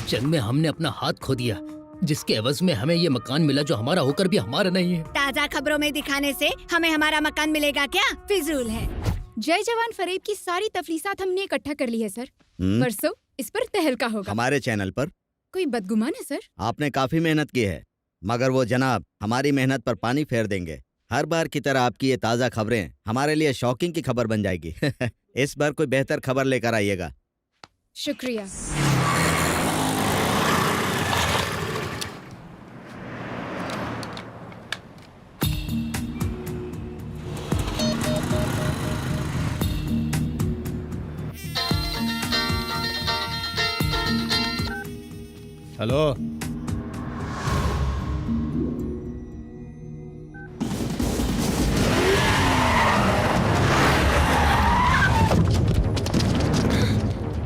जंग में हमने अपना हाथ खो दिया, जिसके एवज में हमें ये मकान मिला जो हमारा होकर भी हमारा नहीं है। ताज़ा खबरों में दिखाने से हमें हमारा मकान मिलेगा क्या? फिजूल है। जय जवान फरेब की सारी तफरीसात हमने इकट्ठा कर ली है सर। परसों इस पर तहलका होगा हमारे चैनल पर। कोई बदगुमान है सर? आपने काफी मेहनत की है, मगर वो जनाब हमारी मेहनत पर पानी फेर देंगे। हर बार की तरह आपकी ये ताज़ा खबरें हमारे लिए शॉकिंग की खबर बन जाएगी। इस बार कोई बेहतर खबर लेकर आइएगा। शुक्रिया। हेलो,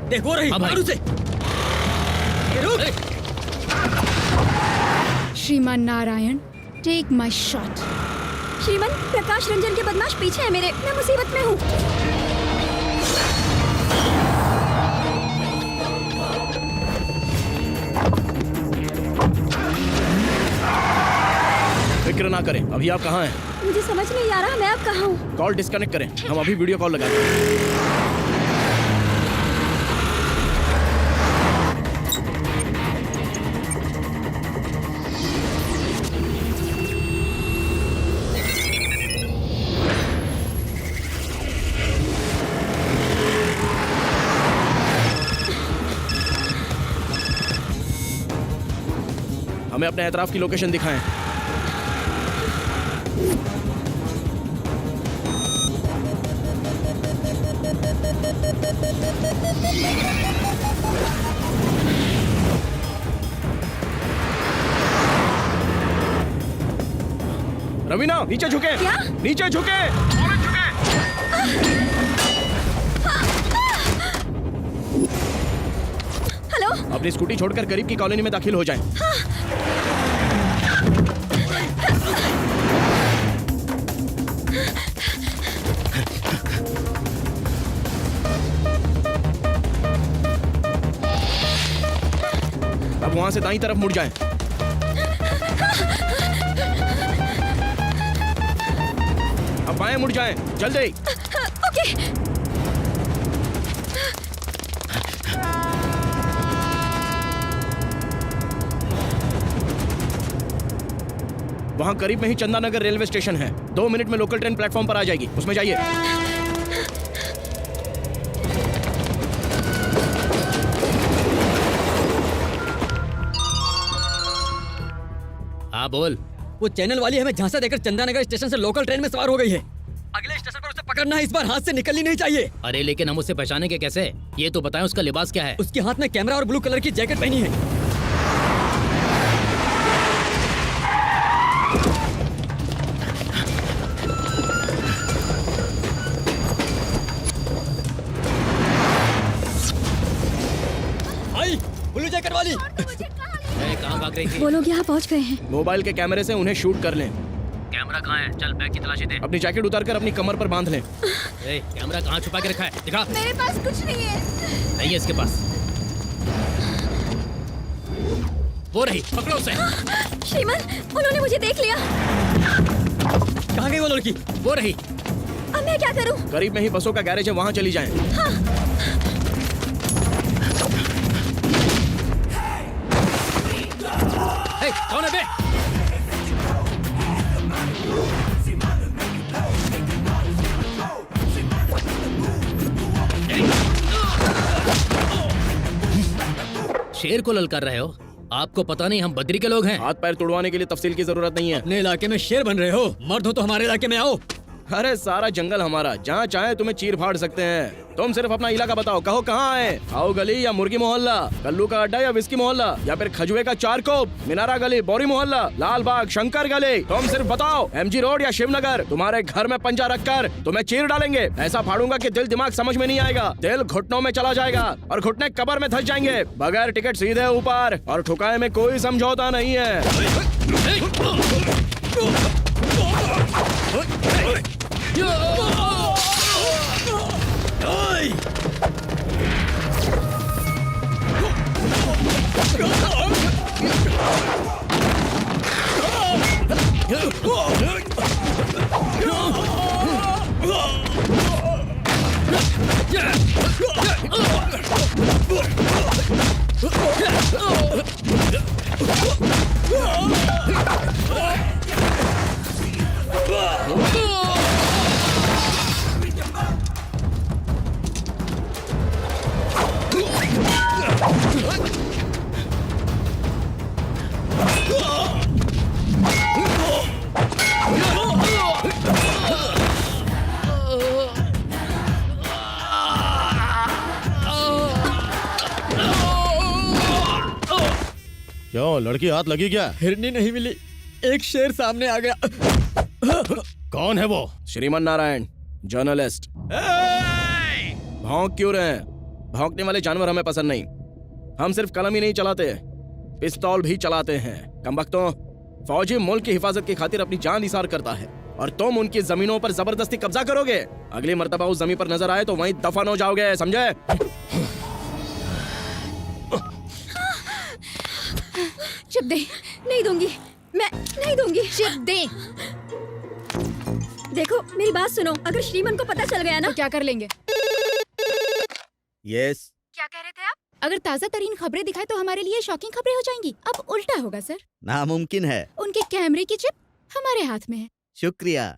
देखो रही मारू से। श्रीमान नारायण, टेक माई शॉट। श्रीमान प्रकाश रंजन के बदमाश पीछे है मेरे, मैं मुसीबत में हूँ। फिक्र ना करें। अभी आप कहाँ हैं? मुझे समझ नहीं आ रहा मैं अब कहाँ हूँ। कॉल डिस्कनेक्ट करें, हम अभी वीडियो कॉल लगाते हैं। हमें अपने एतराफ की लोकेशन दिखाएं। रवीना, नीचे झुके। क्या? नीचे झुके। हेलो, अपनी स्कूटी छोड़कर करीब की कॉलोनी में दाखिल हो जाएं। अब वहां से दाईं तरफ मुड़ जाएं। अब बाएं मुड़ जाएं, जल्दी। ओके। वहां करीब में ही चंदानगर रेलवे स्टेशन है। 2 मिनट में लोकल ट्रेन प्लेटफॉर्म पर आ जाएगी, उसमें जाइए। हाँ बोल। वो चैनल वाली हमें झांसा देकर चंदानगर स्टेशन से लोकल ट्रेन में सवार हो गई है। अगले स्टेशन पर उसे पकड़ना है, इस बार हाथ से निकलनी नहीं चाहिए। अरे लेकिन हम उसे पहचानेंगे कैसे? ये तो बताएं उसका लिबास क्या है? उसके हाथ में कैमरा और ब्लू कलर की जैकेट पहनी है। ब्लू जैकेट वाली। कहाँ भाग रही थी। वो लोग यहाँ पहुँच गए हैं। मोबाइल के कैमरे से उन्हें शूट कर लें। कैमरा कहाँ है? चल बैग की तलाशी दे। अपनी जैकेट उतार कर अपनी कमर पर बांध लें। ए, कैमरा कहाँ छुपा के रखा है? दिखा। मेरे पास कुछ नहीं है। नहीं है इसके पास। वो रही, पकड़ो उसे। श्रीमान, उन्होंने मुझे देख लिया। कहाँ गई वो लड़की? वो रही। अब मैं क्या करूं? करीब में ही बसों का गैरेज है, वहाँ चली जाएं। ए, कौन है बे? शेर को ललकार रहे हो? आपको पता नहीं हम बद्री के लोग हैं। हाथ पैर तुड़वाने के लिए तफसील की जरूरत नहीं है। अपने इलाके में शेर बन रहे हो? मर्द हो तो हमारे इलाके में आओ। अरे सारा जंगल हमारा, जहाँ चाहे तुम्हें चीर फाड़ सकते हैं। तुम सिर्फ अपना इलाका बताओ, कहो कहाँ आए? आओ गली या मुर्गी मोहल्ला, कल्लू का अड्डा या विस्की मोहल्ला, या फिर खजुए का चारकोप, मीनारा गली, बोरी मोहल्ला, लाल बाग, शंकर गली। तुम सिर्फ बताओ, एमजी रोड या शिवनगर। तुम्हारे घर में पंजा रखकर तुम्हें चीर डालेंगे। ऐसा फाड़ूंगा कि दिल दिमाग समझ में नहीं आएगा। दिल घुटनों में चला जाएगा और घुटने कब्र में धंस जाएंगे। बगैर टिकट सीधे ऊपर, और ठुकाए में कोई समझौता नहीं है। क्यों, लड़की हाथ लगी क्या? हिरनी नहीं मिली, एक शेर सामने आ गया। कौन है वो? श्रीमान नारायण, जर्नलिस्ट। भौंक क्यों रहे हैं? भौंकने वाले जानवर हमें पसंद नहीं। हम सिर्फ कलम ही नहीं चलाते, पिस्तौल भी चलाते हैं। कमबख्तों, फौजी मुल्क की हिफाजत की खातिर अपनी जान निसार करता है, और तुम उनकी जमीनों पर जबरदस्ती कब्जा करोगे। अगली मर्तबा उस जमीन पर नजर आए तो वहीं दफन हो जाओगे, समझे? चिप दे। नहीं दूंगी, मैं नहीं दूंगी। चिप दे। देखो मेरी बात सुनो, अगर श्रीमान को पता चल गया ना तो क्या कर लेंगे? यस। क्या कह रहे थे आप? अगर ताज़ा तरीन खबरें दिखाए तो हमारे लिए शॉकिंग खबरें हो जाएंगी। अब उल्टा होगा सर। नामुमकिन है। उनके कैमरे की चिप हमारे हाथ में है। शुक्रिया।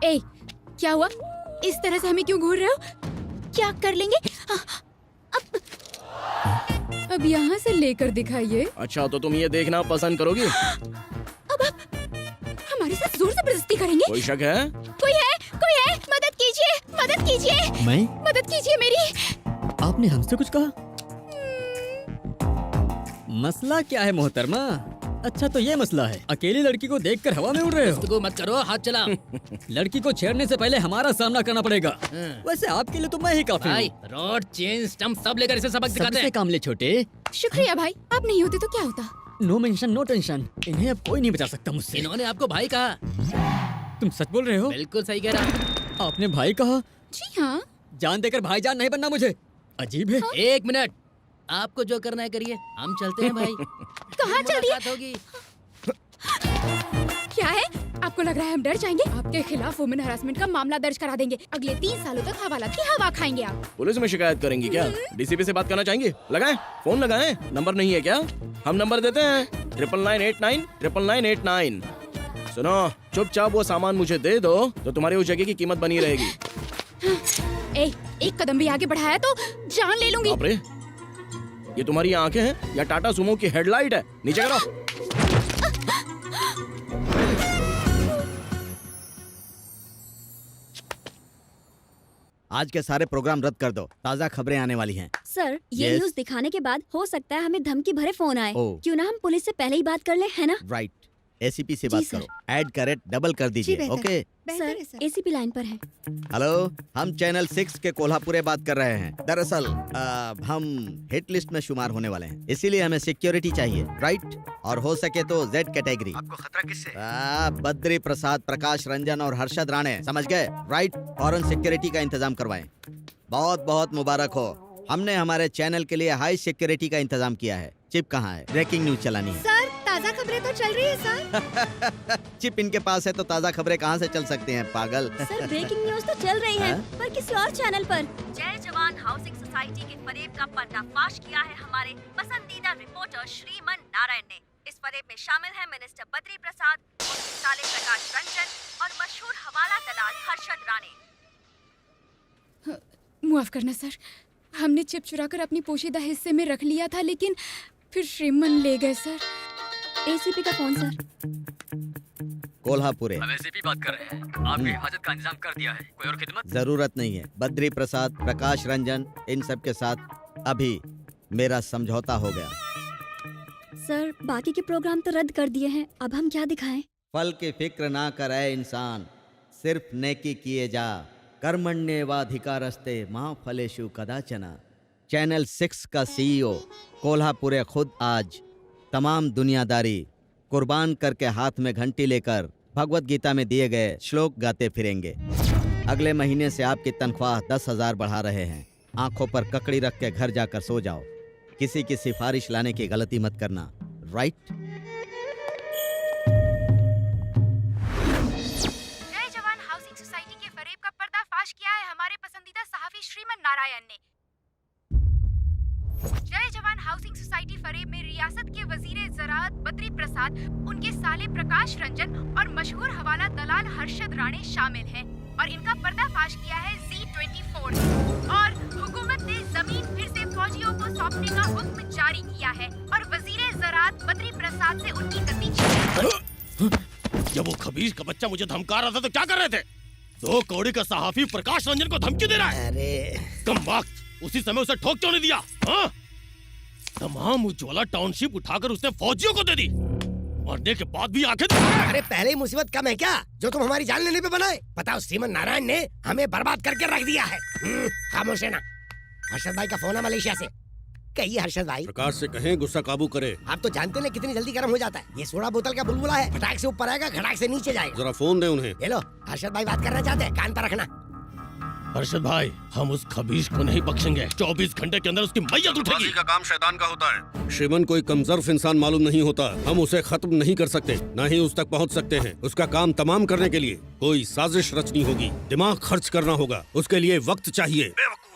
ए, क्या हुआ? इस तरह से हमें क्यों घूर रहे हो? क्या कर लेंगे? अब यहाँ से लेकर दिखाइए। अच्छा, तो तुम ये देखना पसंद करोगी? अब आप हमारे साथ जोर जबरदस्ती करेंगे? कोई शक है? कोई है? कोई है? मदद कीजिए, मदद कीजिए। मैं? मदद कीजिए मेरी। आपने हमसे कुछ कहा? मसला क्या है मोहतरमा? अच्छा तो ये मसला है, अकेली लड़की को देखकर हवा में उड़ रहे हो? इसको मत करो, हाथ चला। लड़की को छेड़ने से पहले हमारा सामना करना पड़ेगा। वैसे आपके लिए तो मैं ही काफी भाई, हूँ। रॉड, चेन, स्टंप सब लेकर इसे सबक सिखाते सबसे हैं। काम ले छोटे। शुक्रिया भाई, आप नहीं होते तो क्या होता? नो मेंशन नो टेंशन, इन्हें अब कोई नहीं बचा सकता मुझसे। इन्होंने आपको भाई कहा। तुम सच बोल रहे हो? बिल्कुल सही कह रहा। आपने भाई कहा? जी हाँ। जान देकर भाईजान नहीं बनना मुझे, अजीब है। एक मिनट, आपको जो करना है करिए, हम चलते हैं भाई। कहाँ चल दिए? मुलाकात होगी। क्या है? आपको लग रहा है हम डर जाएंगे? आपके खिलाफ वुमेन हरासमेंट का मामला दर्ज करा देंगे। अगले 3 सालों तक हवालात की हवा खाएंगे आप। पुलिस में शिकायत करेंगी क्या? डीसीपी से बात करना चाहेंगे? लगाएं, फोन लगाएं। नंबर नहीं है क्या? हम नंबर देते हैं, 9989 सुनो, चुपचाप वो सामान मुझे दे दो तो तुम्हारी उस जगह की कीमत बनी रहेगी। ए, एक कदम भी आगे बढ़ाया तो जान ले लूंगी। बाप रे, ये तुम्हारी आंखें हैं या टाटा सुमो की हेडलाइट है? नीचे करो। आज के सारे प्रोग्राम रद्द कर दो, ताज़ा खबरें आने वाली हैं। सर, ये Yes? न्यूज़ दिखाने के बाद हो सकता है हमें धमकी भरे फोन आए। ओह। क्यों ना हम पुलिस से पहले ही बात कर ले, है ना? राइट। एसीपी से जी, बात सर। करो, ऐड का रेट डबल कर दीजिए। बेहतर। ओके। सर एसीपी लाइन पर है। हेलो, हम चैनल 6 के कोल्हापुरे बात कर रहे हैं। दरअसल हम हिट लिस्ट में शुमार होने वाले हैं, इसीलिए हमें सिक्योरिटी चाहिए, राइट? और हो सके तो जेड कैटेगरी। आपको खतरा किससे? बद्री प्रसाद, प्रकाश रंजन और हर्षद राणे, समझ गए? राइट? फॉरेन सिक्योरिटी का इंतजाम करवाएं। बहुत बहुत मुबारक हो, हमने हमारे चैनल के लिए हाई सिक्योरिटी का इंतजाम किया है। चिप कहाँ है? ब्रेकिंग न्यूज चलानी है। सर ताज़ा खबरें तो चल रही है सर। चिप इनके पास है तो ताज़ा खबरें कहाँ से चल सकती हैं, पागल? सर ब्रेकिंग न्यूज तो चल रही है, हाँ? पर किसी और चैनल पर। जय जवान हाउसिंग सोसाइटी के फरेब का पर्दाफाश किया है हमारे पसंदीदा रिपोर्टर श्रीमन नारायण ने। इस फरेब में शामिल है मिनिस्टर बद्री प्रसाद, उनके साले प्रकाश रंजन और मशहूर हवाला दलाल हर्षद राणे। माफ करना सर, हमने चिप चुराकर अपनी पोशीदा हिस्से में रख लिया था, लेकिन फिर श्रीमन ले गए सर। एसीपी का फोन सर। कोल्हापुरे। हम एसीपी बात कर रहे हैं। आपकी हिफाजत का इंतजाम कर दिया है। कोई और खिदमत? जरूरत नहीं है। बद्री प्रसाद, प्रकाश रंजन, इन सब के साथ अभी मेरा समझौता हो गया। सर बाकी के प्रोग्राम तो रद्द कर दिए हैं, अब हम क्या दिखाएं? फल की फिक्र ना करे इंसान, सिर्फ नेकी किए जा। कर्मण्येवाधिकारस्ते मां फलेषु कदाचन। चैनल 6 का सीईओ कोल्हापुरे खुद आज तमाम दुनियादारी कुर्बान करके हाथ में घंटी लेकर भगवत गीता में दिए गए श्लोक गाते फिरेंगे। अगले महीने से आपकी तनख्वाह 10,000 बढ़ा रहे हैं। आंखों पर ककड़ी रख के घर जाकर सो जाओ। किसी की सिफारिश लाने की गलती मत करना, राइट? जय जवान हाउसिंग सोसाइटी के फरेब का पर्दाफाश किया है हमारे पसंदीदा सहाफी श्रीमन नारायण ने। जय जवान हाउसिंग सोसाइटी फरेब में रियासत के वजीर ज़राअत बद्री प्रसाद, उनके साले प्रकाश रंजन और मशहूर हवाला दलाल हर्षद राणे शामिल हैं और इनका पर्दाफाश किया है Z24 और हुकूमत ने जमीन फिर से फौजियों को सौंपने का हुक्म जारी किया है और वजीर ज़राअत बद्री प्रसाद से उनकी गति छीनी। जब वो खबीज का बच्चा मुझे धमका रहा था तो क्या कर रहे थे? 2 कौड़ी का सहाफी प्रकाश रंजन को धमकी दे रहा है। अरे कम वक्त, उसी समय उसे ठोक क्यों नहीं दिया? हाँ? तमाम उज्ज्वला टाउनशिप उठाकर उसने फौजियों को दे दी। मरने के बाद भी आंखें दिखाए। अरे पहले ही मुसीबत कम है क्या जो तुम हमारी जान लेने पे बनाए? बताओ, श्रीमन नारायण ने हमें बर्बाद करके रख दिया है। खामोश है ना। हर्षद भाई का फोन है मलेशिया से। कहिए हर्षद भाई। प्रकाश से कहें गुस्सा काबू करे। आप तो जानते हैं कितनी जल्दी गर्म हो जाता है। ये सोडा बोतल का बुलबुला है, फटाक से ऊपर आएगा, घटाक से नीचे जाएगा। जरा फोन दे उन्हें। ये लो, हर्षद भाई बात करना चाहते हैं, कान पर रखना। हर्षद भाई, हम उस खबीज को नहीं बख्शेंगे। 24 घंटे के अंदर उसकी मैयत उठेगी। का काम शैतान का होता है। श्रीमन कोई कमजोर इंसान मालूम नहीं होता। हम उसे खत्म नहीं कर सकते, न ही उस तक पहुंच सकते हैं। उसका काम तमाम करने के लिए कोई साजिश रचनी होगी, दिमाग खर्च करना होगा। उसके लिए वक्त चाहिए।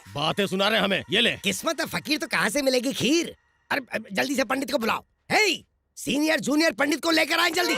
बातें सुना रहे हमें, ये ले। किस्मत है फकीर तो कहाँ से मिलेगी खीर? अरे जल्दी से पंडित को बुलाओ। हे, सीनियर जूनियर पंडित को लेकर आए जल्दी।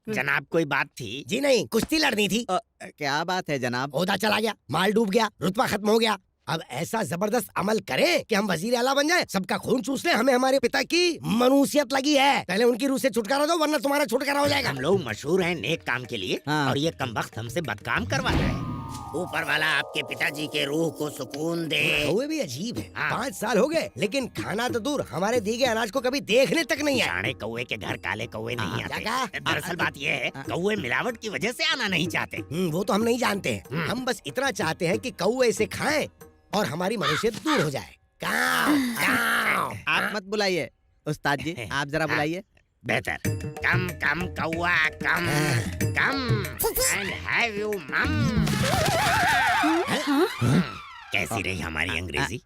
जनाब कोई बात थी? जी नहीं, कुश्ती लड़नी थी। क्या बात है जनाब? ओहदा चला गया, माल डूब गया, रुतबा खत्म हो गया। अब ऐसा जबरदस्त अमल करें कि हम वजीर आला बन जाएं, सबका खून चूस ले। हमें हमारे पिता की मनुसियत लगी है। पहले उनकी रूह से छुटकारा दो, वरना तुम्हारा छुटकारा हो जाएगा। हम लोग मशहूर हैं नेक काम के लिए, हाँ। और ये कमबख्त हमसे बदकाम करवा रहे हैं। ऊपर वाला आपके पिताजी के रूह को सुकून दे। कौवे भी अजीब है। हाँ। 5 साल हो गए, लेकिन खाना तो दूर, हमारे दिए गए अनाज को कभी देखने तक नहीं आया। जाने कौवे के घर काले कौवे नहीं क्या आते। कहा? दरअसल बात ये है, कौवे मिलावट की वजह से आना नहीं चाहते। वो तो हम नहीं जानते हैं। हम बस इतना चाहते हैं कि कौवे इसे खाएं और हमारी मनुष्यत दूर हो जाए। काव, काव। आप मत बुलाइए उस्ताद जी, आप जरा बुलाइए। बेहतर। कम कम कौवा कम कम एंड हैव यू मम। कैसी रही हमारी अंग्रेजी?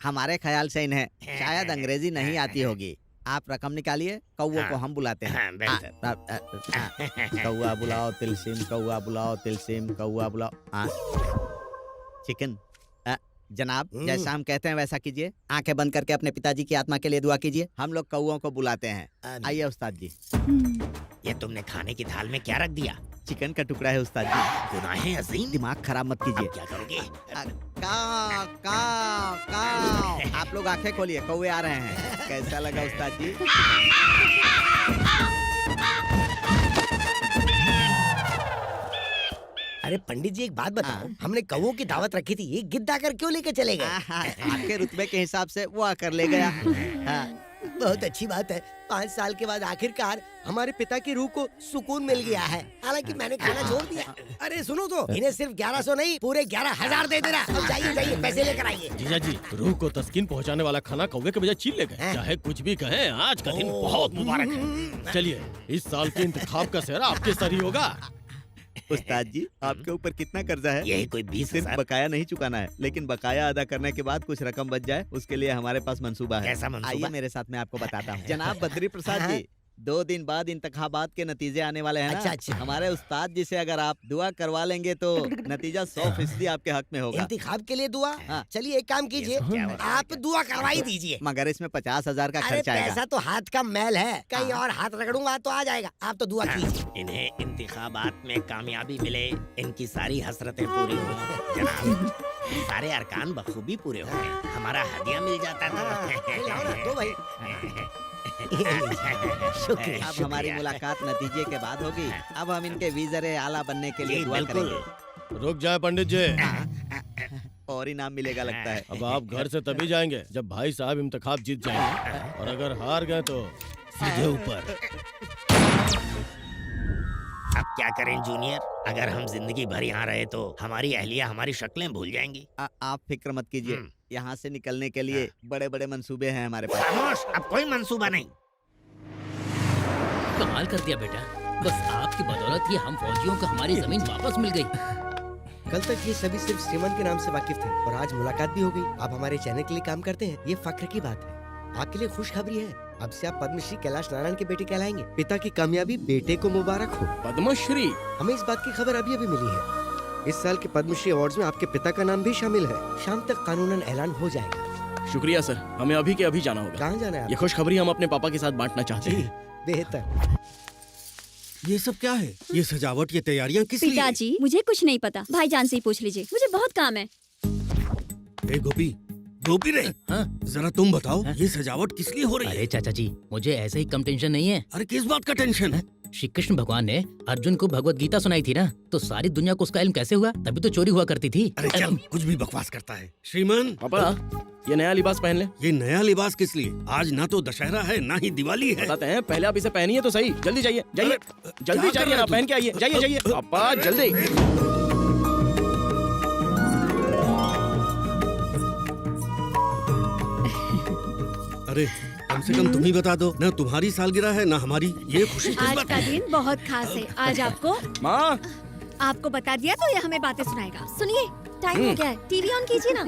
हमारे ख्याल से इन्हें शायद अंग्रेजी नहीं आती होगी। आप रकम निकालिए, कौवों को हम बुलाते हैं। हाँ, बेहतर। कौवा बुलाओ तिलसिम, कौवा बुलाओ तिलसिम, कौवा बुलाओ। चिकन। जनाब, जैसा हम कहते हैं वैसा कीजिए। आंखें बंद करके अपने पिताजी की आत्मा के लिए दुआ कीजिए। हम लोग कौवों को बुलाते हैं। आइए उस्ताद जी। ये तुमने खाने की थाल में क्या रख दिया? चिकन का टुकड़ा है उस्ताद जी। गुनाहे अजीम। दिमाग खराब मत कीजिए। अब क्या करोगे? काव, काव, काव। आप लोग आंखें खोलिए, कौवे आ रहे हैं। कैसा लगा उस्ताद जी? अरे अरे पंडित जी एक बात बताओ, हमने कौओं की दावत रखी थी, ये गिद्ध आकर क्यों लेके चले गए? आपके रुतबे के हिसाब से वो आकर ले गया। हाँ। बहुत अच्छी बात है, 5 साल के बाद आखिरकार हमारे पिता की रूह को सुकून मिल गया है। हालांकि मैंने खाना छोड़ दिया। अरे सुनो तो, इन्हें सिर्फ 1100 नहीं पूरे 11,000 दे देना। अब जाइए जाइए, पैसे लेकर आइए। जीजा जी, रूह को तस्कीन पहुंचाने वाला खाना कौवे के बजाय चीन ले गए। चाहे कुछ भी कहें, आज का दिन बहुत मुबारक है। चलिए, इस साल के इंतखाब का सेहरा आपके सर ही होगा। उस्ताद जी, आपके ऊपर कितना कर्जा है? यही कोई 20,000। सिर्फ बकाया नहीं चुकाना है, लेकिन बकाया अदा करने के बाद कुछ रकम बच जाए, उसके लिए हमारे पास मंसूबा है। कैसा मंसूबा? आइए मेरे साथ, मैं आपको बताता हूँ। जनाब बद्री प्रसाद जी, 2 दिन बाद इंतखाबात के नतीजे आने वाले हैं ना? अच्छा। हमारे उस्ताद जी से अगर आप दुआ करवा लेंगे तो नतीजा 100% आपके हक में होगा। इंतखाब के लिए दुआ? हाँ। चलिए एक काम कीजिए, आप दुआ करवा ही दीजिए। मगर इसमें 50,000 का अरे खर्च आएगा। पैसा तो हाथ का मैल है, कहीं और हाथ रगड़ूंगा तो आ जाएगा। आप तो दुआ कीजिए। इन्हें इंतखाबात में कामयाबी मिले, इनकी सारी हसरतें पूरी हुई जनाब। सारे अरकान बखूबी पूरे हो गए, हमारा हदिया मिल जाता था। दो भाई। शुक्रिया। अब हमारी मुलाकात नतीजे के बाद होगी। अब हम इनके वीजरे आला बनने के लिए जी, दुआ बिल्कुल। करेंगे। रुक जाए पंडित जी, और इनाम मिलेगा लगता है। अब आप घर से तभी जाएंगे जब भाई साहब इंतखाब जीत जाएंगे, और अगर हार गए तो सीधे ऊपर। अब क्या करें जूनियर, अगर हम जिंदगी भर यहाँ रहे तो हमारी अहलिया हमारी शक्लें भूल जाएंगी। आप फिक्र मत कीजिए, हम्म। यहाँ से निकलने के लिए बड़े बड़े मंसूबे हैं हमारे पास। खामोश, अब कोई मंसूबा नहीं। कमाल कर दिया बेटा, बस आपकी बदौलत ही हम फौजियों को हमारी जमीन वापस मिल गई। कल तक ये सभी सिर्फ श्रीमन के नाम से वाकिफ थे और आज मुलाकात भी हो गई। आप हमारे चैनल के लिए काम करते हैं, ये फख्र की बात है। आपके लिए खुशखबरी है, अब से आप पद्मश्री कैलाश नारायण के बेटे कहलाएंगे। पिता की कामयाबी बेटे को मुबारक हो। पद्मश्री? हमें इस बात की खबर अभी अभी मिली है। इस साल के पद्मश्री अवार्ड्स में आपके पिता का नाम भी शामिल है। शाम तक कानूनन ऐलान हो जाएगा। शुक्रिया सर, हमें अभी के अभी जाना होगा। कहाँ जाना है ये खुशखबरी हम अपने पापा के साथ बांटना चाहते जी, हैं। बेहतर। ये सब क्या है? ये सजावट, ये तैयारियां किस लिए? पिताजी, मुझे कुछ नहीं पता, भाईजान से ही पूछ लीजिए, मुझे बहुत काम है। ए गोपी, गोपी रे, हाँ? जरा तुम बताओ, ये सजावट किस लिए हो रही है? अरे चाचा जी, मुझे ऐसे ही कम टेंशन नहीं है। अरे किस बात का टेंशन है? श्री कृष्ण भगवान ने अर्जुन को भगवत गीता सुनाई थी ना, तो सारी दुनिया को उसका इल्म कैसे हुआ? तभी तो चोरी हुआ करती थी। अरे चल, कुछ भी बकवास करता है। श्रीमान, पापा, ये नया लिबास पहन ले। ये नया लिबास किस लिए? आज ना तो दशहरा है ना ही दिवाली है। बताते हैं, पहले आप इसे पहनिए तो सही। जल्दी जाइए, जाइए, अरे, जल्दी क्या कर जाइए रहे ना, हो पहन के आइए। जाइए जाइए पापा, जल्दी। अरे कम से कम तुम ही बता दो ना, तुम्हारी सालगिरह है ना हमारी। ये खुशी किस आज बात का की? दिन बहुत खास है। आज माँ, आपको बता दिया तो ये हमें बातें सुनाएगा। सुनिए, टाइम हो गया है, टीवी ऑन कीजिए ना।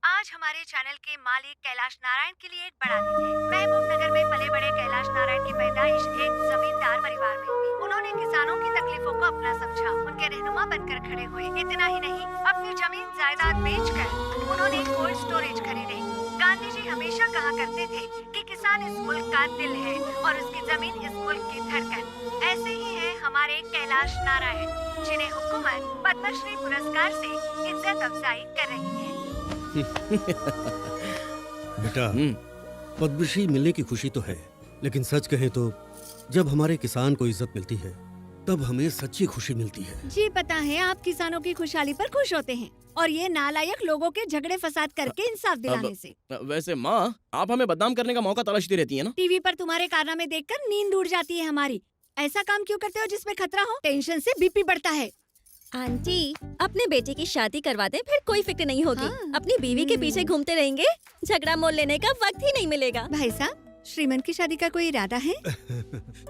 आज हमारे चैनल के मालिक कैलाश नारायण के लिए एक बड़ा दिन है। महबूब नगर में पले बड़े कैलाश नारायण की पैदाइश एक जमींदार परिवार में हुई। उन्होंने किसानों की तकलीफों को अपना समझा, उनके रहनुमा बनकर खड़े हुए। इतना ही नहीं, अपनी जमीन जायदाद बेचकर उन्होंने कोल्ड स्टोरेज खरीदे। गांधी जी हमेशा कहा करते थे कि किसान इस मुल्क का दिल है और उसकी जमीन इस मुल्क की धड़कन। ऐसे ही है हमारे कैलाश नारायण, जिन्हें हुकूमत पद्मश्री पुरस्कार से इज्जत अफजाई कर रही है। बेटा, पद्मश्री मिलने की खुशी तो है, लेकिन सच कहें तो जब हमारे किसान को इज्जत मिलती है तब हमें सच्ची खुशी मिलती है। जी पता है, आप किसानों की खुशहाली पर खुश होते हैं और ये नालायक लोगों के झगड़े फसाद करके इंसाफ दिलाने से। वैसे माँ, आप हमें बदनाम करने का मौका तलाशती रहती है ना? टीवी पर तुम्हारे कारनामे देखकर नींद उड़ जाती है हमारी। ऐसा काम क्यों करते हो जिसमें खतरा हो? टेंशन से बीपी बढ़ता है। आंटी, अपने बेटे की शादी करवा दें, फिर कोई फिक्र नहीं होगी। हाँ। अपनी बीवी के पीछे घूमते रहेंगे, झगड़ा मोल लेने का वक्त ही नहीं मिलेगा। भाई साहब, श्रीमन की शादी का कोई इरादा है?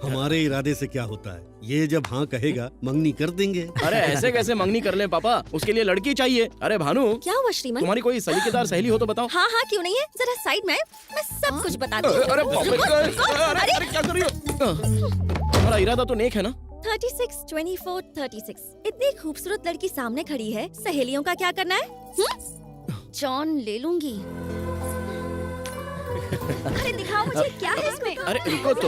हमारे इरादे से क्या होता है, ये जब हाँ कहेगा मंगनी कर देंगे। अरे ऐसे कैसे मंगनी कर लें पापा, उसके लिए लड़की चाहिए। अरे भानु, क्या हुआ श्रीमन? तुम्हारी कोई सलीकेदार सहेली हो तो बताओ। हाँ हाँ, क्यों नहीं है, जरा साइड में आए, मैं सब कुछ बताती हूँ। अरे बाप रे, अरे क्या कर रही हो? तुम्हारा इरादा तो नेक है ना? 36, 24, 36। इतनी खूबसूरत लड़की सामने खड़ी है, सहेलियों का क्या करना है? जॉन ले लूंगी। अरे दिखाओ मुझे, क्या है इसमें? अरे रुको तो।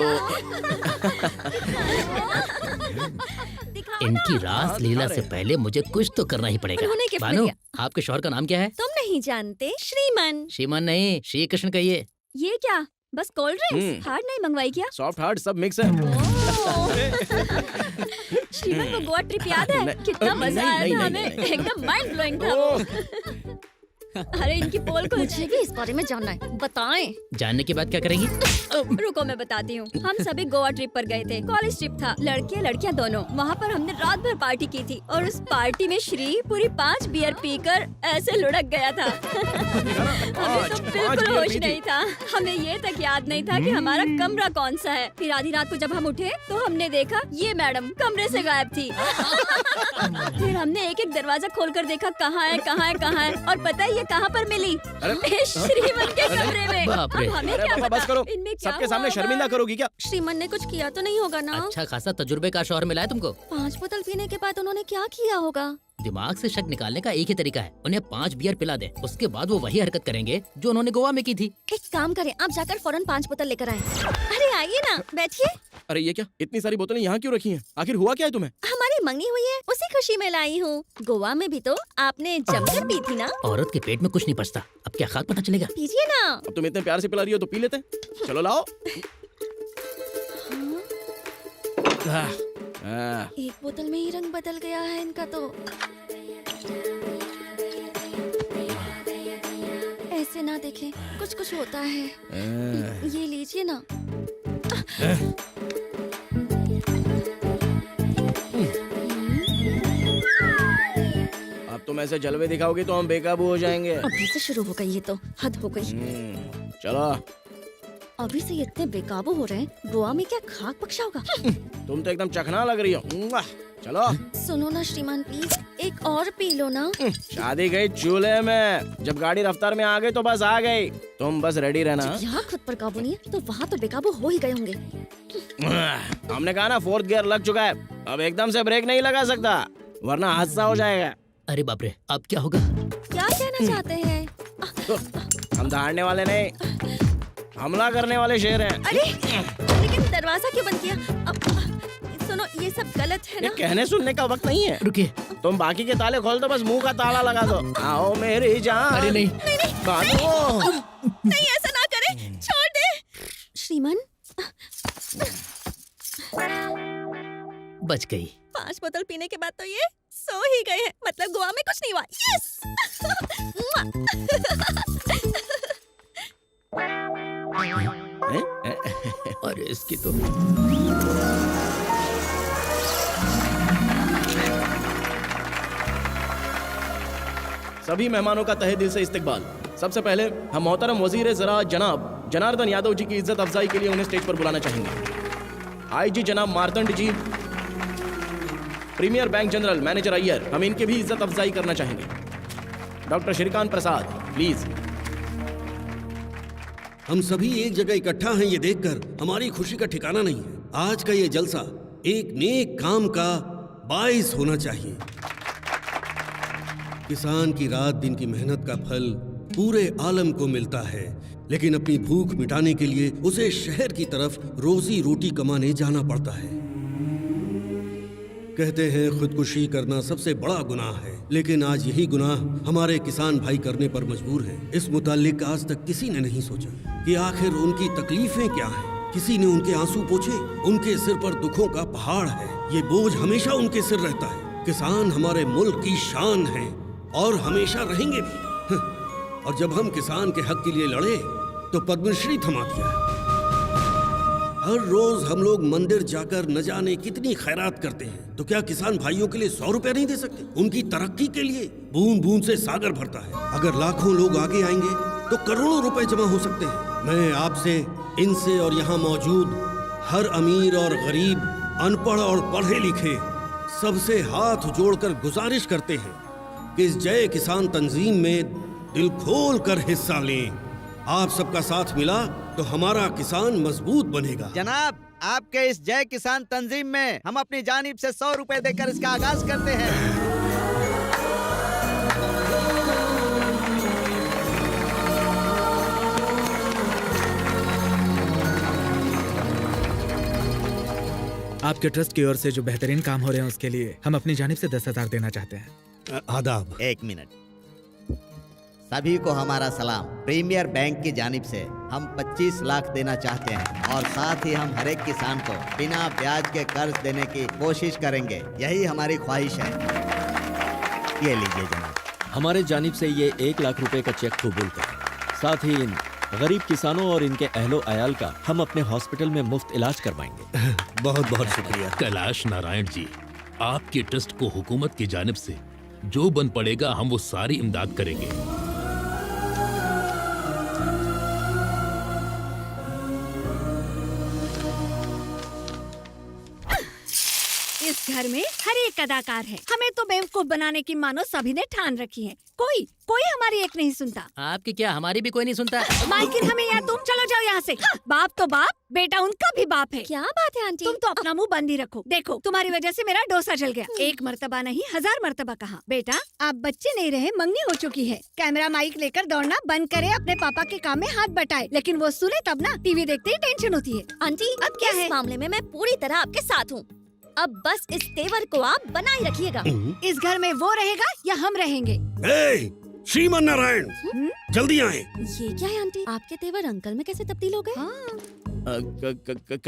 दिखाओ इनकी ना। रास लीला से पहले मुझे कुछ तो करना ही पड़ेगा। उन्होंने गिफ्ट बानो, दिया। आपके शौहर का नाम क्या है? तुम नहीं जानते? श्रीमन। श्रीमान नहीं, श्री कृष्ण कहिए। ये क्या, बस कोल्ड ड्रिंक्स? हार्ड नहीं मंगवाई क्या? सॉफ्ट हार्ड सब मिक्स है। श्रीमन वो गोवा ट्रिप याद है? नहीं, कितना मजा आया नहीं, था नहीं, हमें, नहीं। एकदम माइंड ब्लोइंग था वो। अरे इनकी पोल को मुझे भी इस बारे में जानना है, बताएं। जानने के बाद क्या करेंगी? रुको मैं बताती हूँ। हम सभी गोवा ट्रिप पर गए थे, कॉलेज ट्रिप था, लड़के लड़कियाँ दोनों। वहाँ पर हमने रात भर पार्टी की थी और उस पार्टी में श्री पूरी 5 बियर पीकर ऐसे लुढ़क गया था। हमें तो बिल्कुल होश नहीं था। हमें ये तक याद नहीं था कि हमारा कमरा कौन सा है। फिर आधी रात को जब हम उठे तो हमने देखा ये मैडम कमरे से गायब थी। फिर हमने एक एक दरवाजा खोलकर देखा कहाँ है कहाँ है कहाँ है, और पता है ये कहाँ पर मिली? श्रीमन के कमरे में। बाप रे। अब हमें अरे क्या पापा, पता बस करो। इनमें क्या सबके हुआ सामने होगा? शर्मिंदा करोगी क्या? श्रीमन ने कुछ किया तो नहीं होगा ना? अच्छा खासा तजुर्बे का शौहर मिला है तुमको। 5 बोतल पीने के बाद उन्होंने क्या किया होगा? दिमाग से शक निकालने का एक ही तरीका है, उन्हें 5 बियर पिला दे, उसके बाद वो वही हरकत करेंगे जो उन्होंने गोवा में की थी। एक काम करें, आप जाकर फौरन 5 बोतल लेकर आए। अरे आइए ना, बैठिए। अरे ये क्या, इतनी सारी बोतलें यहाँ क्यों रखी हैं? आखिर हुआ क्या है तुम्हें? हमारी मंगनी हुई है, उसी खुशी में लाई हूँ। गोवा में भी तो आपने जमकर पी थी ना? औरत के पेट में कुछ नहीं पचता, अब क्या खाक पता चलेगा? पीजिए ना। अब तुम इतने प्यार से पिला रही हो तो पी लेते हैं। चलो लाओ। एक बोतल में ही रंग बदल गया है इनका तो। ऐसे ना देखें, कुछ कुछ होता है। ये लीजिए ना। अब तुम ऐसे जलवे दिखाओगे तो हम बेकाबू हो जाएंगे। अभी से शुरू हो गई, ये तो हद हो गई। चलो। अभी से ये इतने बेकाबू हो रहे हैं, गोवा में क्या खाक बख्शा होगा? तुम तो एकदम चखना लग रही हो। चलो। सुनो ना श्रीमान, प्लीज एक और पी लो ना। शादी गई चूल्हे में, जब गाड़ी रफ्तार में आ गई तो बस आ गई। तुम बस रेडी रहना। यहाँ खुद पर काबू नहीं है तो वहाँ तो बेकाबू हो ही गए होंगे। हमने कहा ना 4th गियर लग चुका है, अब एकदम से ब्रेक नहीं लगा सकता वरना हादसा हो जाएगा। अरे बाप रे, अब क्या होगा? क्या कहना चाहते हैं? तो, हम दहाड़ने वाले नहीं, हमला करने वाले शेर हैं। अरे लेकिन दरवाजा क्यों बंद किया? अब सुनो, ये सब गलत है ये ना? कहने सुनने का वक्त नहीं है। रुकिए। तुम बाकी के ताले खोल दो, बस मुंह का ताला लगा दो। आओ मेरी जान। अरे नहीं। बांधो। नहीं ऐसा ना करें, छोड़ दे। श्रीमान बच गई। 5 बोतल पीने के बाद तो ये सो ही गए हैं, मतलब गोवा में कुछ नहीं हुआ। यस। अरे इसकी तो सभी मेहमानों का तहे दिल से इस्तकबाल। सबसे पहले हम मोहतरम वजीर ज़राअत जनाब जनार्दन यादव जी की इज्जत अफजाई के लिए उन्हें स्टेज पर बुलाना चाहेंगे। आईजी जनाब Martand ji, premier bank general manager Iyer, हम इनकी भी इज्जत अफजाई करना चाहेंगे। Doctor Shrikant Prasad please. हम सभी एक जगह इकट्ठा हैं, ये देखकर हमारी खुशी का ठिकाना नहीं है। आज का ये जलसा एक नेक काम का बाइस होना चाहिए। किसान की रात दिन की मेहनत का फल पूरे आलम को मिलता है, लेकिन अपनी भूख मिटाने के लिए उसे शहर की तरफ रोजी रोटी कमाने जाना पड़ता है। कहते हैं खुदकुशी करना सबसे बड़ा गुनाह है, लेकिन आज यही गुनाह हमारे किसान भाई करने पर मजबूर हैं। इस मुतालिक आज तक किसी ने नहीं सोचा कि आखिर उनकी तकलीफें क्या हैं। किसी ने उनके आंसू पोंछे? उनके सिर पर दुखों का पहाड़ है, ये बोझ हमेशा उनके सिर रहता है। किसान हमारे मुल्क की शान है और हमेशा रहेंगे भी। और जब हम किसान के हक के लिए लड़े तो पद्मश्री थमा दिया। हर रोज हम लोग मंदिर जाकर न जाने कितनी खैरात करते हैं, तो क्या किसान भाइयों के लिए 100 रुपए नहीं दे सकते? उनकी तरक्की के लिए बूंद बूंद से सागर भरता है। अगर लाखों लोग आगे आएंगे तो करोड़ों रुपए जमा हो सकते हैं। मैं आपसे, इनसे और यहाँ मौजूद हर अमीर और गरीब, अनपढ़ और पढ़े लिखे सबसे हाथ जोड़कर गुजारिश करते हैं कि इस जय किसान तंजीम में दिल खोल कर हिस्सा लें। आप सबका साथ मिला तो हमारा किसान मजबूत बनेगा। जनाब, आपके इस जय किसान तंजीम में हम अपनी जानिब से 100 रुपए देकर इसका आगाज करते हैं। आपके ट्रस्ट की ओर से जो बेहतरीन काम हो रहे हैं उसके लिए हम अपनी जानिब से 10,000 देना चाहते हैं। आदाब। 1 मिनट। सभी को हमारा सलाम। प्रीमियर बैंक की जानिब से हम 25 लाख देना चाहते हैं और साथ ही हम हर एक किसान को बिना ब्याज के कर्ज देने की कोशिश करेंगे। यही हमारी ख्वाहिश है। ये लीजिए जनाब। हमारे जानिब से ये 1 लाख रुपए का चेक कबूल करें। साथ ही इन गरीब किसानों और इनके अहलो अयाल का हम अपने हॉस्पिटल में मुफ्त इलाज करवाएंगे। बहुत बहुत शुक्रिया। कैलाश नारायण जी, आपके ट्रस्ट को हुकूमत की जानिब से जो बन पड़ेगा हम वो सारी इमदाद करेंगे। इस घर में हर एक अदाकार है। हमें तो बेवकूफ बनाने की मानो सभी ने ठान रखी है। कोई हमारी एक नहीं सुनता। आपकी क्या, हमारी भी कोई नहीं सुनता। मालकिन हमें यहाँ, तुम चलो जाओ यहाँ से। बाप तो बाप, बेटा उनका भी बाप है। क्या बात है आंटी? तुम तो अपना मुंह बंद ही रखो। देखो तुम्हारी वजह से मेरा डोसा जल गया। एक मर्तबा नहीं 1000 मर्तबा कहा। बेटा आप बच्चे नहीं रहे, मंगनी हो चुकी है। कैमरा माइक लेकर दौड़ना बंद करे, अपने पापा के काम में हाथ बटाए। लेकिन वो सुने तब ना, टीवी देखते ही टेंशन होती है। आंटी अब क्या इस है? मामले में मैं पूरी तरह आपके साथ हूँ। अब बस इस तेवर को आप बनाए रखिएगा। इस घर में वो रहेगा या हम रहेंगे? श्रीमान नारायण, जल्दी आए। ये क्या है आंटी? आपके तेवर अंकल में कैसे तब्दील हो गए?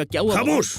क्या हुआ? खामोश।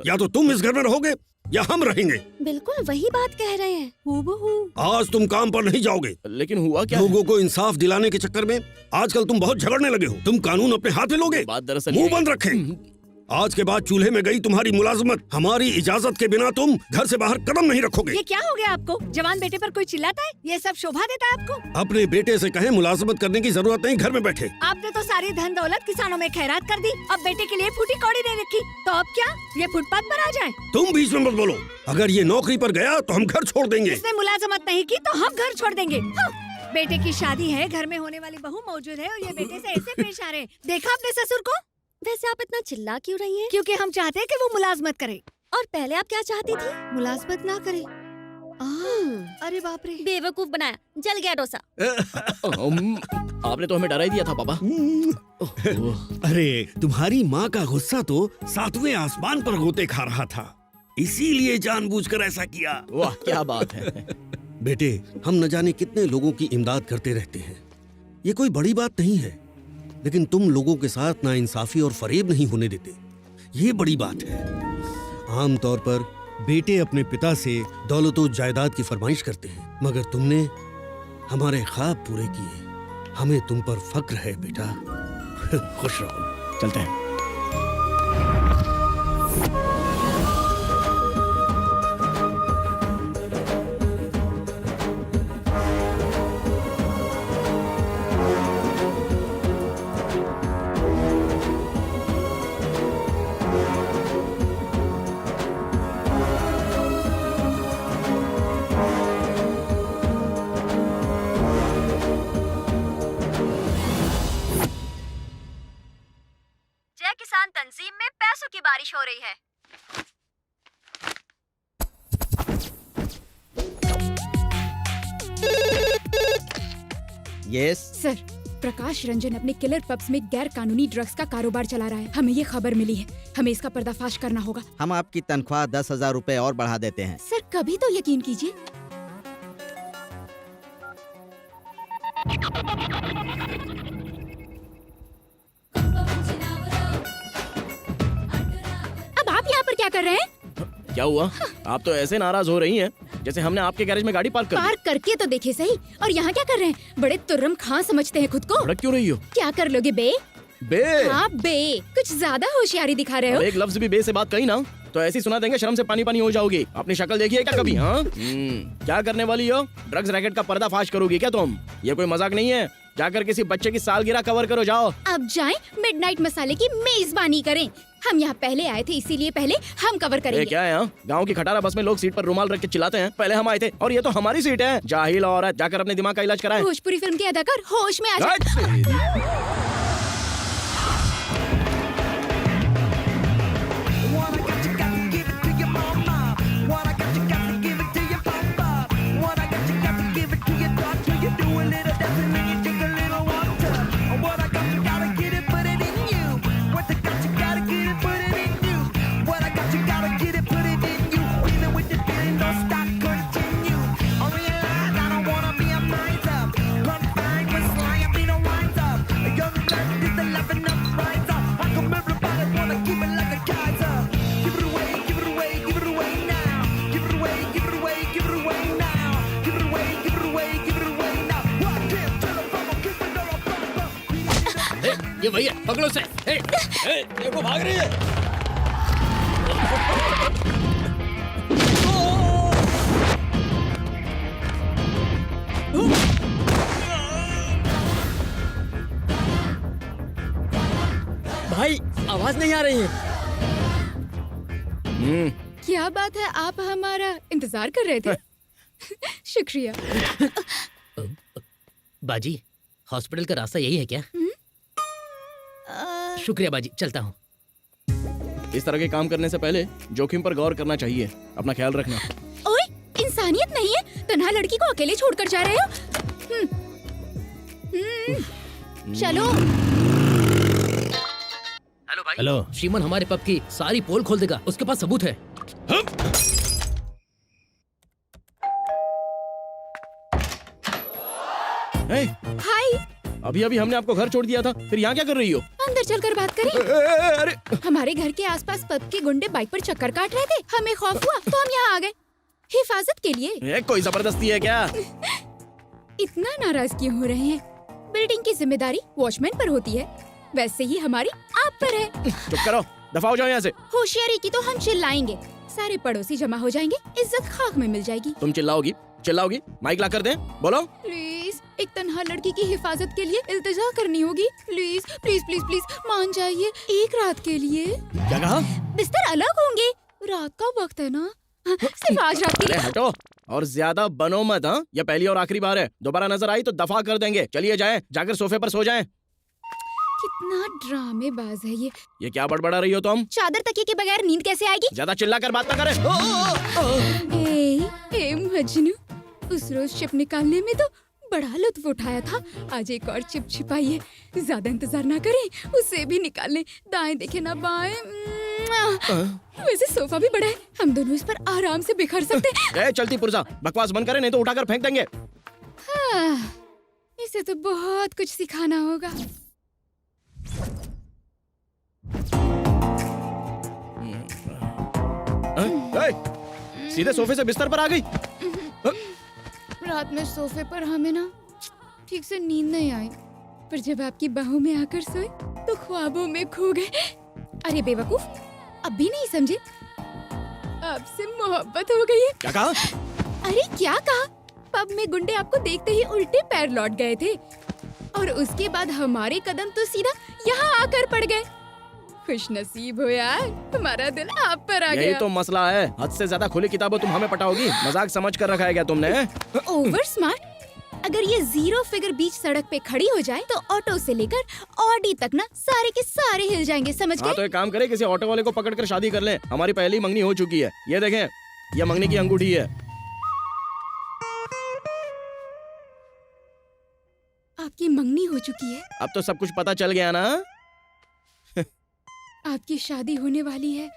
या तो तुम इस घर में रहोगे या हम रहेंगे। बिल्कुल वही बात कह रहे हैं। हूबहू। आज तुम काम पर नहीं जाओगे। लेकिन हुआ क्या? लोगों को इंसाफ दिलाने के चक्कर में आजकल तुम बहुत झगड़ने लगे हो। तुम कानून अपने हाथ में लोगे। बात दरअसल मुंह बंद रखे। आज के बाद चूल्हे में गई तुम्हारी मुलाजमत। हमारी इजाजत के बिना तुम घर से बाहर कदम नहीं रखोगे। ये क्या हो गया आपको? जवान बेटे पर कोई चिल्लाता है? ये सब शोभा देता है आपको? अपने बेटे से कहें मुलाजमत करने की जरूरत नहीं, घर में बैठे। आपने तो सारी धन दौलत किसानों में खैरात कर दी। अब बेटे के लिए फूटी कौड़ी नहीं रखी, तो अब क्या ये फुटपाथ पर आ जाए? तुम बीच में मत बोलो। अगर ये नौकरी पर गया तो हम घर छोड़ देंगे। इसने मुलाजमत नहीं की तो हम घर छोड़ देंगे। बेटे की शादी है, घर में होने वाली बहू मौजूद है और ये बेटे से ऐसे पेश आ रहे। देखा अपने ससुर को? वैसे आप इतना चिल्ला क्यों रही हैं? क्योंकि हम चाहते हैं कि वो मुलाजमत करे। और पहले आप क्या चाहती थी? मुलाजमत ना करे। अरे बाप रे, बेवकूफ बनाया, जल गया डोसा। आपने तो हमें डरा ही दिया था पापा। अरे तुम्हारी माँ का गुस्सा तो 7वें आसमान पर गोते खा रहा था, इसीलिए जानबूझकर ऐसा किया। वाह क्या बात है। बेटे, हम न जाने कितने लोगों की इमदाद करते रहते हैं। ये कोई बड़ी बात नहीं है, लेकिन तुम लोगों के साथ नाइंसाफी और फरेब नहीं होने देते, ये बड़ी बात है। आमतौर पर बेटे अपने पिता से दौलत और जायदाद की फरमाइश करते हैं, मगर तुमने हमारे ख्वाब पूरे किए। हमें तुम पर फक्र है बेटा। खुश रहो। चलते हैं। तंजीम में पैसों की बारिश हो रही है। यस सर, प्रकाश रंजन अपने किलर पब्स में गैर कानूनी ड्रग्स का कारोबार चला रहा है। हमें ये खबर मिली है, हमें इसका पर्दाफाश करना होगा। हम आपकी तनख्वाह 10,000 रुपए और बढ़ा देते हैं। सर कभी तो यकीन कीजिए। अब आप यहाँ पर क्या कर रहे हैं? क्या हुआ? आप तो ऐसे नाराज हो रही हैं जैसे हमने आपके गैरेज में गाड़ी पार्क कर दी। पार्क करके तो देखे सही। और यहाँ क्या कर रहे हैं? बड़े तुर्रम खां समझते हैं खुद को। भड़क क्यों रही हो? क्या कर लोगे बे? बे? हाँ बे, कुछ ज्यादा होशियारी दिखा रहे हो। एक लफ्ज भी बे से बात कही ना तो ऐसी सुना देंगे, शर्म से पानी पानी हो जाओगी। अपनी शक्ल देखिए क्या कभी? हाँ क्या करने वाली हो? ड्रग्स रैकेट का पर्दाफाश करोगी क्या तुम? ये कोई मजाक नहीं है। जाकर किसी बच्चे की सालगिरह कवर करो, जाओ। अब जाएं, मिडनाइट मसाले की मेजबानी करें। हम यहाँ पहले आए थे, इसीलिए पहले हम कवर करेंगे। क्या है? गांव की खटारा बस में लोग सीट पर रुमाल रख के चिल्लाते हैं, पहले हम आए थे और ये तो हमारी सीट है। जाहिल औरत, जाकर अपने दिमाग का इलाज कराएं। भोजपुरी फिल्म के अदाकार होश में आ जाए। ये भैया पकड़ो से। देखो भाग रही है। भाई आवाज नहीं आ रही है। क्या बात है, आप हमारा इंतजार कर रहे थे? शुक्रिया। बाजी, हॉस्पिटल का रास्ता यही है क्या? शुक्रिया बाजी, चलता हूँ। इस तरह के काम करने से पहले जोखिम पर गौर करना चाहिए। अपना ख्याल रखना। ओए, इंसानियत नहीं है, तन्हा लड़की को अकेले छोड़कर जा रहे हो? चलो। हेलो भाई। हेलो। श्रीमन हमारे पब की सारी पोल खोल देगा, उसके पास सबूत है। हाय। अभी अभी हमने आपको घर छोड़ दिया था, फिर यहाँ क्या कर रही हो? अंदर चलकर बात करें। अरे हमारे घर के आसपास पब के गुंडे बाइक पर चक्कर काट रहे थे, हमें खौफ हुआ तो हम यहाँ आ गए हिफाजत के लिए। कोई जबरदस्ती है क्या? इतना नाराज क्यों हो रहे हैं? बिल्डिंग की जिम्मेदारी वॉचमैन पर होती है, वैसे ही हमारी आप पर है। चुप करो, दफा हो जाओ यहाँ से। होशियारी की तो हम चिल्लाएंगे, सारे पड़ोसी जमा हो जाएंगे, इज्जत खाक में मिल जाएगी। तुम चिल्लाओगी? माइक ला कर दें? बोलो। प्लीज, एक तन्हा लड़की की हिफाजत के लिए इल्तिजा करनी होगी। प्लीज प्लीज प्लीज प्लीज मान जाइए, एक रात के लिए। क्या कहा? बिस्तर अलग होंगे, रात का वक्त है ना, सिर्फ आज रात के लिए। हटो और ज्यादा बनो मत। हाँ, यह पहली और आखिरी बार है, दोबारा नजर आई तो दफा कर देंगे। चलिए जाएं, जाकर सोफे पर सो जाएं। कितना ड्रामेबाज है ये। क्या बड़बड़ा रही हो तुम? चादर तकिए के बगैर नींद कैसे आएगी? ज्यादा चिल्ला कर बात ना करें। ए मजनू, उस रोज चिप निकालने में तो बड़ा लुत्फ उठाया था, आज एक और चिप छिपाई है। ज्यादा इंतजार ना करें, उसे भी निकाल लें। दाएं देखे ना बाएं। वैसे सोफा भी बड़ा है, हम दोनों इस पर आराम से बिखर सकते हैं। चलती पुरजा, बकवास बंद करें नहीं तो उठाकर फेंक देंगे। इसे तो बहुत कुछ सिखाना होगा। सीधे सोफे से बिस्तर पर आ गई। रात में सोफे पर हमें ना ठीक से नींद नहीं आई, पर जब आपकी बाहों में आकर सोए तो ख्वाबों में खो गए। अरे बेवकूफ, अब भी नहीं समझे? आपसे मोहब्बत हो गई है। क्या कहा? अरे क्या कहा? पब में गुंडे आपको देखते ही उल्टे पैर लौट गए थे, और उसके बाद हमारे कदम तो सीधा यहाँ आकर पड़ गए। खुश नसीब हो यार, हमारा दिल आप पर आ गया। यही तो मसला है, हद से ज्यादा खुली किताबें तुम हमें पटाओगी। मजाक समझ कर रखा है क्या तुमने? Over smart. अगर ये जीरो फिगर बीच सड़क पे खड़ी हो जाए तो ऑटो से लेकर ऑडी तक ना सारे के सारे हिल जाएंगे, समझ गए? तो एक काम करें, किसी ऑटो वाले को पकड़कर शादी कर लें। हमारी पहली मंगनी हो चुकी है। ये देखें, ये मंगनी की अंगूठी है। आपकी मंगनी हो चुकी है? अब तो सब कुछ पता चल गया ना? आपकी शादी होने वाली है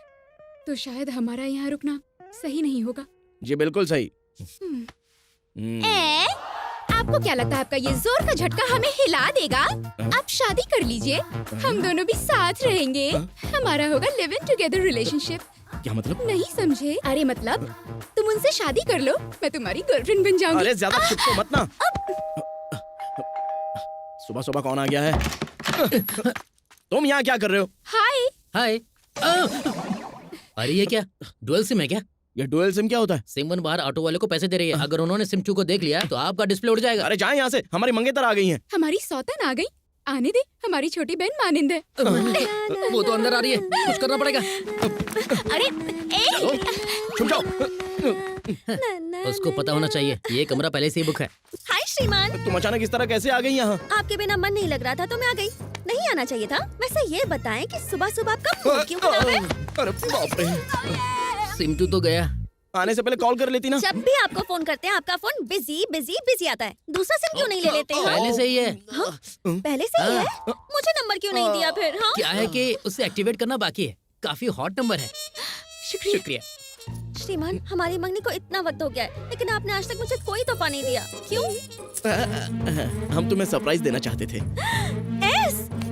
तो शायद हमारा यहाँ रुकना सही नहीं होगा। जी बिल्कुल सही। आपको क्या लगता है आपका ये जोर का झटका हमें हिला देगा? आप शादी कर लीजिए, हम दोनों भी साथ रहेंगे। हमारा होगा लिव इन टुगेदर रिलेशनशिप। क्या मतलब? नहीं समझे? अरे मतलब तुम उनसे शादी कर लो, मैं तुम्हारी गर्लफ्रेंड बन जाऊंगी। अरे ज्यादा चिपको मत ना। सुबह सुबह कौन आ गया है? तुम यहाँ क्या कर रहे हो? हाय। अरे ये क्या डुअल सिम है क्या? ये डुअल सिम क्या होता है? सिम वन बाहर ऑटो वाले को पैसे दे रही है, अगर उन्होंने सिम 2 को देख लिया तो आपका डिस्प्ले उड़ जाएगा। अरे जाए यहाँ से, हमारी मंगेतर आ गई हैं। हमारी सौतन आ गई, आने दे, हमारी छोटी बहन मानिंद है। वो तो अंदर आ रही है, कुछ करना पड़ेगा। अरे छुप जाओ। उसको पता होना चाहिए ये कमरा पहले से ही बुक है। हाय श्रीमान, तुम अचानक इस तरह कैसे आ गई यहाँ? आपके बिना मन नहीं लग रहा था तो मैं आ गई। नहीं आना चाहिए था। वैसे ये बताएं कि सुबह सुबह आपका मूड क्यों खराब है? अरे बाप रे। सिम 2 तो गया। आने से पहले कॉल कर लेती ना। जब भी आपको फोन करते हैं आपका फोन बिजी बिजी बिजी आता है। दूसरा सिम क्यों नहीं ले लेते हैं? पहले से ही है। हाँ? पहले से ही है? मुझे नंबर क्यों नहीं दिया फिर? हाँ? क्या है कि उसे एक्टिवेट करना बाकी है, काफी हॉट नंबर है। शुक्रिया। श्रीमान, हमारी मंगनी को इतना वक्त हो गया है, लेकिन आपने आज तक मुझे कोई तोहफा नहीं दिया। क्यों? हम तुम्हें सरप्राइज देना चाहते थे।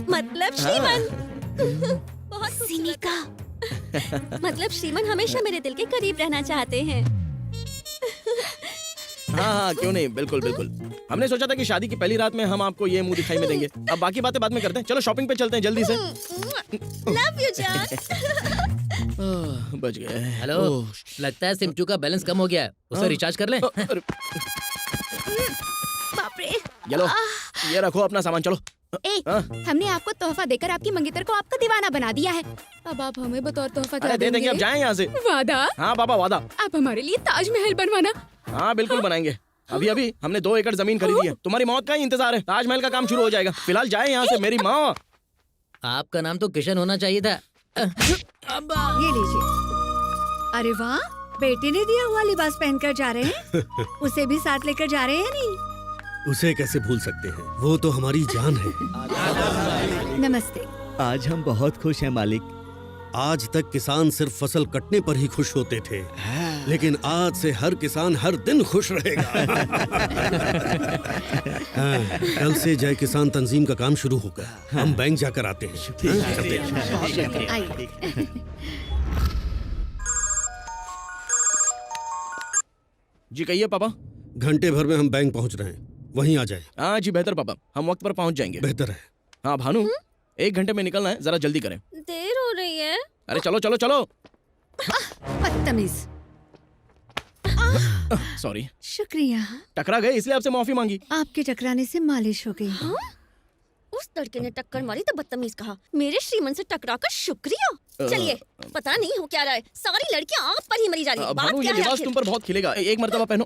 मतलब श्रीमान बहुत सिनिका। मतलब श्रीमान हमेशा मेरे दिल के करीब रहना चाहते हैं। हाँ, क्यों नहीं, बिल्कुल बिल्कुल। हमने सोचा था कि शादी की पहली रात में हम आपको ये मुंह दिखाई में देंगे। अब बाकी बातें बाद में करते हैं। चलो शॉपिंग पे चलते हैं जल्दी से। लव यू जान। बच गए। हेलो, लगता है सिम 2 का बैलेंस कम हो गया है, उसे रिचार्ज कर ले। बाप रे। ये लो, ये रखो अपना सामान, चलो। हमने आपको तोहफा देकर आपकी मंगेतर को आपका दीवाना बना दिया है। अब आप हमें बतौर तोहफा क्या दे देंगे, अब जाएं यहाँ से। वादा? हाँ बाबा वादा। आप हमारे लिए ताजमहल बनवाना। हाँ बिल्कुल बनाएंगे। अभी अभी हमने 2 एकड़ जमीन खरीदी है। तुम्हारी मौत का ही इंतजार है, ताजमहल का काम शुरू हो जाएगा। फिलहाल जाए यहाँ से मेरी माँ। आपका नाम तो किशन होना चाहिए था। ये लीजिए। अरे वाह, बेटे ने दिया हुआ लिबास पहनकर जा रहे हैं। उसे भी साथ लेकर जा रहे हैं नहीं? उसे कैसे भूल सकते हैं, वो तो हमारी जान है। नमस्ते। आज हम बहुत खुश हैं मालिक। आज तक किसान सिर्फ फसल कटने पर ही खुश होते थे, लेकिन आज से हर किसान हर दिन खुश रहेगा। हाँ, कल से जय किसान तंजीम का काम शुरू होगा। हम बैंक जाकर आते हैं। जी कहिए पापा। घंटे भर में हम बैंक पहुंच रहे हैं, वहीं आ जाए। हाँ जी बेहतर पापा, हम वक्त पर पहुंच जाएंगे। बेहतर है। हाँ भानु, 1 घंटे में निकलना है, जरा जल्दी करें। देर हो रही है। अरे चलो चलो चलो। बदतमीज। सॉरी। शुक्रिया। टकरा गए इसलिए आपसे माफी मांगी। आपके टकराने से मालिश हो गई। उस लड़के ने टक्कर मारी तो बदतमीज कहा। मेरे श्रीमन से टकरा कर शुक्रिया। चलिए, पता नहीं हो क्या रहा है, सारी लड़कियां आप पर ही मरी जा रही हैं। बात भानु, क्या ये है लिबास आखिर? तुम पर बहुत खिलेगा। एक मर्तबा पहनो।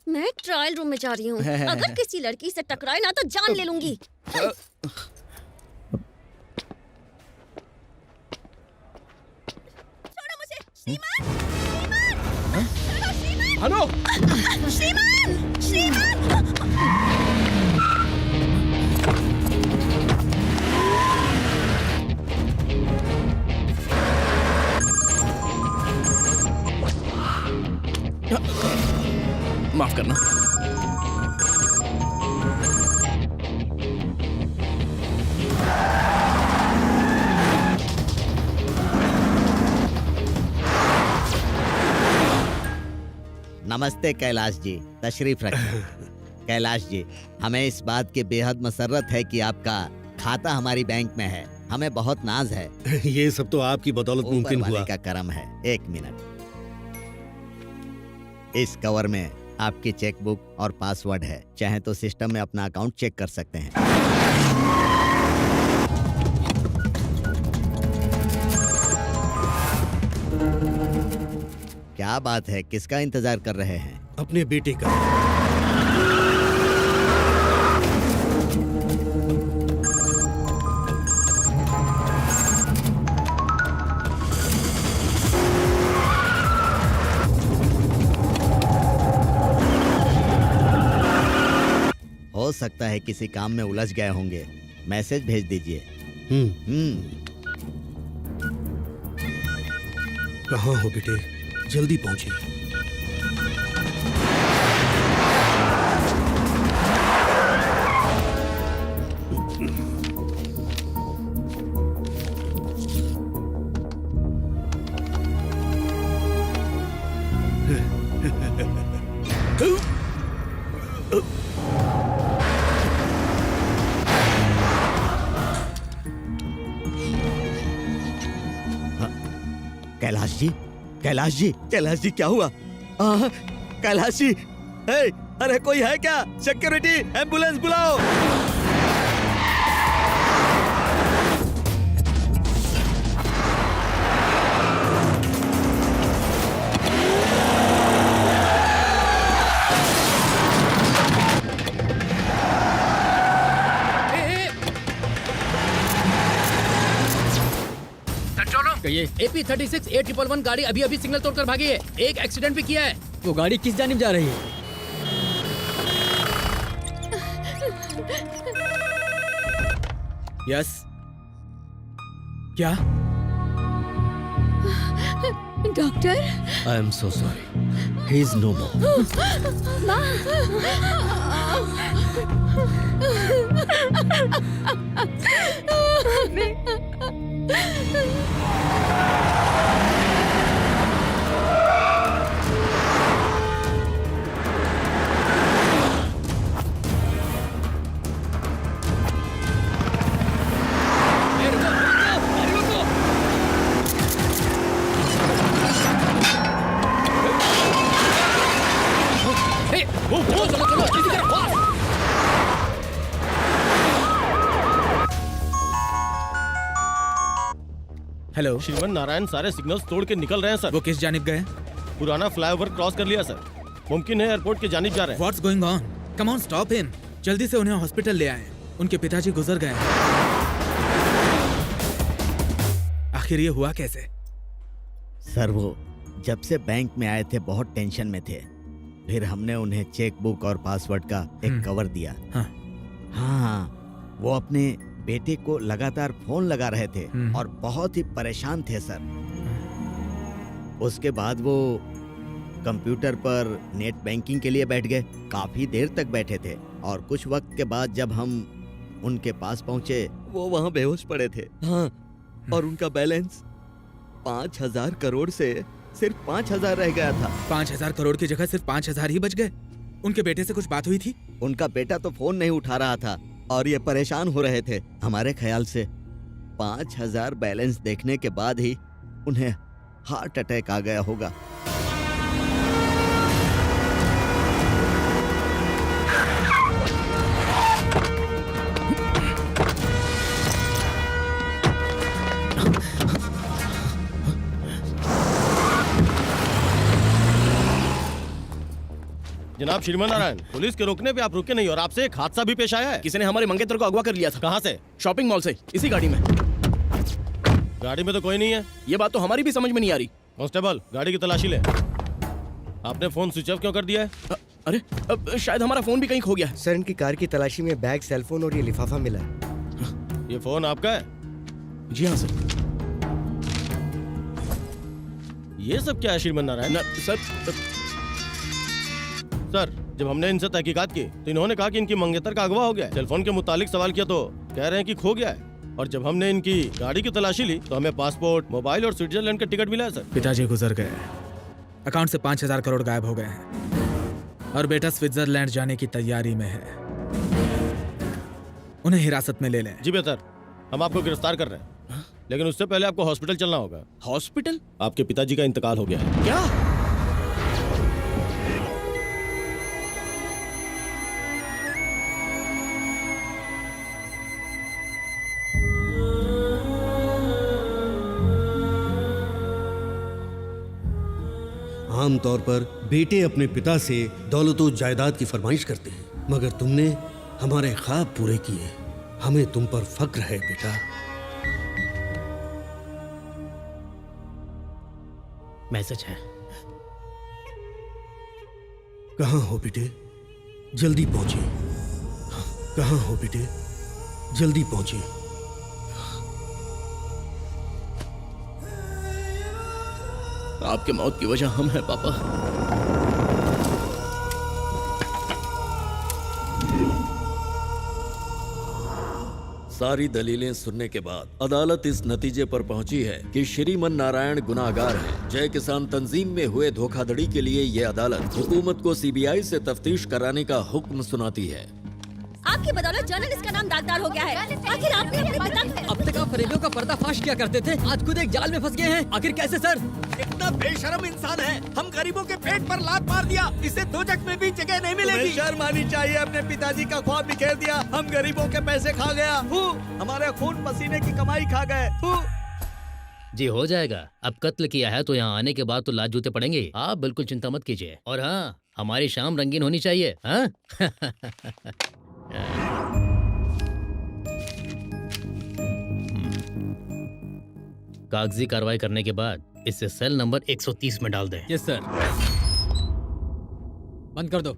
मैं ट्रायल रूम में जा रही हूँ। अगर किसी लड़की से टकराए ना तो जान ले लूंगी। छोड़ो मुझे, श्रीमान! छोड़ो, श्रीमान! भानु! श्रीमान! श्रीमान! माफ करना। नमस्ते कैलाश जी, तशरीफ रखिए। कैलाश जी, हमें इस बात की बेहद मसर्रत है कि आपका खाता हमारी बैंक में है। हमें बहुत नाज है। ये सब तो आपकी बदौलत मुमकिन ऊपर वाले हुआ। का करम है। 1 मिनट। इस कवर में आपकी चेकबुक और पासवर्ड है, चाहे तो सिस्टम में अपना अकाउंट चेक कर सकते हैं। क्या बात है, किसका इंतजार कर रहे हैं? अपने बेटे का। हो सकता है किसी काम में उलझ गए होंगे, मैसेज भेज दीजिए। कहाँ हो बेटे, जल्दी पहुंचिए। कैलाश जी, कैलाश जी, कैलाश जी, क्या हुआ? कैलाश जी, अरे कोई है क्या? सिक्योरिटी, एम्बुलेंस बुलाओ। कहिए। AP36 A111 गाड़ी अभी अभी सिग्नल तोड़कर भागी है। एक एक्सीडेंट भी किया है। वो गाड़ी किस जानिब जा रही है? यस। क्या? Doctor? I am so sorry, he is no more. Hello, Shriman Narayan सारे सिग्नल्स तोड़ के निकल रहे हैं सर। वो किस जानिब गए? पुराना फ्लाईओवर क्रॉस कर लिया सर। मुमकिन है एयरपोर्ट के जानिब जा रहे हैं। What's going on? Come on, stop him. जल्दी से उन्हें हॉस्पिटल ले आए। उनके पिताजी गुजर गए हैं। आखिर ये हुआ कैसे? सर वो जब से बैंक में आए थे बहुत टेंशन में थे। फिर हमने उन्हें चेक बुक और पासवर्ड का एक कवर दिया। हाँ, वो अपने बेटे को लगातार फोन लगा रहे थे और बहुत ही परेशान थे सर। उसके बाद वो कंप्यूटर पर नेट बैंकिंग के लिए बैठ गए। काफी देर तक बैठे थे और कुछ वक्त के बाद जब हम उनके पास पहुंचे वो वहां बेहोश पड़े थे। हाँ, और उनका बैलेंस 5,000 करोड़ से सिर्फ 5,000 रह गया था। 5,000 करोड़ की जगह सिर्फ 5,000 ही बच गए। उनके बेटे से कुछ बात हुई थी? उनका बेटा तो फोन नहीं उठा रहा था और ये परेशान हो रहे थे। हमारे ख्याल से 5,000 बैलेंस देखने के बाद ही उन्हें हार्ट अटैक आ गया होगा। जनाब श्रीमन नारायण, पुलिस के रोकने पे आप रुके नहीं और आपसे एक हादसा भी पेश आया है। किसी ने हमारे मंगेतर को अगवा कर लिया था। कहाँ से? शॉपिंग मॉल से, इसी गाड़ी में। गाड़ी में तो कोई नहीं है। ये बात तो हमारी भी समझ में नहीं आ रही। कांस्टेबल, गाड़ी की तलाशी ले। आपने फोन स्विच ऑफ क्यों कर दिया है? अरे अब शायद हमारा फोन भी कहीं खो गया है। सर, इनकी कार की तलाशी में बैग, सेलफोन और ये लिफाफा मिला है। ये फोन आपका है? जी हाँ सर। ये सब क्या है श्रीमन नारायण? सर जब हमने इनसे तहकीकात की तो इन्होंने कहा कि इनकी मंगेतर का अगवा हो गया है। सेलफोन के मुतालिक सवाल किया तो कह रहे हैं कि खो गया है। और जब हमने इनकी गाड़ी की तलाशी ली तो हमें पासपोर्ट, मोबाइल और स्विट्जरलैंड का टिकट मिला है सर। पिताजी गुजर गए। अकाउंट से 5,000 करोड़ गायब हो गए हैं और बेटा स्विट्जरलैंड जाने की तैयारी में है। उन्हें हिरासत में ले लें। जी बेहतर, हम आपको गिरफ्तार कर रहे हैं, लेकिन उससे पहले आपको हॉस्पिटल चलना होगा। हॉस्पिटल? आपके पिताजी का इंतकाल हो गया है। क्या? आमतौर पर बेटे अपने पिता से दौलत और जायदाद की फरमाइश करते हैं, मगर तुमने हमारे ख्वाब पूरे किए। हमें तुम पर फक्र है बेटा। मैसेज है। कहाँ हो बेटे? जल्दी पहुंचे। कहाँ हो बेटे? जल्दी पहुंचे। आपके मौत की वजह हम हैं पापा। सारी दलीलें सुनने के बाद अदालत इस नतीजे पर पहुंची है कि श्रीमन नारायण गुनाहगार हैं। जय किसान तंजीम में हुए धोखाधड़ी के लिए ये अदालत हुकूमत को सीबीआई से तफ्तीश कराने का हुक्म सुनाती है। आपकी बदौलत जर्नलिस्ट का नाम दागदार हो गया है। आखिर आपने अपने पिता अब तक आप फरेबियों का पर्दाफाश किया करते थे, आज खुद एक जाल में फंस गए हैं। आखिर कैसे सर? इतना बेशर्म इंसान है, हम गरीबों के पेट पर लात मार दिया। इसे दोजख में भी जगह नहीं मिलेगी। शर्म आनी चाहिए। अपने पिताजी का ख्वाब बिखेर दिया। हम गरीबों के पैसे खा गया। हमारे खून पसीने की कमाई खा गए। जी हो जाएगा। अब कत्ल किया है तो यहाँ आने के बाद तो लात जूते पड़ेंगे। आप बिल्कुल चिंता मत कीजिए। और हाँ, हमारी शाम रंगीन होनी चाहिए। हाँ? कागजी कार्रवाई करने के बाद इसे सेल नंबर 130 में डाल दें। Yes sir. बंद कर दो।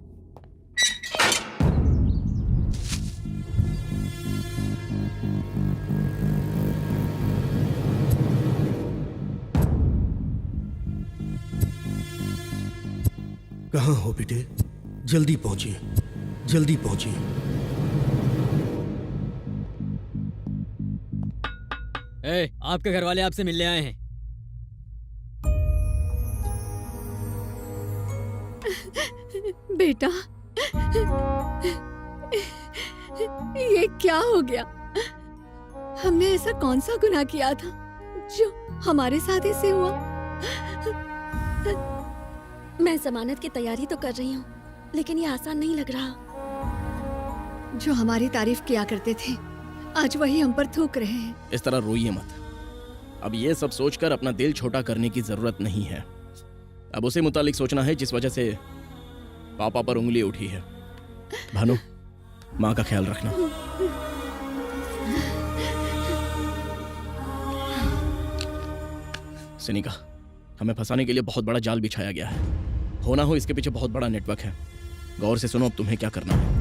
कहाँ हो बेटे? जल्दी पहुंचिए। जल्दी पहुंचिए। आपके घर वाले आपसे मिलने आए हैं। बेटा, ये क्या हो गया? हमने ऐसा कौन सा गुनाह किया था जो हमारे साथ ऐसे हुआ? मैं जमानत की तैयारी तो कर रही हूँ, लेकिन ये आसान नहीं लग रहा। जो हमारी तारीफ किया करते थे, आज वही हम पर थूक रहे हैं। इस तरह रोइए मत। अब ये सब सोचकर अपना दिल छोटा करने की जरूरत नहीं है। अब उसी मुतालिक सोचना है जिस वजह से पापा पर उंगली उठी है। भानु, माँ का ख्याल रखना। सिनिका, हमें फंसाने के लिए बहुत बड़ा जाल बिछाया गया है। होना हो इसके पीछे बहुत बड़ा नेटवर्क है। गौर से सुनो अब तुम्हें क्या करना है।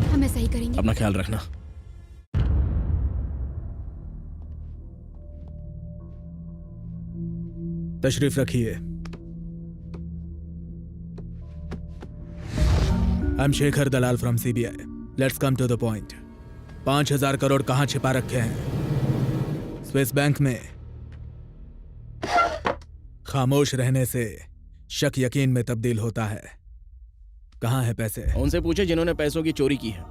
हम ऐसा ही करेंगे। अपना ख्याल रखना। तशरीफ रखिए। I'm Shekhar Dalal from CBI. Let's come to the point. 5,000 crore कहाँ छिपा रखे हैं? स्विस बैंक में। खामोश रहने से शक यकीन में तब्दील होता है। कहाँ है पैसे? उनसे पूछे जिन्होंने पैसों की चोरी की है।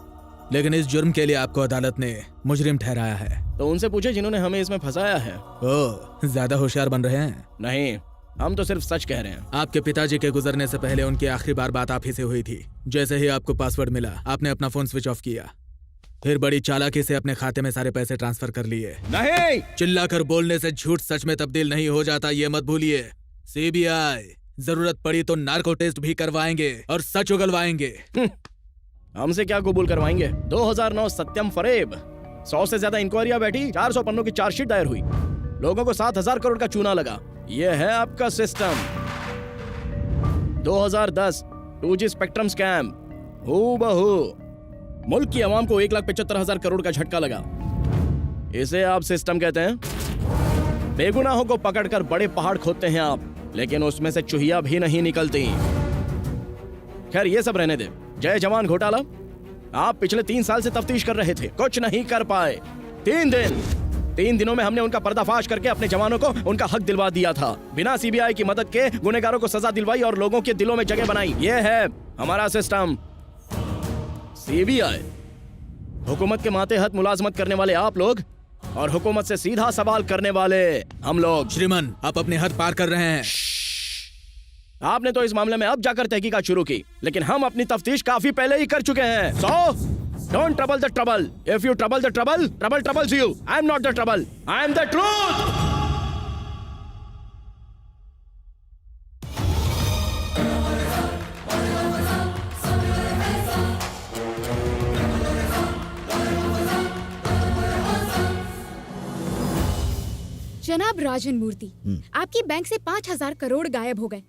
लेकिन इस जुर्म के लिए आपको अदालत ने मुजरिम ठहराया है। तो उनसे पूछे जिन्होंने हमें इसमें फंसाया है। ओह, ज्यादा होशियार बन रहे हैं। नहीं, हम तो सिर्फ सच कह रहे हैं। आपके पिताजी के गुजरने से पहले उनकी आखिरी बार बात आप ही से हुई थी। जैसे ही आपको पासवर्ड मिला, आपने अपना फोन स्विच ऑफ किया, फिर बड़ी चालाकी से अपने खाते में सारे पैसे ट्रांसफर कर लिए। नहीं, चिल्लाकर बोलने से झूठ सच में तब्दील नहीं हो जाता, ये मत भूलिए। सीबीआई जरूरत पड़ी तो नार्को टेस्ट भी करवाएंगे और सच उगलवाएंगे। हमसे क्या कबूल करवाएंगे? 2009 सत्यम फरेब, 100 से ज्यादा इंक्वायरियां बैठी, 400 पन्नों की चार्जशीट दायर हुई, लोगों को 7,000 करोड़ का चूना लगा। ये है आपका सिस्टम। 2010 2G स्पेक्ट्रम स्कैम, हूबहू मुल्क की आवाम को 1,75,000 करोड़ का झटका लगा। इसे आप सिस्टम कहते हैं? बेगुनाहों को पकड़कर बड़े पहाड़ खोदते हैं आप, लेकिन उसमें से चूहिया भी नहीं निकलती। खैर ये सब रहने दे। जय जवान घोटाला, आप पिछले 3 साल से तफ्तीश कर रहे थे, कुछ नहीं कर पाए। 3 दिनों में हमने उनका पर्दाफाश करके अपने जवानों को उनका हक दिलवा दिया था। बिना सीबीआई की मदद के गुनहगारों को सजा दिलवाई और लोगों के दिलों में जगह बनाई। ये है हमारा सिस्टम। सीबीआई, हुकूमत के मातेहत मुलाजमत करने वाले आप लोग और हुकूमत से सीधा सवाल करने वाले हम लोग। श्रीमान, आप अपने हद पार कर रहे हैं। आपने तो इस मामले में अब जाकर तहकीकात शुरू की, लेकिन हम अपनी तफ्तीश काफी पहले ही कर चुके हैं। So don't trouble the trouble. If you trouble the trouble, trouble troubles you. I am not the trouble. I am the truth. जनाब राजन मूर्ति, आपकी बैंक से 5,000 करोड़ गायब हो गए।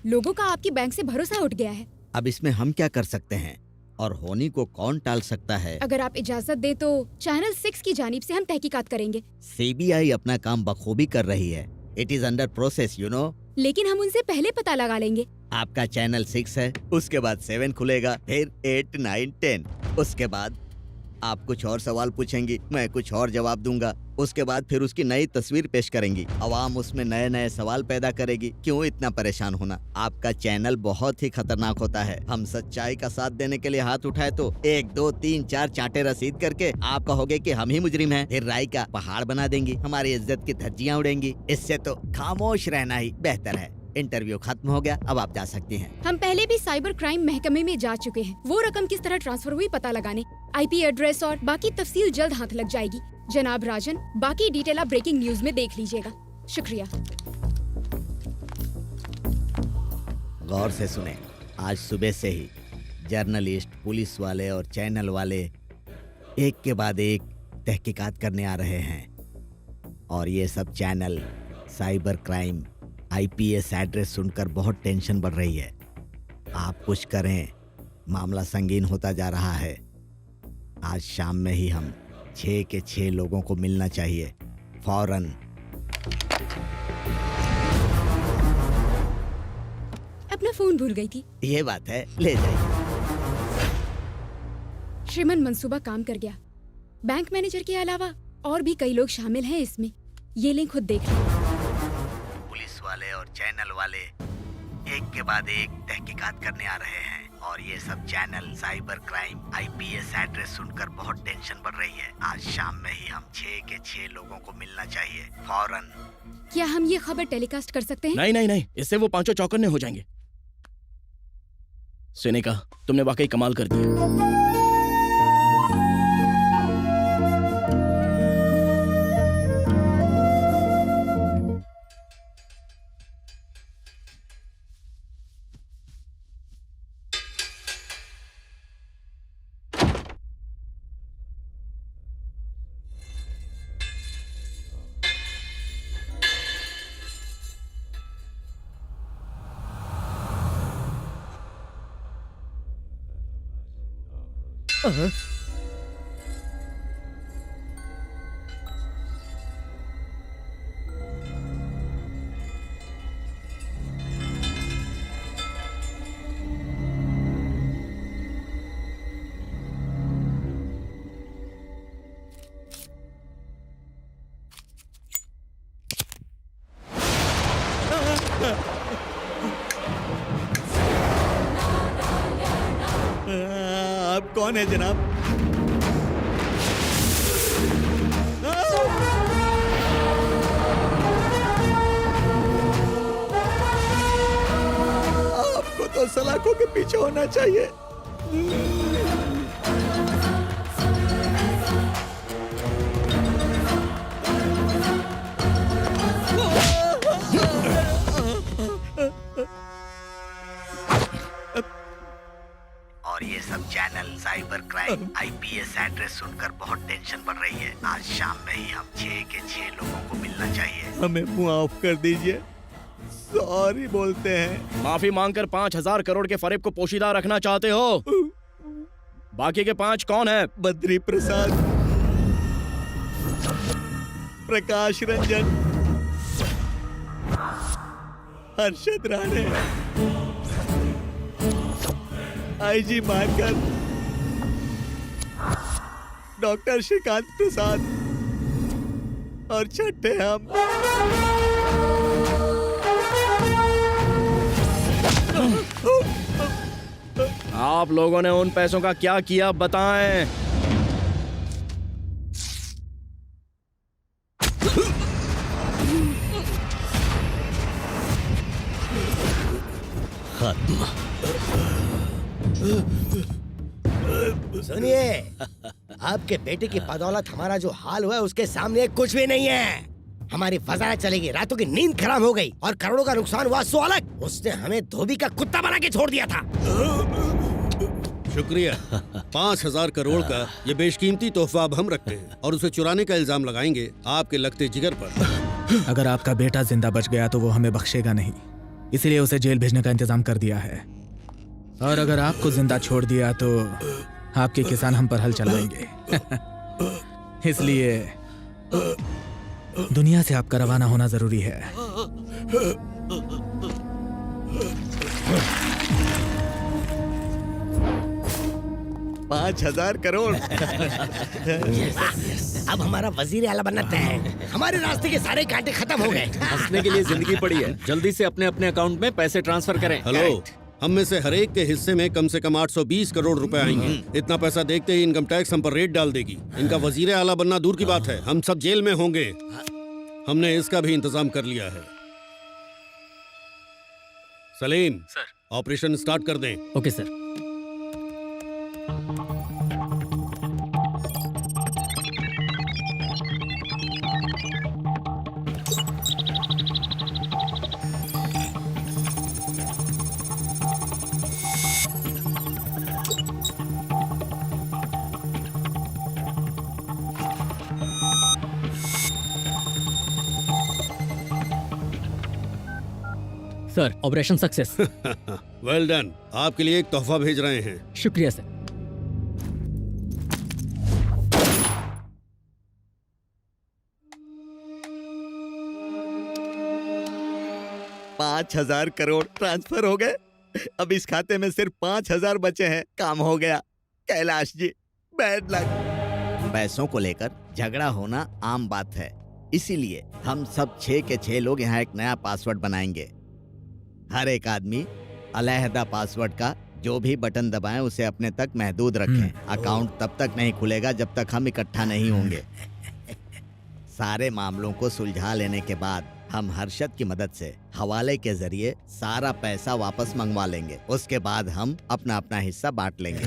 लोगों का आपकी बैंक से भरोसा उठ गया है। अब इसमें हम क्या कर सकते हैं और होनी को कौन टाल सकता है? अगर आप इजाजत दे तो चैनल 6 की जानिब से हम तहकीकात करेंगे। सीबीआई अपना काम बखूबी कर रही है। It is under process, you know. लेकिन हम उनसे पहले पता लगा लेंगे। आपका चैनल 6 है, उसके बाद 7 खुलेगा, फिर 8, 9, 10। उसके बाद आप कुछ और सवाल पूछेंगी, मैं कुछ और जवाब दूंगा। उसके बाद फिर उसकी नई तस्वीर पेश करेंगी, अवाम उसमें नए नए सवाल पैदा करेगी। क्यों इतना परेशान होना? आपका चैनल बहुत ही खतरनाक होता है। हम सच्चाई का साथ देने के लिए हाथ उठाए तो 1, 2, 3, 4 चांटे रसीद करके आप कहोगे कि हम ही मुजरिम हैं। फिर राय का पहाड़ बना देंगी, हमारी इज्जत की धज्जियां उड़ेंगी। इससे तो खामोश रहना ही बेहतर है। इंटरव्यू खत्म हो गया, अब आप जा सकती हैं। हम पहले भी साइबर क्राइम महकमे में जा चुके हैं। वो रकम किस तरह ट्रांसफर हुई पता लगाने। IP एड्रेस और बाकी तफसील जल्द हाथ लग जाएगी। जनाब राजन, बाकी डिटेल आप ब्रेकिंग न्यूज में देख लीजिएगा। शुक्रिया। गौर से सुने, आज सुबह से ही जर्नलिस्ट, पुलिस वाले और चैनल वाले एक के बाद एक तहकीकात करने आ रहे हैं। और ये सब channel cyber crime IPS address सुनकर बहुत टेंशन बढ़ रही है। आप कुछ करें, मामला संगीन होता जा रहा है। आज शाम में ही हम 6 के 6 लोगों को मिलना चाहिए, फौरन। अपना फोन भूल गई थी। ये बात है, ले जाइए। श्रीमन, मंसूबा काम कर गया। बैंक मैनेजर के अलावा और भी कई लोग शामिल हैं इसमें। ये लिंक खुद देख लो। पुलिस वाले और चैनल वाले एक के बाद एक तहकीकात करने आ रहे हैं। और ये सब channel cyber crime IPS address सुनकर बहुत टेंशन बढ़ रही है। आज शाम में ही हम 6 के 6 लोगों को मिलना चाहिए, फौरन। क्या हम ये खबर टेलीकास्ट कर सकते हैं? नहीं नहीं नहीं, इससे वो पांचों चौकन्ने हो जाएंगे। सिनेका, तुमने वाकई कमाल कर दिया। आप कौन है जनाब? आपको तो सलाखों के पीछे होना चाहिए। और ये सब channel cyber crime IPS address सुनकर बहुत टेंशन बढ़ रही है। आज शाम में ही हम 6 के 6 लोगों को मिलना चाहिए। हमें माफ कर दीजिए, सॉरी बोलते हैं। माफी मांगकर 5,000 करोड़ के फरेब को पोशीदा रखना चाहते हो? बाकी के 5 कौन है? बद्री प्रसाद, प्रकाश रंजन, हर्षद राणे, आईजी मानकर, डॉक्टर श्रीकांत प्रसाद और छठे हम। आप लोगों ने उन पैसों का क्या किया बताएं? सुनिए, आपके बेटे की बदौलत हमारा जो हाल हुआ है उसके सामने कुछ भी नहीं है। हमारी वजारत चलेगी, रातों की नींद खराब हो गई और करोड़ों का नुकसान हुआ सो अलग। उसने हमें धोबी का कुत्ता बना के छोड़ दिया था। शुक्रिया। 5,000 करोड़ का ये बेशकीमती तोहफा अब हम रखते हैं और उसे चुराने का इल्जाम लगाएंगे आपके लगते जिगर पर। अगर आपका बेटा जिंदा बच गया तो वो हमें बख्शेगा नहीं, इसलिए उसे जेल भेजने का इंतजाम कर दिया है। और अगर आपको जिंदा छोड़ दिया तो आपके किसान हम पर हल चलाएंगे। इसलिए दुनिया से आपका रवाना होना जरूरी है। 5,000 करोड़। अब हमारा वजीर आला बनना तय है। हमारे रास्ते के सारे कांटे खत्म हो गए। हंसने के लिए जिंदगी पड़ी है, जल्दी से अपने अपने अकाउंट में पैसे ट्रांसफर करें। हेलो, हम में से हर एक के हिस्से में कम से कम 820 करोड़ रुपए आएंगे। इतना पैसा देखते ही इनकम टैक्स हम पर रेट डाल देगी। इनका वजीर आला बनना दूर की बात है, हम सब जेल में होंगे। हमने इसका भी इंतजाम कर लिया है। सलीम सर, ऑपरेशन स्टार्ट कर दें। Okay sir. Sir, operation success. Well done. आपके लिए एक तोहफा भेज रहे हैं। शुक्रिया सर। पाँच 5,000 करोड़ ट्रांसफर हो गए। अब इस खाते में सिर्फ 5,000 बचे हैं। काम हो गया। Kailash ji, bad luck. पैसों को लेकर झगड़ा होना आम बात है, इसीलिए हम सब 6 के 6 लोग यहाँ एक नया पासवर्ड बनाएंगे। हर एक आदमी अलहदा पासवर्ड का जो भी बटन दबाएं उसे अपने तक महदूद रखें। अकाउंट तब तक नहीं खुलेगा जब तक हम इकट्ठा नहीं होंगे। सारे मामलों को सुलझा लेने के बाद हम हर्षद की मदद से हवाले के जरिए सारा पैसा वापस मंगवा लेंगे। उसके बाद हम अपना अपना हिस्सा बांट लेंगे।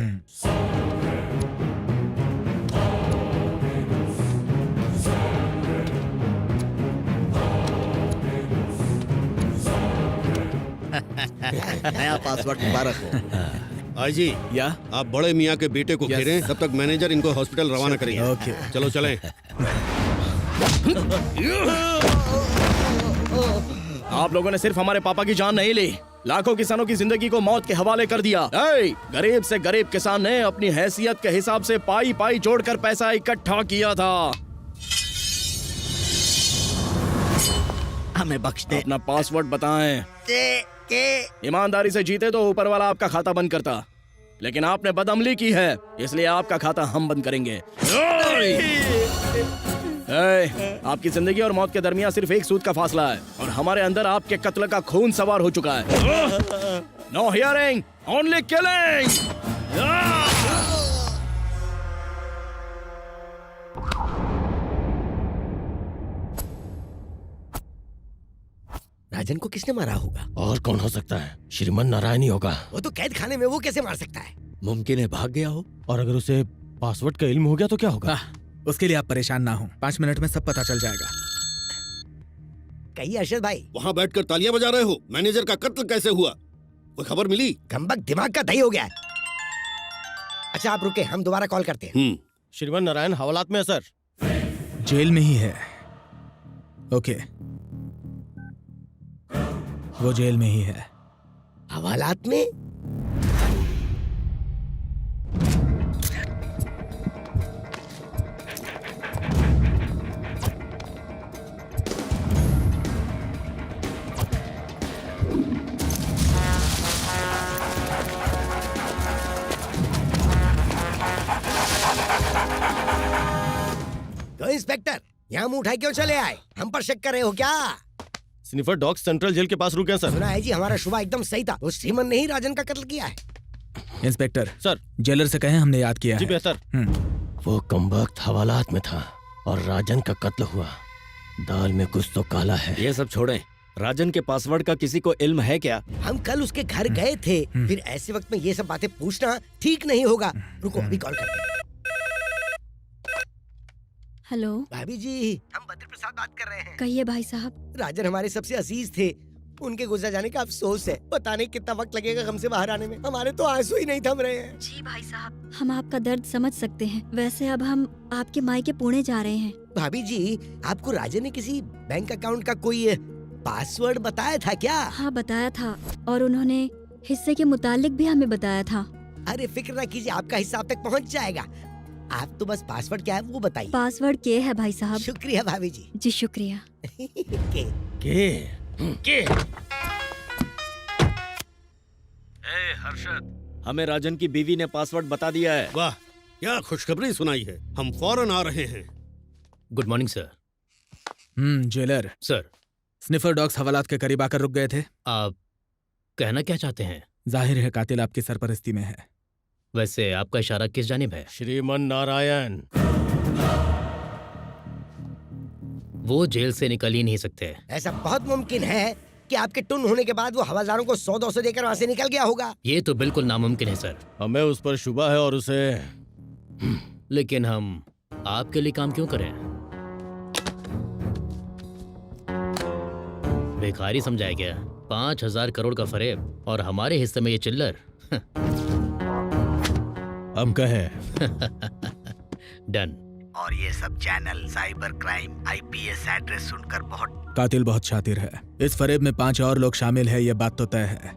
नया पासवर्ड मुबारक हो। आई जी, या आप बड़े मियाँ के बेटे को घेरें, तब तक मैनेजर इनको हॉस्पिटल रवाना करेंगे। ओके। चलो चलें। आप लोगों ने सिर्फ हमारे पापा की जान नहीं ली, लाखों किसानों की जिंदगी को मौत के हवाले कर दिया। गरीब से गरीब किसान ने अपनी हैसियत के हिसाब से पाई पाई जोड़कर पैसा इकट्ठा किया था। हमें बख्श दे। अपना पासवर्ड बताएं। ईमानदारी से जीते तो ऊपर वाला आपका खाता बंद करता, लेकिन आपने बदअमली की है, इसलिए आपका खाता हम बंद करेंगे। आपकी जिंदगी और मौत के दरमियान सिर्फ एक सूद का फासला है और हमारे अंदर आपके कत्ल का खून सवार हो चुका है। No hearing, only killing. Rajan को किसने मारा होगा? और कौन हो सकता है? श्रीमन नारायण ही होगा। वो तो कैद खाने में, वो कैसे मार सकता है? मुमकिन है भाग गया हो, और अगर उसे पासवर्ड का इल्म हो गया तो क्या होगा? उसके लिए आप परेशान ना हो, 5 मिनट में सब पता चल जाएगा। कहिए अरशद भाई, वहाँ बैठकर तालियां बजा रहे हो। मैनेजर का कत्ल कैसे हुआ, कोई खबर मिली? कमबख्त दिमाग का दही हो गया है। अच्छा आप रुके, हम दोबारा कॉल करते हैं। श्रीमन नारायण हवालात में है सर। जेल में ही है। ओके, वो जेल में ही है। हवालात में? तो इंस्पेक्टर, यहाँ मुंह उठाए क्यों चले आए? हम पर शक कर रहे हो क्या? स्निफर डॉग सेंट्रल जेल के पास रुके हैं सर। सुना है जी, हमारा शुबा एकदम सही था। वो श्रीमन ने ही राजन का कत्ल किया है। इंस्पेक्टर सर, जेलर से कहें हमने याद किया जी है। बेहतर। वो कमबख्त हवालात में था और राजन का कत्ल हुआ। दाल में कुछ तो काला है। ये सब छोड़ें, राजन के पासवर्ड का किसी को इल्म है क्या? हम कल उसके घर गए थे, फिर ऐसे वक्त में ये सब बातें पूछना ठीक नहीं होगा। रुको अभी कॉल करते हैं। हेलो भाभी जी, हम बद्री प्रसाद बात कर रहे हैं। कहिए भाई साहब। राजन हमारे सबसे अजीज थे, उनके गुजर जाने का अफसोस है। पता नहीं कितना वक्त लगेगा गम से बाहर आने में। हमारे तो आंसू ही नहीं थम रहे हैं। जी भाई साहब, हम आपका दर्द समझ सकते हैं। वैसे अब हम आपके मायके पुणे जा रहे हैं। भाभी जी, आपको राजन ने किसी बैंक अकाउंट का कोई पासवर्ड बताया था क्या? हाँ बताया था, और उन्होंने हिस्से के मुतालिक भी हमें बताया था। अरे फिक्र ना कीजिए, आपका हिस्सा आप तक पहुंच जाएगा। आप तो बस पासवर्ड क्या है वो बताइए। पासवर्ड के है भाई साहब। शुक्रिया भाभी जी। जी शुक्रिया। के हर्षद, हमें राजन की बीवी ने पासवर्ड बता दिया है। वाह, क्या खुशखबरी सुनाई है। हम फौरन आ रहे हैं। Good morning sir. Jailor sir, sniffer dogs हवालात के करीब आकर रुक गए थे। आप कहना क्या चाहते हैं? जाहिर है कातिल आपकी सरपरस्ती में है। वैसे आपका इशारा किस जानिब है? श्रीमन नारायण। वो जेल से निकल ही नहीं सकते। ऐसा बहुत मुमकिन है कि आपके टुन होने के बाद वो हवलदारों को 100-200 देकर वहाँ से निकल गया होगा। ये तो बिल्कुल नामुमकिन है सर। हमें उस पर शुबा है और उसे। लेकिन हम आपके लिए काम क्यों करें? भिखारी समझाया गया। 5,000 करोड़ का फरेब और हमारे हिस्से में ये चिल्लर। हम कहें डन। और ये सब channel cyber crime IPS address सुनकर बहुत। कातिल बहुत शातिर है। इस फरेब में 5 और लोग शामिल है, ये बात तो तय है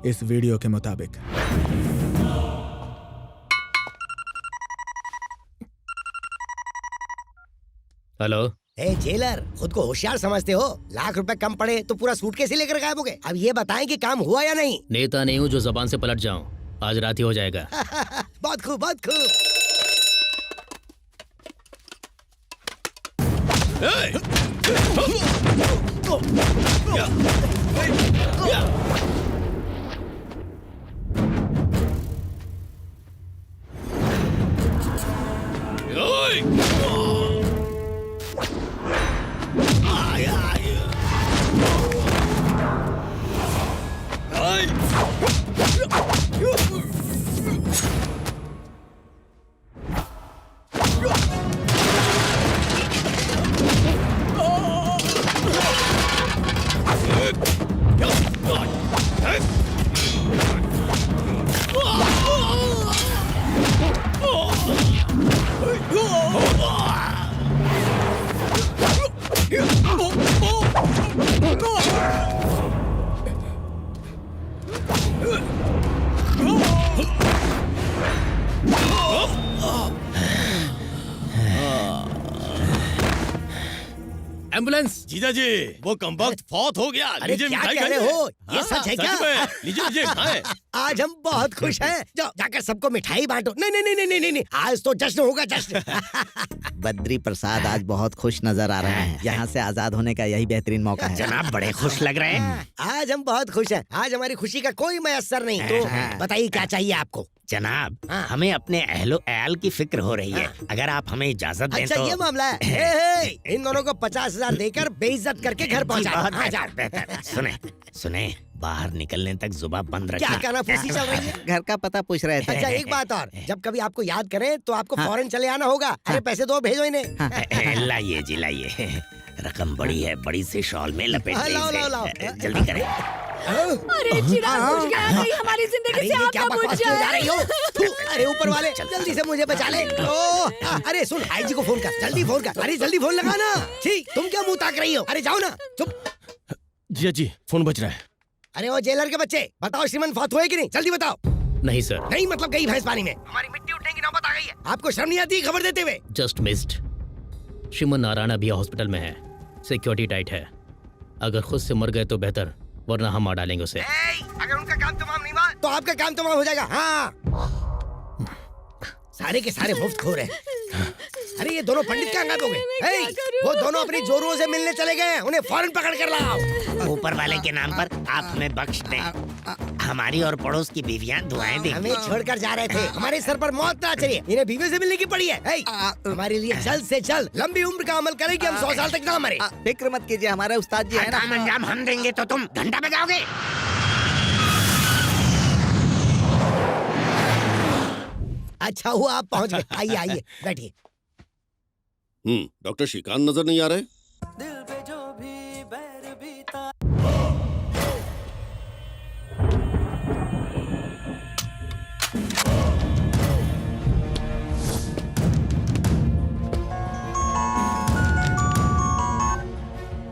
इस वीडियो के मुताबिक। हेलो। ए जेलर, खुद को होशियार समझते हो? लाख रुपए कम पड़े तो पूरा सूटकेस ही लेकर गायब हो गए। अब ये बताएं कि काम हुआ या नहीं? नेता नहीं हूँ जो जबान से पलट जाऊं। आज रात ही हो जाएगा। बहुत खूब, बहुत खूब। एम्बुलेंस। जीजा जी वो कमबख्त फौत हो गया। अरे लीजिए क्या मिठाई कह रहे खाइए। हो? ये हाँ, सच है क्या? में। लीजिए लीजिए खाएं। आज हम बहुत खुश हैं। जाओ जाकर सबको मिठाई बांटो। नहीं नहीं नहीं नहीं नहीं नहीं, आज तो जश्न होगा जश्न। बद्री प्रसाद आज बहुत खुश नजर आ रहे हैं। यहाँ से आजाद होने का यही बेहतरीन मौका है। जनाब बड़े खुश लग रहे हैं। आज हम बहुत खुश हैं। आज हमारी खुशी का कोई मयस्सर नहीं। तो बताइए क्या चाहिए आपको? जनाब हमें अपने अहलो अयाल की फिक्र हो रही है। अगर आप हमें इजाजत दें अच्छा तो। ये मामला है। हे, इन दोनों को 50,000 देकर बेइज्जत करके घर पहुंचा। बहुत हाँ, बेहतर, बेहतर। सुने सुने बाहर निकलने तक जुबान बंद रखना। क्या कहना फूसी चल रही है? घर का पता पूछ रहे थे। अच्छा एक बात और, जब कभी आपको याद करें तो आपको फौरन चले आना होगा। अरे पैसे दो, भेजो इन्हें। लाइए जी लाइए, रकम बड़ी है, बड़ी से शॉल में लपेट हाँ, दें लाओ, इसे। लाओ, लाओ। जल्दी करें। अरे चिराग बुझ गया, कहीं हमारी जिंदगी अरे से ये आग क्या ना बुझ बकवास किए जा रही हो? जाए। थू, अरे ऊपर वाले जल्दी से मुझे बचा ले। अरे सुन, आईजी को फोन कर, जल्दी फोन कर। अरे जल्दी फोन लगाना। ठीक, तुम क्या मुंह ताक रही हो? अरे जाओ ना, चुप। जीजा जी फोन बज रहा है। अरे वो जेलर के बच्चे, बताओ श्रीमन फौत हुए कि नहीं? जल्दी बताओ। नहीं सर, नहीं मतलब गई भैंस पानी में। हमारी मिट्टी उठने की नौबत आ गई है। आपको शर्म नहीं आती खबर देते हुए? Just missed. श्रीमन नारायण अभी हॉस्पिटल में है, सिक्योरिटी टाइट है। अगर खुद से मर गए तो बेहतर, वरना हम मार डालेंगे उसे। अगर उनका काम तमाम नहीं हुआ तो आपका काम तमाम हो जाएगा। हाँ सारे के सारे मुफ्त खो रहे हैं। अरे ये दोनों पंडित कहाँ गायब हो गए? वो दोनों अपनी जोरों से मिलने चले गए हैं। उन्हें फौरन पकड़ कर लाओ। ऊपर वाले के नाम पर आप हमें बख्श दें। हमारी और पड़ोस की बीवियां दुआएं दें। हमें छोड़कर जा रहे थे, हमारे सर पर मौत ना चढ़ी। इन्हें बीवी से मिलने की पड़ी है। हमारे लिए जल्द से जल्द लंबी उम्र का अमल करें कि हम 100 साल तक ना मरे। फिक्र मत कीजिए, हमारे उस्ताद जी है ना। अंजाम हम देंगे तो तुम घंटा बजाओगे। अच्छा हुआ आप पहुंच गए। आइए आइए बैठिए। डॉक्टर श्रीकांत नजर नहीं आ रहे?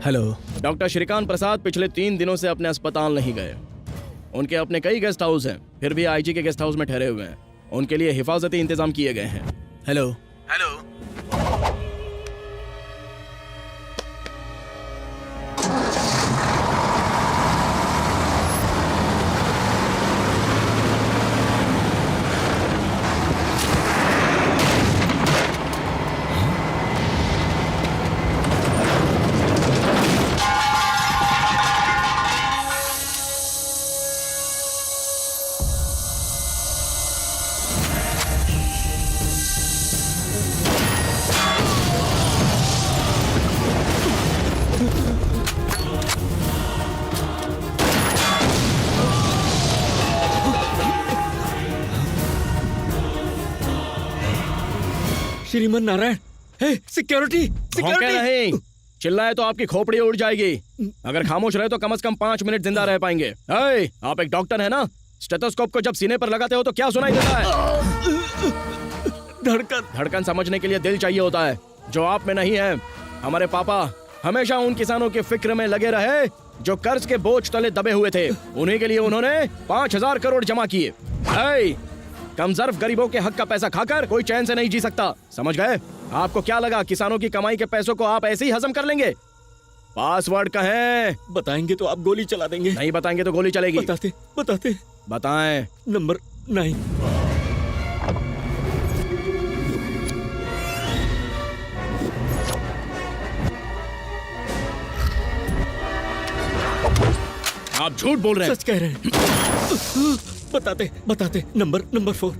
हेलो। डॉक्टर श्रीकांत प्रसाद पिछले 3 दिनों से अपने अस्पताल नहीं गए। उनके अपने कई गेस्ट हाउस हैं, फिर भी आईजी के गेस्ट हाउस में ठहरे हुए हैं। उनके लिए हिफाजती इंतजाम किए गए हैं। Hello. Hello. Shriman Narayan, security भौंके नहीं, चिल्लाए तो आपकी खोपड़ी उड़ जाएगी। अगर खामोश रहे तो कम से कम 5 मिनट जिंदा रह पाएंगे। आप एक डॉक्टर है ना? स्टेथोस्कोप को जब सीने पर लगाते हो तो क्या सुनाई देता है? धड़कन समझने के लिए दिल चाहिए होता है, जो आप में नहीं है। हमारे पापा हमेशा उन किसानों की फिक्र में लगे रहे जो कर्ज के बोझ तले दबे हुए थे। उन्हीं के लिए उन्होंने 5,000 करोड़ जमा किए। कमजोर गरीबों के हक का पैसा खाकर कोई चैन से नहीं जी सकता, समझ गए? आपको क्या लगा किसानों की कमाई के पैसों को आप ऐसे ही हजम कर लेंगे? पासवर्ड कहें? बताएंगे तो आप गोली चला देंगे। नहीं बताएंगे तो गोली चलेगी। बताते बताएं। नंबर 9। आप झूठ बोल रहे हैं। सच कह रहे हैं। बताते नंबर 4।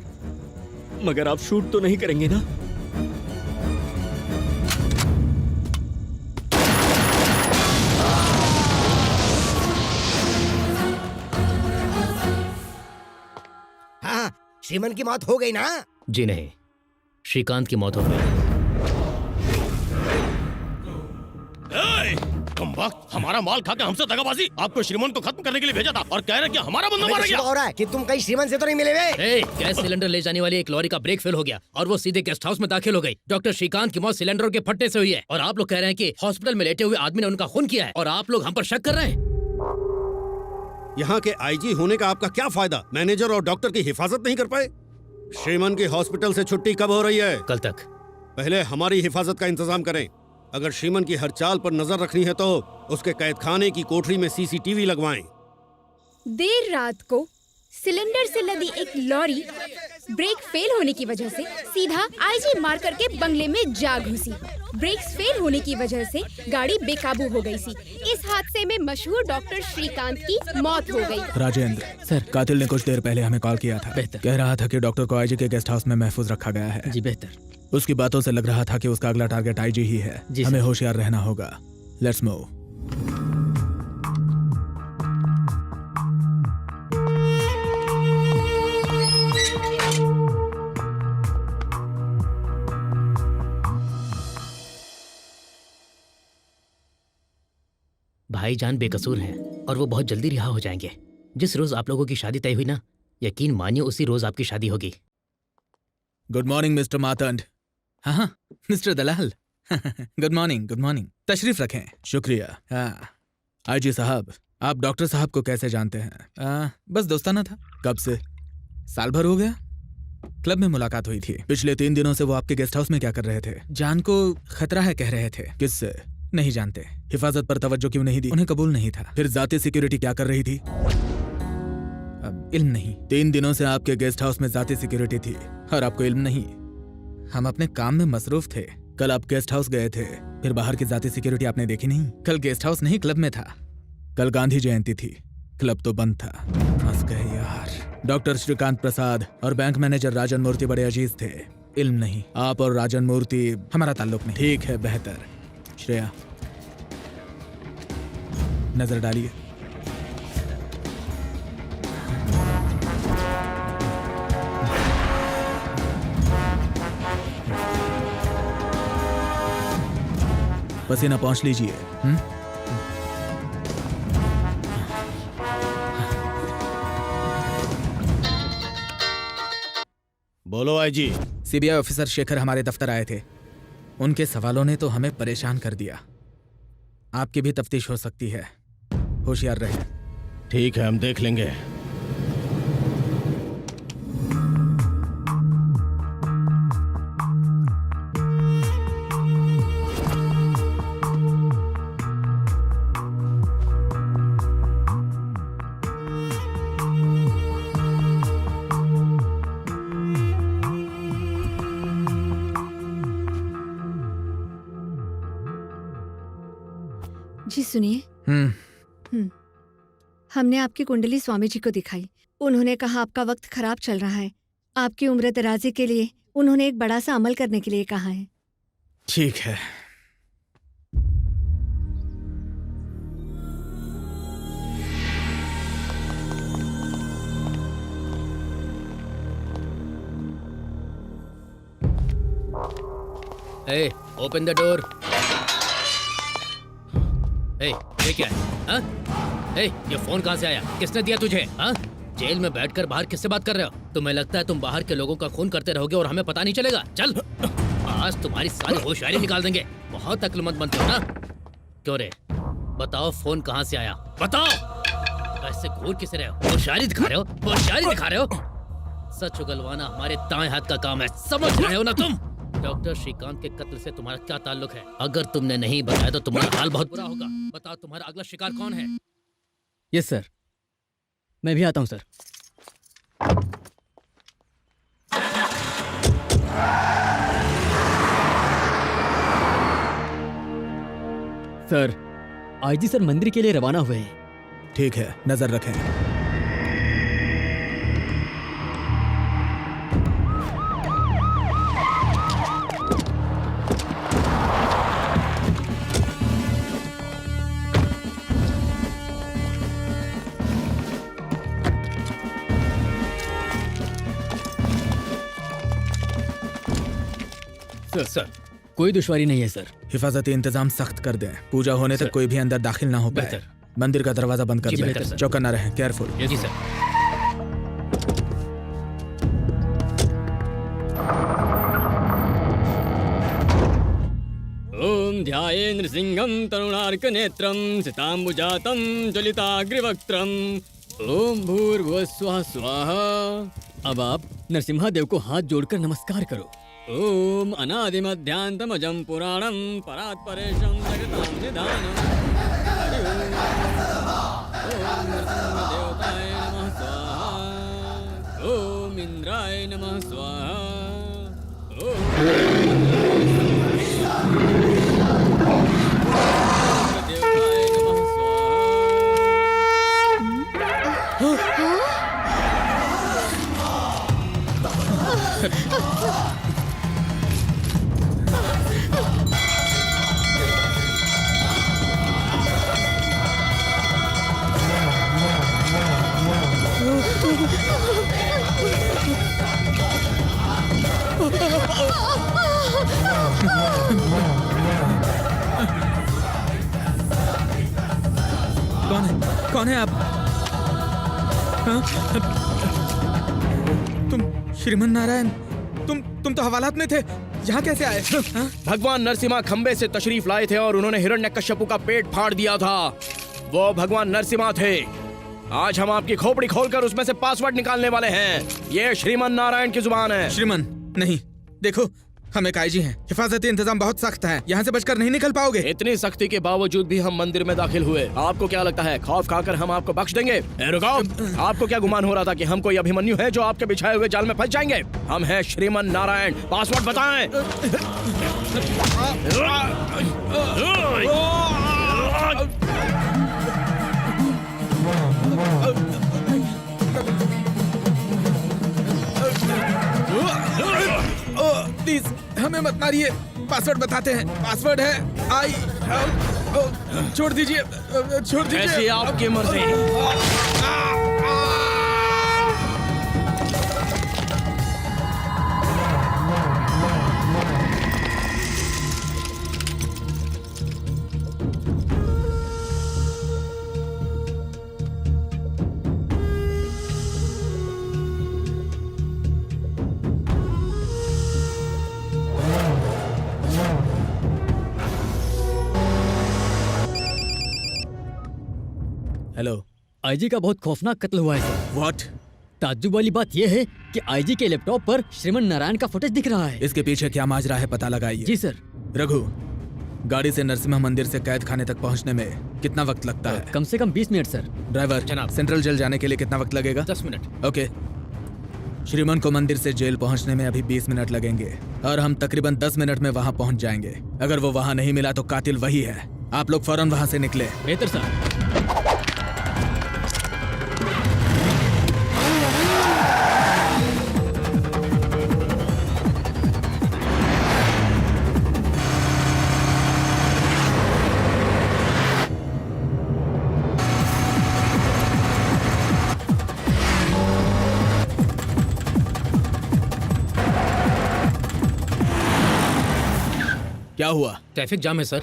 मगर आप शूट तो नहीं करेंगे ना? हाँ श्रीमन की मौत हो गई ना? जी नहीं, श्रीकांत की मौत हो गई। कमबख्त, हमारा माल खा के हमसे दगाबाजी। आपको श्रीमन को खत्म करने के लिए भेजा था और कह रहे कि हमारा बंदा मारा गया। हो रहा है कि तुम कहीं श्रीमन से तो नहीं मिले हुए? गैस सिलेंडर ले जाने वाली एक लॉरी का ब्रेक फेल हो गया और वो सीधे गेस्ट हाउस में दाखिल हो गई। डॉक्टर श्रीकांत की मौत सिलेंडरों के फटने से हुई है और आप लोग कह रहे हैं कि हॉस्पिटल में लेटे हुए आदमी ने उनका खून किया है और आप लोग हम पर शक कर रहे हैं। यहाँ के आईजी होने का आपका क्या फायदा? मैनेजर और डॉक्टर की हिफाजत नहीं कर पाए? श्रीमन की हॉस्पिटल से छुट्टी कब हो रही है? कल तक। पहले हमारी हिफाजत का इंतजाम करें, अगर श्रीमन की हर चाल पर नजर रखनी है तो उसके कैद खाने की कोठरी में सीसीटीवी लगवाएं। देर रात को सिलेंडर से लदी एक लॉरी ब्रेक फेल होने की वजह से सीधा आईजी मार्कर के बंगले में जा घुसी। ब्रेक्स फेल होने की वजह से गाड़ी बेकाबू हो गई थी। इस हादसे में मशहूर डॉक्टर श्रीकांत की मौत हो गई। राजेंद्र सर, कातिल ने कुछ देर पहले हमें कॉल किया था। बेहतर। कह रहा था कि डॉक्टर को आईजी के गेस्ट हाउस में महफूज रखा गया है। जी बेहतर। उसकी बातों से लग रहा था कि उसका अगला टारगेट आईजी ही है। हमें होशियार रहना होगा। Let's move. भाईजान बेकसूर हैं और वो बहुत जल्दी रिहा हो जाएंगे। जिस रोज आप लोगों की शादी तय हुई ना, यकीन मानिए उसी रोज आपकी शादी होगी। Good morning mister Matand. हाँ mister Dalal. Good morning, good morning. तशरीफ रखें। शुक्रिया। हाँ आईजी साहब, आप डॉक्टर साहब को कैसे जानते हैं? बस दोस्ताना था। कब से? साल भर हो गया। क्लब में मुलाकात हुई थी। पिछले 3 दिनों से वो आपके गेस्ट हाउस में क्या कर रहे थे? जान को खतरा है कह रहे थे। किससे? नहीं जानते। हिफाजत पर तवज्जो क्यों नहीं दी? उन्हें कबूल नहीं था। फिर जाती सिक्योरिटी क्या कर रही थी? अब इल्म नहीं। 3 दिनों से आपके गेस्ट हाउस में जाती सिक्योरिटी थी और आपको इल्म नहीं। हम अपने काम में मसरूफ थे। कल आप गेस्ट हाउस गए थे, फिर बाहर की जाती सिक्योरिटी आपने देखी नहीं। कल गेस्ट हाउस नहीं, क्लब में था। कल गांधी जयंती थी, क्लब तो बंद था। फंस गए यार। डॉक्टर श्रीकांत प्रसाद और बैंक मैनेजर राजन मूर्ति बड़े अजीज थे। इल्म नहीं। आप और राजन मूर्ति, हमारा ताल्लुक नहीं। ठीक है, बेहतर। श्रेया, नजर डालिए। पसीना पहुंच लीजिए। बोलो आईजी। सीबीआई ऑफिसर शेखर हमारे दफ्तर आए थे। उनके सवालों ने तो हमें परेशान कर दिया। आपकी भी तफ्तीश हो सकती है, होशियार रहे। ठीक है, हम देख लेंगे। जी सुनिए। हमने आपकी कुंडली स्वामी जी को दिखाई। उन्होंने कहा आपका वक्त खराब चल रहा है। आपकी उम्र दराजी के लिए उन्होंने एक बड़ा सा अमल करने के लिए कहा है। ठीक है। Hey, open the door. Hey, ये क्या है? हाँ? Hey, ये फोन कहाँ से आया? किसने दिया तुझे? हाँ? जेल में बैठकर बाहर किससे बात कर रहे हो? तुम्हें लगता है तुम बाहर के लोगों का खून करते रहोगे और हमें पता नहीं चलेगा? चल, आज तुम्हारी सारी होशियारी निकाल देंगे। बहुत अक्लमंद बनते हो ना? क्यों रे? बताओ फोन कहाँ से आया? बताओ। ऐसे घूर किसे रहे हो? होशियारी दिखा रहे हो? होशियारी दिखा रहे हो? सच उगलवाना हमारे दाएं हाथ का काम है, समझ रहे हो ना तुम? डॉक्टर श्रीकांत के कत्ल से तुम्हारा क्या ताल्लुक है? अगर तुमने नहीं बताया तो तुम्हारा हाल बहुत बुरा होगा। बताओ तुम्हारा अगला शिकार कौन है? यस सर, मैं भी आता हूँ सर। सर, आईजी सर मंदिर के लिए रवाना हुए हैं। ठीक है, नजर रखें। सर, कोई दुश्वारी नहीं है सर। हिफाजती इंतजाम सख्त कर दें। पूजा होने तक कोई भी अंदर दाखिल ना हो पाए। मंदिर का दरवाजा बंद कर दें। चौकन्ना रहें, केयरफुल। जी सर। ओम ध्याये नृसिंहं तरुणार्क नेत्रं सिताम्बुजातं ज्वलिताग्रवक्त्रं ओम भूर्भुवस्वः स्वाहा। अब आप नरसिम्हा देव को हाथ जोड़कर नमस्कार करो। ओम अनादिमध्यांतमजं पुराणं परात्परेशं जगतां निधानम्। हरि ओम नृसिंहदेवताय नमः स्वाहा। ओम इंद्राय नमः स्वाहा। ओम देवताय नमः स्वाहा। कौन है आप? हाँ? तुम श्रीमन नारायण, तुम तो हवालात में थे, यहाँ कैसे आए? हाँ? भगवान नरसिम्हा खंबे से तशरीफ लाए थे और उन्होंने हिरण्यकश्यपु का पेट फाड़ दिया था। वो भगवान नरसिम्हा थे। आज हम आपकी खोपड़ी खोलकर उसमें से पासवर्ड निकालने वाले हैं। ये श्रीमन नारायण की जुबान है। श्रीमन नहीं, देखो हम एक आईजी हैं, हिफाजती इंतजाम बहुत सख्त है, यहाँ से बचकर नहीं निकल पाओगे। इतनी सख्ती के बावजूद भी हम मंदिर में दाखिल हुए। आपको क्या लगता है खौफ खाकर हम आपको बख्श देंगे? रुको, आपको क्या गुमान हो रहा था कि हम कोई अभिमन्यु है जो आपके बिछाए हुए जाल में फंस जाएंगे? हम हैं श्रीमन नारायण। पासवर्ड बताएं। प्लीज हमें मत मारिए, पासवर्ड बताते हैं। पासवर्ड है छोड़ दीजिए, छोड़ दीजिए। ऐसी आपकी मर्जी। हेलो, आईजी का बहुत खौफनाक कत्ल हुआ है सर। व्हाट? ताज्जुब वाली बात यह है कि आईजी के लैपटॉप पर श्रीमन नारायण का फुटेज दिख रहा है। इसके पीछे क्या माजरा है पता लगाइए। जी सर। रघु, गाड़ी से नरसिम्हा मंदिर से कैद खाने तक पहुंचने में कितना वक्त लगता है? कम से कम 20 मिनट सर। ड्राइवर जनाब। सेंट्रल जेल जाने के लिए कितना वक्त लगेगा? 10 मिनट। ओके, श्रीमन को मंदिर से जेल पहुंचने में अभी 20 मिनट लगेंगे और हम तकरीबन 10 मिनट में वहां पहुंच जाएंगे। अगर वो वहां नहीं मिला तो कातिल वही है। आप लोग फौरन वहां से निकले। बेहतर सर। क्या हुआ? ट्रैफिक जाम है सर।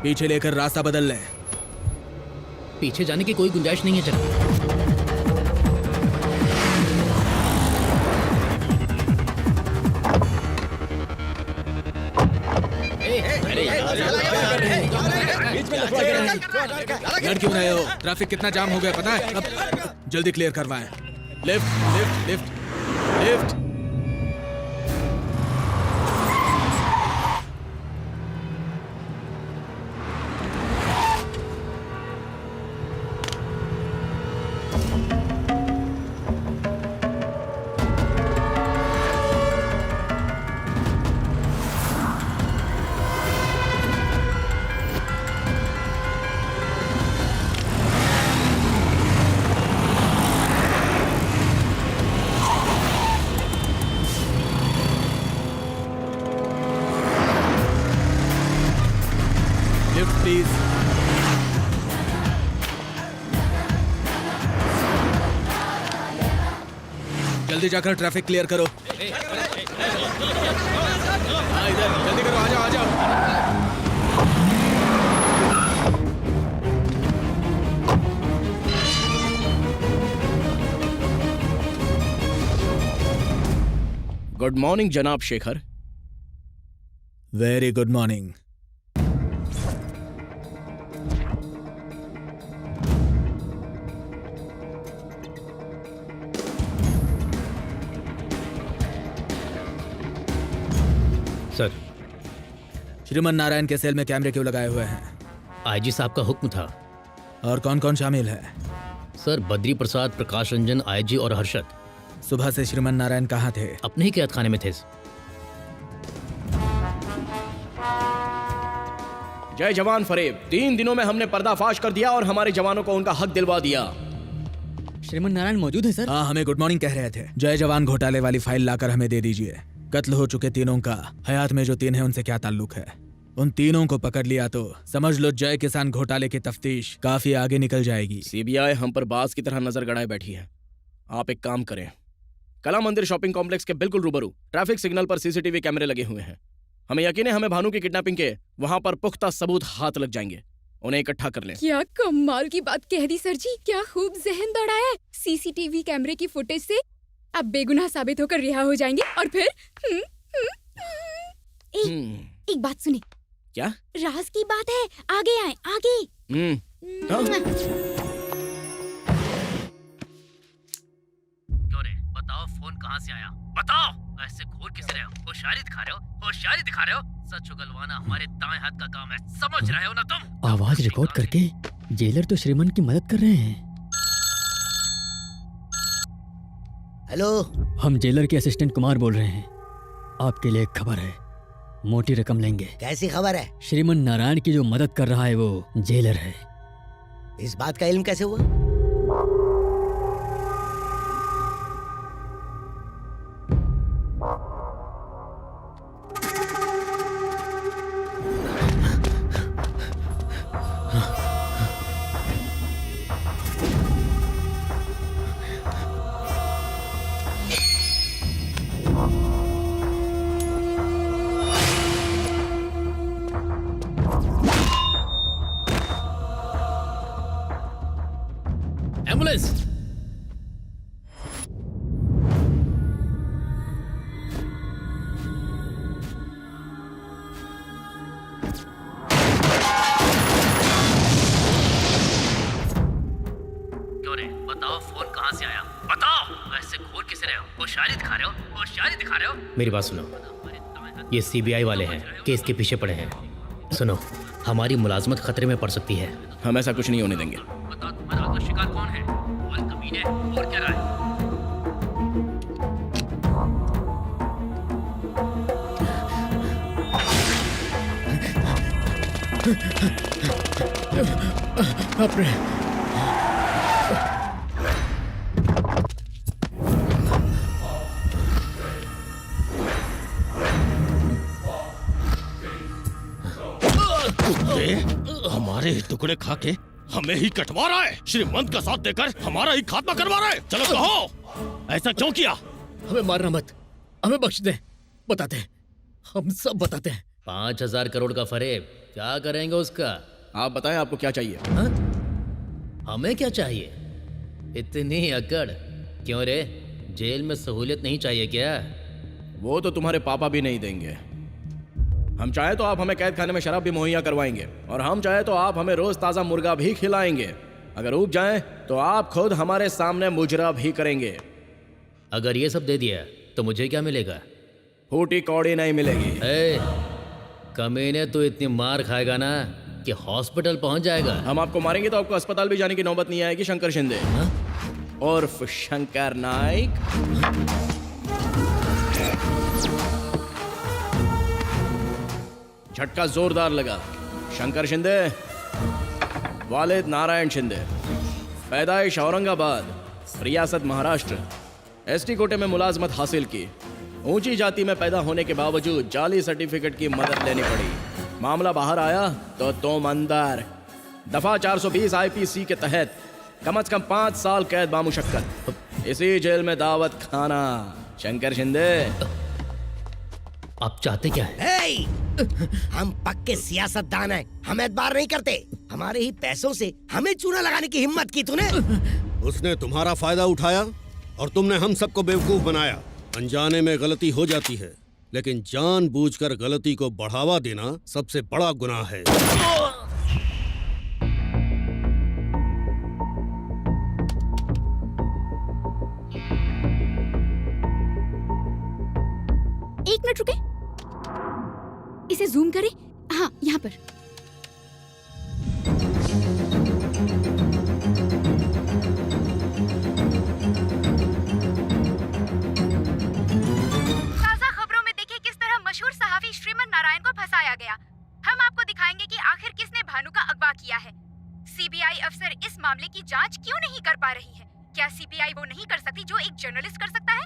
पीछे लेकर रास्ता बदल लें। पीछे जाने की कोई गुंजाइश नहीं है जनाब। लड़ क्यों रहे हो? ट्रैफिक कितना जाम हो गया पता है? अब जल्दी क्लियर करवाएं। Lift lift lift lift. Please. जल्दी जाकर ट्रैफिक क्लियर करो। हाँ इधर जल्दी करो, आ जाओ आ जाओ। गुड मॉर्निंग जनाब Shekhar. Very good morning. Sir. Shriman Narayan के सेल में कैमरे क्यों लगाए हुए हैं? आईजी साहब का हुक्म था। और कौन कौन शामिल है? सर, बद्री प्रसाद, प्रकाश रंजन, आईजी और हर्षद। सुबह से श्रीमन नारायण कहाँ थे? अपने ही कैद खाने में थे। जय जवान फरेब, 3 दिनों में हमने पर्दाफाश कर दिया और हमारे जवानों को उनका हक दिलवा दिया। श्रीमन नारायण मौजूद है सर? हाँ, हमें गुड मॉर्निंग कह रहे थे। जय जवान घोटाले वाली फाइल लाकर हमें दे दीजिए। कत्ल हो चुके तीनों का हयात में जो 3 हैं उनसे क्या ताल्लुक है? उन तीनों को पकड़ लिया तो समझ लो जय किसान घोटाले की तफ्तीश काफी आगे निकल जाएगी। सीबीआई हम पर बाज की तरह नजर गड़ाए बैठी है। आप एक काम करें, कला मंदिर शॉपिंग कॉम्प्लेक्स के बिल्कुल रूबरू ट्रैफिक सिग्नल पर सीसीटीवी कैमरे लगे हुए हैं। हमें यकीन है हमें भानु की किडनैपिंग के वहां पर पुख्ता सबूत हाथ लग जाएंगे। उन्हें इकट्ठा कर लें। क्या कमाल की बात कह दी सर जी, क्या खूब जहन दौड़ाया है। सीसीटीवी कैमरे की फुटेज से अब बेगुनाह साबित होकर रिहा हो जाएंगे और फिर एक बात सुने। क्या? राज की बात है, आगे आए आगे। क्यों रे, बताओ फोन कहाँ से आया? बताओ। ऐसे घूर किस रहे हो? होशियारी दिखा रहे हो? होशियारी दिखा रहे हो? सच उगलवाना हमारे दाएं हाथ का काम है, समझ रहे हो ना तुम? आवाज रिकॉर्ड करके जेलर तो श्रीमन की मदद कर रहे हैं। हेलो, हम जेलर के असिस्टेंट कुमार बोल रहे हैं। आपके लिए एक खबर है, मोटी रकम लेंगे। कैसी खबर है? श्रीमन नारायण की जो मदद कर रहा है वो जेलर है। इस बात का इल्म कैसे हुआ? एम्बुलेंस। क्यों रे, बताओ फोन कहाँ से आया? बताओ। ऐसे घूर किस रहे हो? होशियारी दिखा रहे हो? होशियारी दिखा रहे हो? मेरी बात सुनो, ये सीबीआई वाले हैं, केस के पीछे पड़े हैं। सुनो, हमारी मुलाजमत खतरे में पड़ सकती है। हम ऐसा कुछ नहीं होने देंगे। बताओ तुम्हारा अगला शिकार कौन है? बोल कमीने, और क्या राय? हमारे ही टुकड़े खा के हमें ही कटवा रहा है। श्रीमंत का साथ देकर हमारा ही खात्मा करवा रहा है। चलो कहो, ऐसा क्यों किया? हमें मारना मत, हमें बख्श दे। बताते हैं, हम सब बताते हैं। 5,000 करोड़ का फरेब, क्या करेंगे उसका? आप बताएं, आपको क्या चाहिए? हा? हमें क्या चाहिए? इतनी अकड़ क्यों रे? जेल में सहूलियत नहीं चाहिए क्या? वो तो तुम्हारे पापा भी नहीं देंगे। हम चाहे तो आप हमें कैद खाने में शराब भी मुहैया करवाएंगे, और हम चाहे तो आप हमें रोज ताजा मुर्गा भी खिलाएंगे। अगर ऊब जाएं तो आप खुद हमारे सामने मुजरा भी करेंगे। अगर ये सब दे दिया तो मुझे क्या मिलेगा? फूटी कौड़ी नहीं मिलेगी। कमीने तो इतनी मार खाएगा ना कि हॉस्पिटल पहुंच जाएगा। हम आपको मारेंगे तो आपको अस्पताल भी जाने की नौबत नहीं आएगी। शंकर शिंदे उर्फ शंकर नाइक। झटका जोरदार लगा। शंकर शिंदे, वालिद नारायण शिंदे, पैदाइश औरंगाबाद, रियासत महाराष्ट्र, एसटी कोटे में मुलाजमत हासिल की। ऊंची जाति में पैदा होने के बावजूद जाली सर्टिफिकेट की मदद लेनी पड़ी। मामला बाहर आया तो तुम अंदर। दफा 420 आईपीसी के तहत कम से कम 5 साल कैद बामुशक्कत। इसी जेल में दावत खाना। शंकर शिंदे, आप चाहते क्या है? हम पक्के सियासतदान हैं, हम एतबार नहीं करते। हमारे ही पैसों से हमें चूना लगाने की हिम्मत की तूने। उसने तुम्हारा फायदा उठाया और तुमने हम सबको बेवकूफ बनाया। अनजाने में गलती हो जाती है, लेकिन जानबूझकर गलती को बढ़ावा देना सबसे बड़ा गुनाह है। एक मिनट रुके। इसे जूम करें। हाँ, यहाँ पर। ताज़ा खबरों में देखिए किस तरह मशहूर सहाफी श्रीमन नारायण को फंसाया गया। हम आपको दिखाएंगे कि आखिर किसने भानु का अगवा किया है। सीबीआई अफसर इस मामले की जांच क्यों नहीं कर पा रही है? क्या सीबीआई वो नहीं कर सकती जो एक जर्नलिस्ट कर सकता है?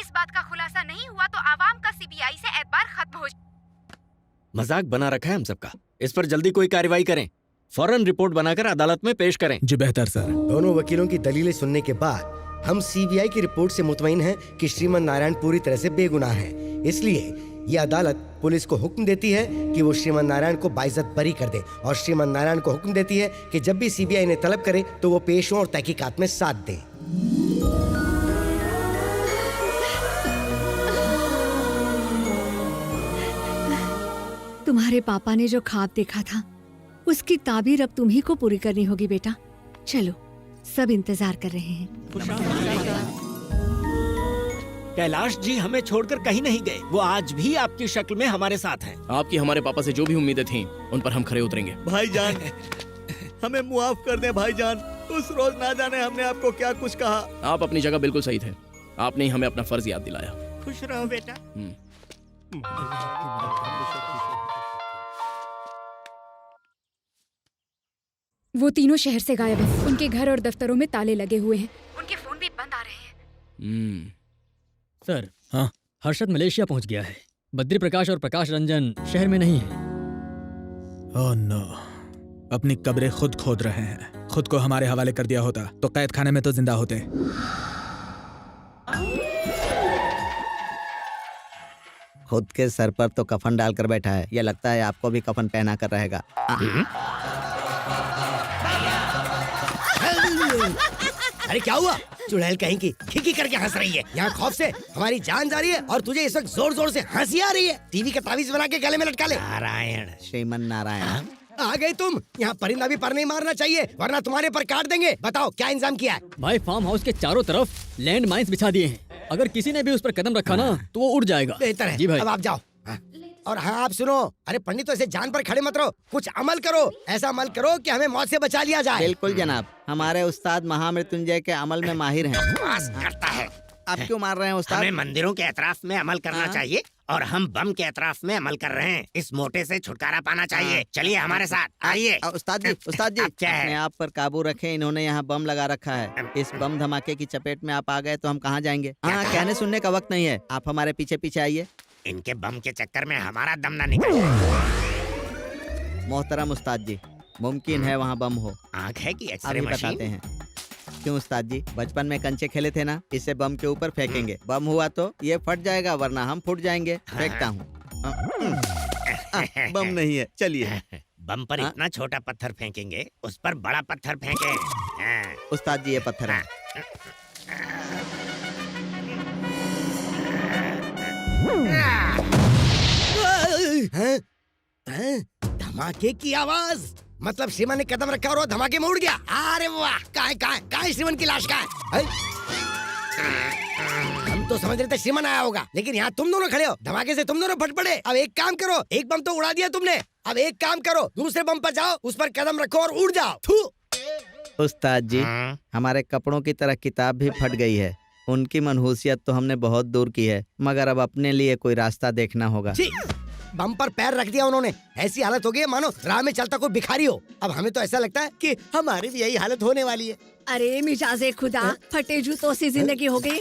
इस बात का खुलासा नहीं हुआ तो आवाम का सीबीआई से एतबार खत्म हो। मजाक बना रखा है हम सबका। इस पर जल्दी कोई कार्रवाई करें, फौरन रिपोर्ट बनाकर अदालत में पेश करें। जी बेहतर सर। दोनों वकीलों की दलीलें सुनने के बाद हम सीबीआई की रिपोर्ट से मुतमईन हैं कि श्रीमन नारायण पूरी तरह से बेगुनाह है। इसलिए ये अदालत पुलिस को हुक्म देती है कि वो श्रीमन नारायण को बाइज्जत बरी कर दे और श्रीमन नारायण को हुक्म देती है कि जब भी सीबीआई ने तलब करे तो वो पेश हो और तहकीकात में साथ दे। तुम्हारे पापा ने जो ख्वाब देखा था उसकी ताबीर अब तुम्ही को पूरी करनी होगी बेटा। चलो, सब इंतजार कर रहे हैं। कैलाश जी हमें छोड़कर कहीं नहीं गए। वो आज भी आपकी शक्ल में हमारे साथ हैं। आपकी हमारे पापा से जो भी उम्मीदें थीं उन पर हम खरे उतरेंगे। भाईजान, हमें मुआफ कर दे भाईजान। उस रोज ना जाने हमने आपको क्या कुछ कहा। आप अपनी जगह बिल्कुल सही थे। आपने ही हमें अपना फर्ज याद दिलाया। खुश रहो बेटा। वो तीनों शहर से गायब हैं। उनके घर और दफ्तरों में ताले लगे हुए हैं। उनके फोन भी बंद आ रहे हैं। सर, हाँ, हर्षद मलेशिया पहुंच गया है। बद्री प्रकाश और प्रकाश रंजन शहर में नहीं है। ओह नो, अपनी कब्रें खुद खोद रहे हैं। खुद को हमारे हवाले कर दिया होता तो कैद खाने में तो जिंदा होते। खुद के सर पर तो कफन डालकर बैठा है। यह लगता है आपको भी कफन पहना कर रहेगा। अरे क्या हुआ? चुड़ैल कहीं की खिकी करके हंस रही है। यहाँ खौफ से हमारी जान जा रही है और तुझे इस वक्त जोर जोर से हंसी आ रही है। टीवी का तावीज बना के गले में लटका ले। नारायण, श्रीमन नारायण, आ गई तुम। यहाँ परिंदा भी पर नहीं मारना चाहिए वरना तुम्हारे पर काट देंगे। बताओ क्या इंतजाम किया है? भाई, फार्म हाउस के चारों तरफ लैंड माइंस बिछा दिए हैं। अगर किसी ने भी उस पर कदम रखा ना तो वो उड़ जाएगा। बेहतर है। जी भाई। अब आप जाओ। और हाँ, आप सुनो। अरे पंडित, तो ऐसे जान पर खड़े मत रहो। कुछ अमल करो। ऐसा अमल करो कि हमें मौत से बचा लिया जाए। बिल्कुल जनाब। हमारे उस्ताद महामृत्युंजय के अमल में माहिर हैं। बकवास करता है। आप क्यों मार रहे हैं उस्ताद? हमें मंदिरों के एतराफ में अमल करना चाहिए और हम बम के एतराफ में अमल कर रहे हैं। इस मोटे से छुटकारा पाना चाहिए। चलिए हमारे साथ, आइए। उस्ताद जी, उस्ताद जी, क्या है? अपने आप पर काबू रखें। इन्होंने यहाँ बम लगा रखा है। इस बम धमाके की चपेट में आप आ गए तो हम कहाँ जाएंगे? हाँ, कहने सुनने का वक्त नहीं है। आप हमारे पीछे पीछे आइए। इनके बम के चक्कर में हमारा दम ना निकल जाए। मोहतरम उस्ताद जी, मुमकिन है वहाँ बम हो। आँख है कि एक्सरे अभी मशीन? बताते हैं। क्यों उस्ताद जी, बचपन में कंचे खेले थे ना, इसे बम के ऊपर फेंकेंगे। बम हुआ तो ये फट जाएगा वरना हम फूट जाएंगे। फेंकता हूँ। बम नहीं है, चलिए। बम पर इतना छोटा पत्थर फेंकेंगे, उस पर बड़ा पत्थर फेंके। उस्ताद जी, ये पत्थर है। धमाके की आवाज, मतलब श्रीमान ने कदम रखा और वो धमाके में उड़ गया। अरे वाह, कहाँ श्रीमान की लाश कहाँ है? हम तो समझ रहे थे श्रीमान आया होगा, लेकिन यहाँ तुम दोनों खड़े हो। धमाके से तुम दोनों फट पड़े। अब एक काम करो, एक बम तो उड़ा दिया तुमने, अब एक काम करो, दूसरे बम पर जाओ, उस पर कदम रखो और उड़ जाओ। थू। उस्ताद जी, हमारे कपड़ों की तरह किताब भी फट गई है। उनकी मनहूसियत तो हमने बहुत दूर की है, मगर अब अपने लिए कोई रास्ता देखना होगा। बम पर पैर रख दिया उन्होंने। ऐसी हालत हो गई है मानो राह में चलता कोई भिखारी हो। अब हमें तो ऐसा लगता है कि हमारी भी यही हालत होने वाली है। अरे मिजाजे खुदा, फटे जूतों से जिंदगी हो गई।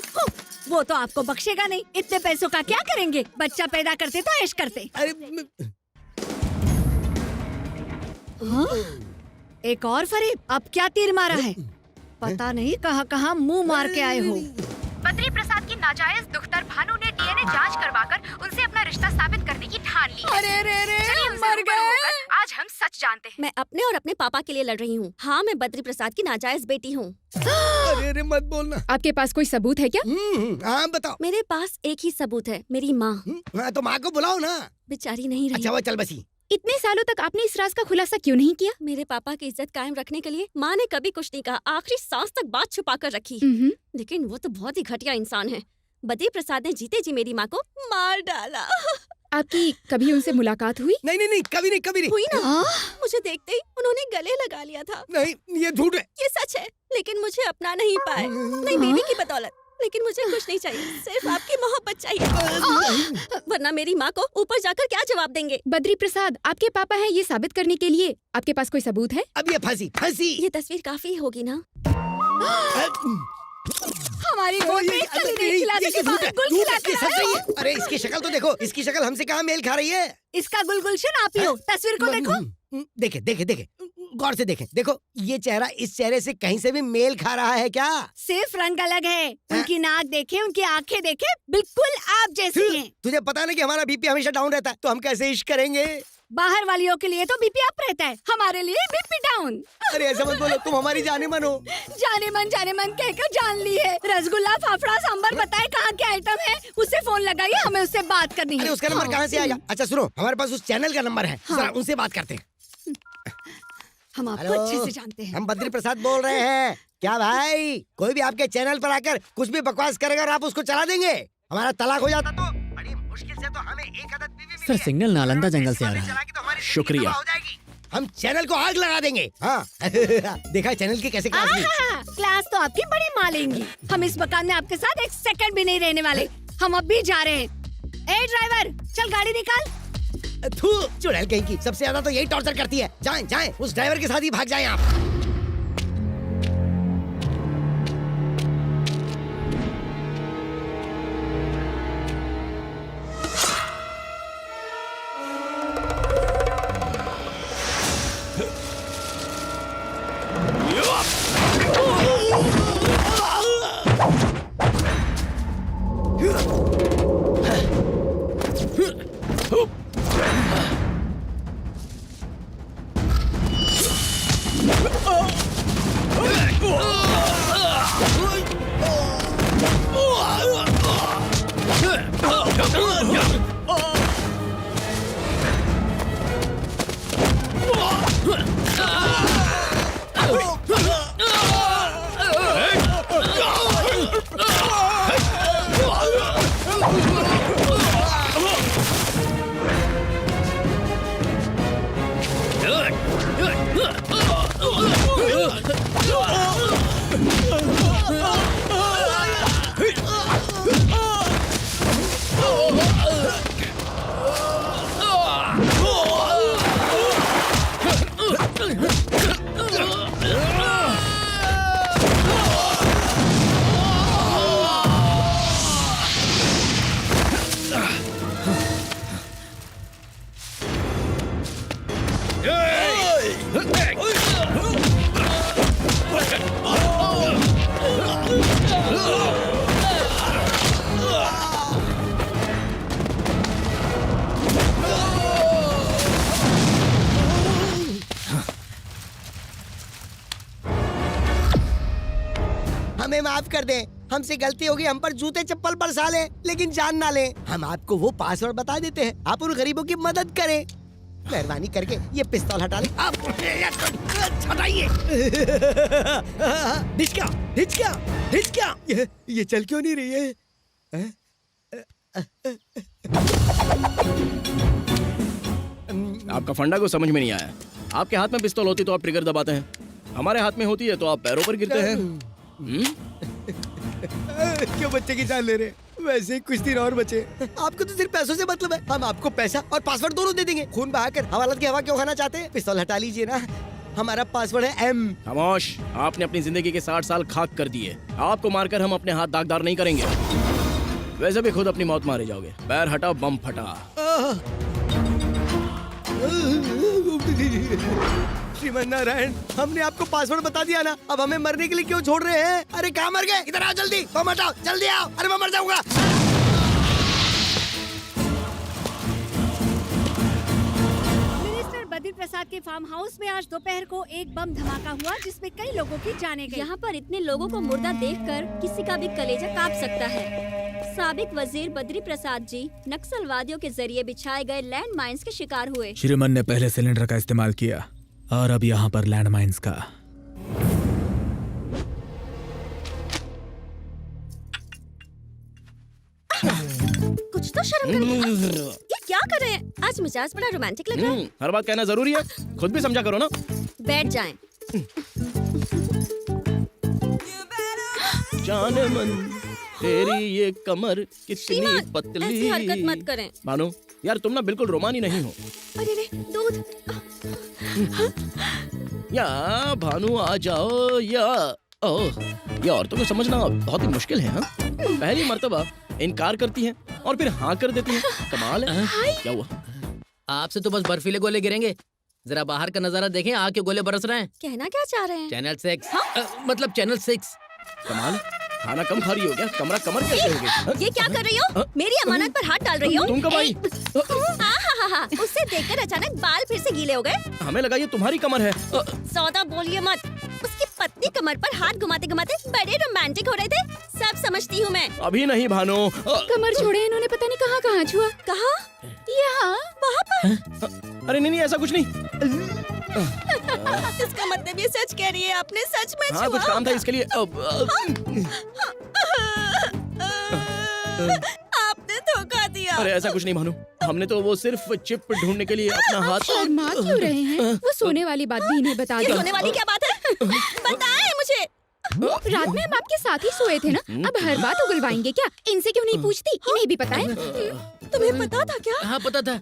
वो तो आपको बख्शेगा नहीं। इतने पैसों का क्या करेंगे? बच्चा पैदा करते तो ऐश करते। हाँ? एक और फरीब, अब क्या तीर मारा है? पता नहीं कहाँ मुंह मार के आए हो। बद्री प्रसाद की नाजायज दुख्तर भानु ने डीएनए जांच करवाकर उनसे अपना रिश्ता साबित करने की ठान ली। अरे रे रे, चलिए उनसे मर रूबरू गए। होकर आज हम सच जानते हैं। मैं अपने और अपने पापा के लिए लड़ रही हूँ। हाँ, मैं बद्री प्रसाद की नाजायज बेटी हूँ। अरे मत बोलना। आपके पास कोई सबूत है क्या? हाँ बताओ। मेरे पास एक ही सबूत है, मेरी माँ। हाँ, तो माँ को बुलाओ ना। बेचारी नहीं रही। अच्छा वो चल बसी। इतने सालों तक आपने इस राज का खुलासा क्यों नहीं किया? मेरे पापा की इज्जत कायम रखने के लिए माँ ने कभी कुछ नहीं कहा। आखिरी सांस तक बात छुपा कर रखी। लेकिन वो तो बहुत ही घटिया इंसान है। बद्री प्रसाद ने जीते जी मेरी माँ को मार डाला। आपकी कभी उनसे मुलाकात हुई? नहीं, कभी नहीं। हुई ना? मुझे देखते ही उन्होंने गले लगा लिया था। नहीं, ये झूठ है। ये सच है, लेकिन मुझे अपना नहीं पाए। नहीं बीवी की बदौलत, लेकिन मुझे कुछ नहीं चाहिए, सिर्फ आपकी मोहब्बत चाहिए। वरना मेरी माँ को ऊपर जाकर क्या जवाब देंगे? बद्री प्रसाद आपके पापा हैं ये साबित करने के लिए आपके पास कोई सबूत है? अब ये फांसी। ये तस्वीर काफी होगी ना? हमारी गोद में कली नहीं खिलाने के बाद गुल खिला कर आए हो। अरे इसकी शक्ल तो देखो, इसकी शक्ल हमसे कहाँ मेल खा रही है। इसका गुलगुलशन आप ही हो। तस्वीर को देखो। देखे गौर से देखें। देखो ये चेहरा इस चेहरे से कहीं से भी मेल खा रहा है क्या? सिर्फ रंग अलग है। उनकी नाक देखे, उनकी आंखें देखे, बिल्कुल आप जैसी हैं। तुझे पता नहीं कि हमारा बीपी हमेशा डाउन रहता है, तो हम कैसे इश्क करेंगे? बाहर वालियों के लिए तो बीपी अप रहता है, हमारे लिए बीपी डाउन। अरे ऐसा मत बोलो, तुम हमारी जाने मन हो। जाने मन कहकर जान ली है। रसगुल्ला, फाफड़ा, सांबर बताए कहाँ के आइटम है, उससे फोन लगाइए, हमें उससे बात करनी है। अरे उसका नंबर कहाँ से आएगा? अच्छा सुनो, हमारे पास उस चैनल का नंबर है, जरा उनसे बात करते हैं। हम आपको अच्छे से जानते हैं। हम बद्री प्रसाद बोल रहे हैं। क्या भाई, कोई भी आपके चैनल पर आकर कुछ भी बकवास करेगा और आप उसको चला देंगे? हमारा तलाक हो जाता तो बड़ी मुश्किल से तो हमें एक आदत बीवी मिली सर, सिग्नल नालंदा जंगल से आ रहा है। शुक्रिया। हम चैनल को आग लगा देंगे। हाँ देखा चैनल की कैसे क्लास ली? क्लास तो आपकी बड़ी मालेंगी। हम इस मकान में आपके साथ एक सेकंड भी नहीं रहने वाले। हम अब भी जा रहे हैं। ए ड्राइवर, चल गाड़ी निकाल। थू, चुड़ैल कहीं की, सबसे ज्यादा तो यही टॉर्चर करती है। जाएं, उस ड्राइवर के साथ ही भाग जाएं आप। हमें माफ कर दें, हमसे गलती होगी, हम पर जूते चप्पल बरसा लें, लेकिन जान ना लें। हम आपको वो पासवर्ड बता देते हैं, आप उन गरीबों की मदद करें। मेहरबानी करके ये पिस्तौल हटा लें। आप हटाइए। हिचक्या, ये चल क्यों नहीं रही है? आपका फंडा को समझ में नहीं आया। आपके हाथ में पिस्तौल होती तो आप ट्रिगर दबाते हैं, हमारे हाथ में होती है तो आप पैरों पर गिरते हैं। क्यों बच्चे की जान ले रहे? वैसे ही कुछ दिन और बचे। आपको तो सिर्फ पैसों से मतलब है। हम आपको पैसा और पासवर्ड दोनों दे देंगे। खून बहाकर हवालात की हवा क्यों खाना चाहते हैं? पिस्तौल हटा लीजिए ना, हमारा पासवर्ड है M। खामोश, आपने अपनी जिंदगी के 60 साल खाक कर दिए। आपको मारकर हम अपने हाथ दागदार नहीं करेंगे। वैसे भी खुद अपनी मौत मारे जाओगे। पैर हटा, बम फटा। श्रीमन नारायण, हमने आपको पासवर्ड बता दिया ना, अब हमें मरने के लिए क्यों छोड़ रहे हैं? अरे कहाँ मर गए? इधर आओ जल्दी, बम हटाओ, जल्दी आओ। अरे मैं मर जाऊंगा। मिनिस्टर बद्री प्रसाद के फार्म हाउस में आज दोपहर को एक बम धमाका हुआ जिसमें कई लोगों की जाने गई। यहाँ पर इतने लोगों को मुर्दा देखकर किसी का भी कलेजा कांप सकता है। साबिक वजीर बद्री प्रसाद जी नक्सलवादियों के जरिए बिछाए गए लैंड माइन्स के शिकार हुए। श्रीमन ने पहले सिलेंडर का इस्तेमाल किया और अब यहाँ पर लैंड माइन्स का। कुछ तो शर्म करो। ये क्या कर रहे हैं? आज मिजाज बड़ा रोमांटिक लग रहा है। हर बात कहना जरूरी है, खुद भी समझा करो ना। बैठ जाएं। जाने मन तेरी ये कमर कितनी श्रीमान, पतली। ऐसी हरकत मत करें। भानु यार तुम ना बिल्कुल रोमानी नहीं हो। अरे रे, दूध। या भानु आ जाओ या ओह, ये औरतों को समझना बहुत ही मुश्किल है। हाँ, पहली मर्तबा इनकार करती हैं और फिर हाँ कर देती हैं। कमाल है। क्या हुआ? आपसे तो बस बर्फीले गोले गिरेंगे। जरा बाहर का नजारा देखें, आग के गोले बरस रहे हैं। कहना क्या चाह रहे हैं? चैनल 6 मतलब चैनल 6। कमाल है, खाना कम खा रही हो क्या? कमरा कमर कैसे हो गई? ये क्या कर रही हो? मेरी अमानत पर हाथ डाल रही हो? तुम कब आई? हाँ, उससे देखकर अचानक बाल फिर से गीले हो गए। हमें लगा ये तुम्हारी कमर है। सौदा बोलिए मत। उसकी पतली कमर पर हाथ घुमाते घुमाते बड़े रोमांटिक हो रहे थे। सब समझती हूँ मैं। अभी नहीं भानु। कमर छोड़े, इन्होंने पता नहीं कहाँ छुआ। कहाँ? यहाँ, वहाँ पर। अरे नहीं ऐसा कुछ नहीं। इसका मतलब ये सच कह रही है, आपने सच में छुआ? हाँ कुछ काम था इसके लिए। आपने धोखा दिया। अरे ऐसा कुछ नहीं भानु, हमने तो वो सिर्फ चिप ढूंढने के लिए अपना हाथ। शर्मा क्यों रहे हैं? वो सोने वाली बात भी इन्हें बता ये दो। सोने वाली क्या बात है? बताएं मुझे। रात में हम आपके साथ ही सोए थे ना, अब हर बात उगलवाएंगे क्या? इनसे क्यों नहीं पूछती? इन्हें भी पता है। तुम्हें पता था क्या? हाँ पता था।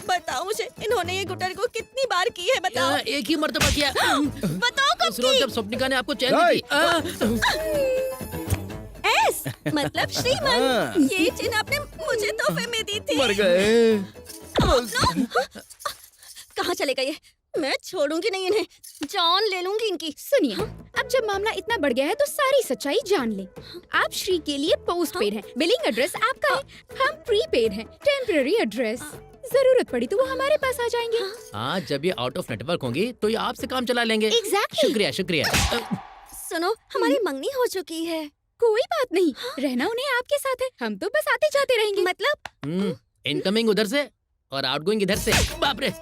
बताओ मुझे, इन्होंने ये गुटर को कितनी बार की है? बताओ। एक ही मर्तबा किया। बताओ कब उस रोज की? जब स्वप्निका ने आपको चैन दी थी। एस मतलब श्रीमान, ये चेन आपने मुझे तोहफे में दी थी। मर गए। कहाँ चले गए? मैं छोड़ूंगी नहीं इन्हें, जान ले लूंगी इनकी। सुनिए, अब जब मामला इतना बढ़ गया है तो सारी सच्चाई जान ले। आप श्री के लिए पोस्ट पेड हैं, बिलिंग एड्रेस आपका है, हम प्रीपेड हैं, टेम्पररी एड्रेस। जरूरत पड़ी तो वो हमारे पास आ जाएंगे। हाँ, जब ये आउट ऑफ नेटवर्क होंगी तो ये आपसे काम चला लेंगे। Exactly. शुक्रिया शुक्रिया। सुनो, हमारी मंगनी हो चुकी है। कोई बात नहीं, रहना उन्हें आपके साथ है, हम तो बस आते जाते रहेंगे। मतलब इनकमिंग उधर से और आउटगोइंग इधर से। बाप रे।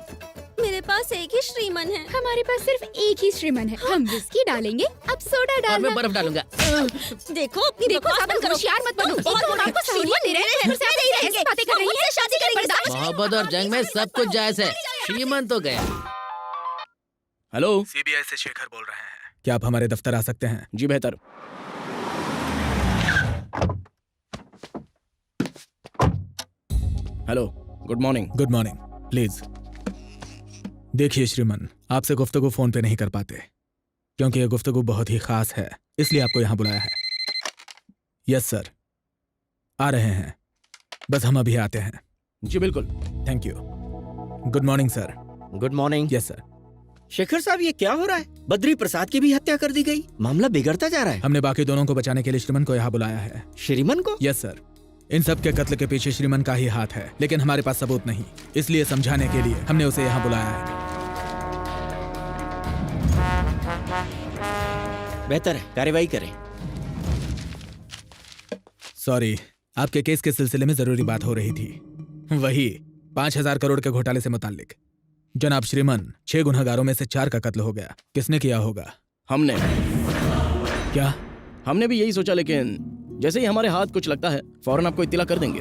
मेरे पास एक ही श्रीमन है। हमारे पास सिर्फ एक ही श्रीमन है। हम विस्की डालेंगे, अब सोडा और डालना। मैं बर्फ डालूंगा। देखो अपनी बकवास बंद करो। होशियार मत बनो। एक तो हम आपको सहूलियत दे रहे हैं, फिर से आप ऐसी बातें कर रही हैं। शादी करेंगे। मोहब्बत और जंग में सब कुछ जायज है। श्रीमन तो गया। हेलो, सीबीआई से शेखर बोल रहे हैं। क्या आप हमारे दफ्तर आ सकते हैं? जी बेहतर। Hello, good morning. Good morning. Please देखिए श्रीमन, आपसे गुफ्तगू फोन पे नहीं कर पाते क्योंकि ये गुफ्तगू बहुत ही खास है, इसलिए आपको यहाँ बुलाया है। यस सर, आ रहे हैं, बस हम अभी आते हैं। जी बिल्कुल। Thank you. Good morning sir. Good morning. Yes sir. Shekhar साहब, ये क्या हो रहा है? बद्री प्रसाद की भी हत्या कर दी गई। मामला बिगड़ता जा रहा है। हमने बाकी दोनों को बचाने के लिए श्रीमन को यहाँ बुलाया है। श्रीमन को? Yes sir. इन सब के कत्ल के पीछे श्रीमन का ही हाथ है, लेकिन हमारे पास सबूत नहीं, इसलिए समझाने के लिए हमने उसे यहाँ बुलाया है। बेहतर है, कार्यवाही करें। सॉरी, आपके केस के सिलसिले में जरूरी बात हो रही थी, वही 5,000 करोड़ के घोटाले से मुताल्लिक। जनाब श्रीमन, 6 गुनहगारों में से 4 का कत्ल हो गया। किसने किया होगा? हमने। क्या? हमने भी यही सोचा, लेकिन जैसे ही हमारे हाथ कुछ लगता है फौरन आपको इत्तला कर देंगे।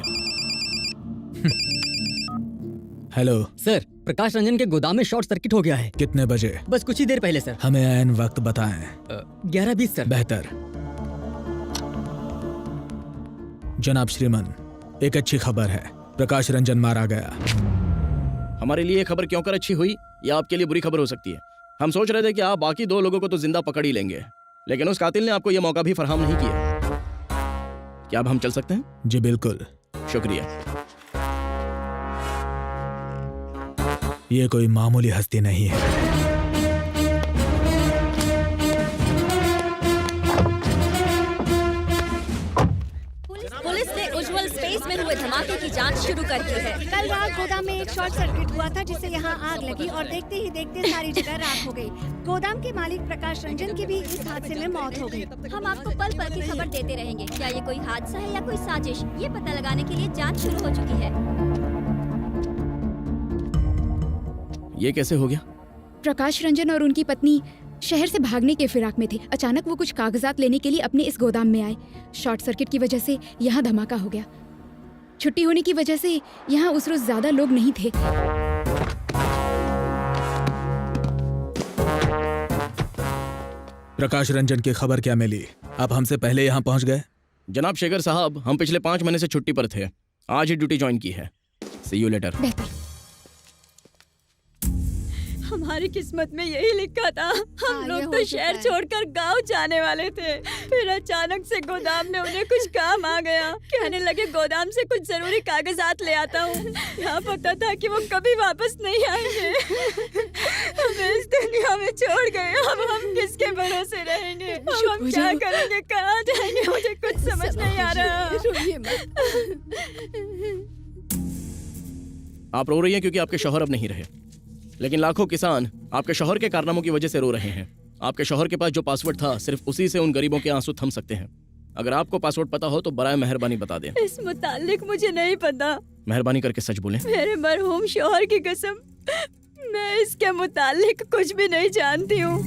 हेलो सर, प्रकाश रंजन के गोदाम में शॉर्ट सर्किट हो गया है। कितने बजे? बस कुछ ही देर पहले सर। हमें ऐन वक्त बताएं। 11:20 सर। बेहतर। जनाब श्रीमन, एक अच्छी खबर है, प्रकाश रंजन मारा गया। हमारे लिए खबर क्यों कर अच्छी हुई, या आपके लिए बुरी खबर हो सकती है। हम सोच रहे थे कि आप बाकी 2 लोगों को तो जिंदा पकड़ ही लेंगे, लेकिन उस कातिल ने आपको यह मौका भी फराहम नहीं किया। क्या अब हम चल सकते हैं? जी बिल्कुल। शुक्रिया। ये कोई मामूली हस्ती नहीं है। पुलिस ने उज्जवल स्पेस में हुए धमाके की जांच शुरू कर दी है। कल रात गोदाम में एक शॉर्ट सर्किट हुआ था जिससे यहाँ आग लगी और देखते ही देखते सारी जगह राख हो गई। गोदाम के मालिक प्रकाश रंजन की भी इस हादसे में मौत हो गई। हम आपको पल पल की खबर देते रहेंगे। क्या ये कोई हादसा है या कोई साजिश, ये पता लगाने के लिए जांच शुरू हो चुकी है। ये कैसे हो गया? प्रकाश रंजन और उनकी पत्नी शहर से भागने के फिराक में थे। अचानक वो कुछ कागजात लेने के लिए अपने इस गोदाम में आए। शॉर्ट सर्किट की वजह से यहाँ धमाका हो गया। छुट्टी होने की वजह से यहाँ उस रोज ज्यादा लोग नहीं थे। प्रकाश रंजन की खबर क्या मिली? आप हमसे पहले यहाँ पहुँच गए? जनाब शेखर साहब, हम पिछले 5 महीने से छुट्टी पर थे, आज ही ड्यूटी ज्वाइन की है। सी यू लेटर। बेहतर। हमारी किस्मत में यही लिखा था। हम लोग तो शहर छोड़कर गांव जाने वाले थे, फिर अचानक से गोदाम में उन्हें कुछ काम आ गया। कहने लगे गोदाम से कुछ जरूरी कागजात ले आता हूँ। यहाँ पता था कि वो कभी वापस नहीं आएंगे। हमें इस दुनिया में छोड़ गए, अब हम किसके भरोसे रहेंगे? अब हम क्या करेंगे, कहाँ जाएंगे? मुझे कुछ समझ नहीं आ रहा। आप रो रही हैं क्योंकि आपके शौहर अब नहीं रहे, लेकिन लाखों किसान आपके शौहर के कारनामों की वजह से रो रहे हैं। आपके शौहर के पास जो पासवर्ड था, सिर्फ उसी से उन गरीबों के आंसू थम सकते हैं। अगर आपको पासवर्ड पता हो तो बराए मेहरबानी बता दें। इस मुतालिक मुझे नहीं पता। मेहरबानी करके सच बोलें। मेरे मरहूम शौहर की कसम, मैं इसके मुतालिक कुछ भी नहीं जानती हूँ।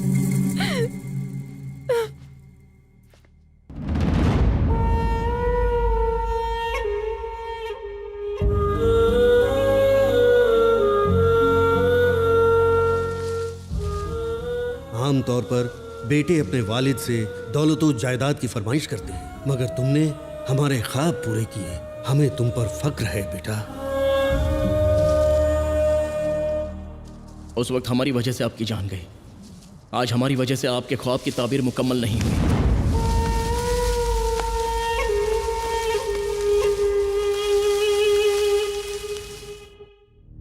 आमतौर पर बेटे अपने वालिद से दौलतो जायदाद की फरमाइश करते हैं, मगर तुमने हमारे ख्वाब पूरे किए। हमें तुम पर फक्र है बेटा। उस वक्त हमारी वजह से आपकी जान गई, आज हमारी वजह से आपके ख्वाब की ताबीर मुकम्मल नहीं हुई।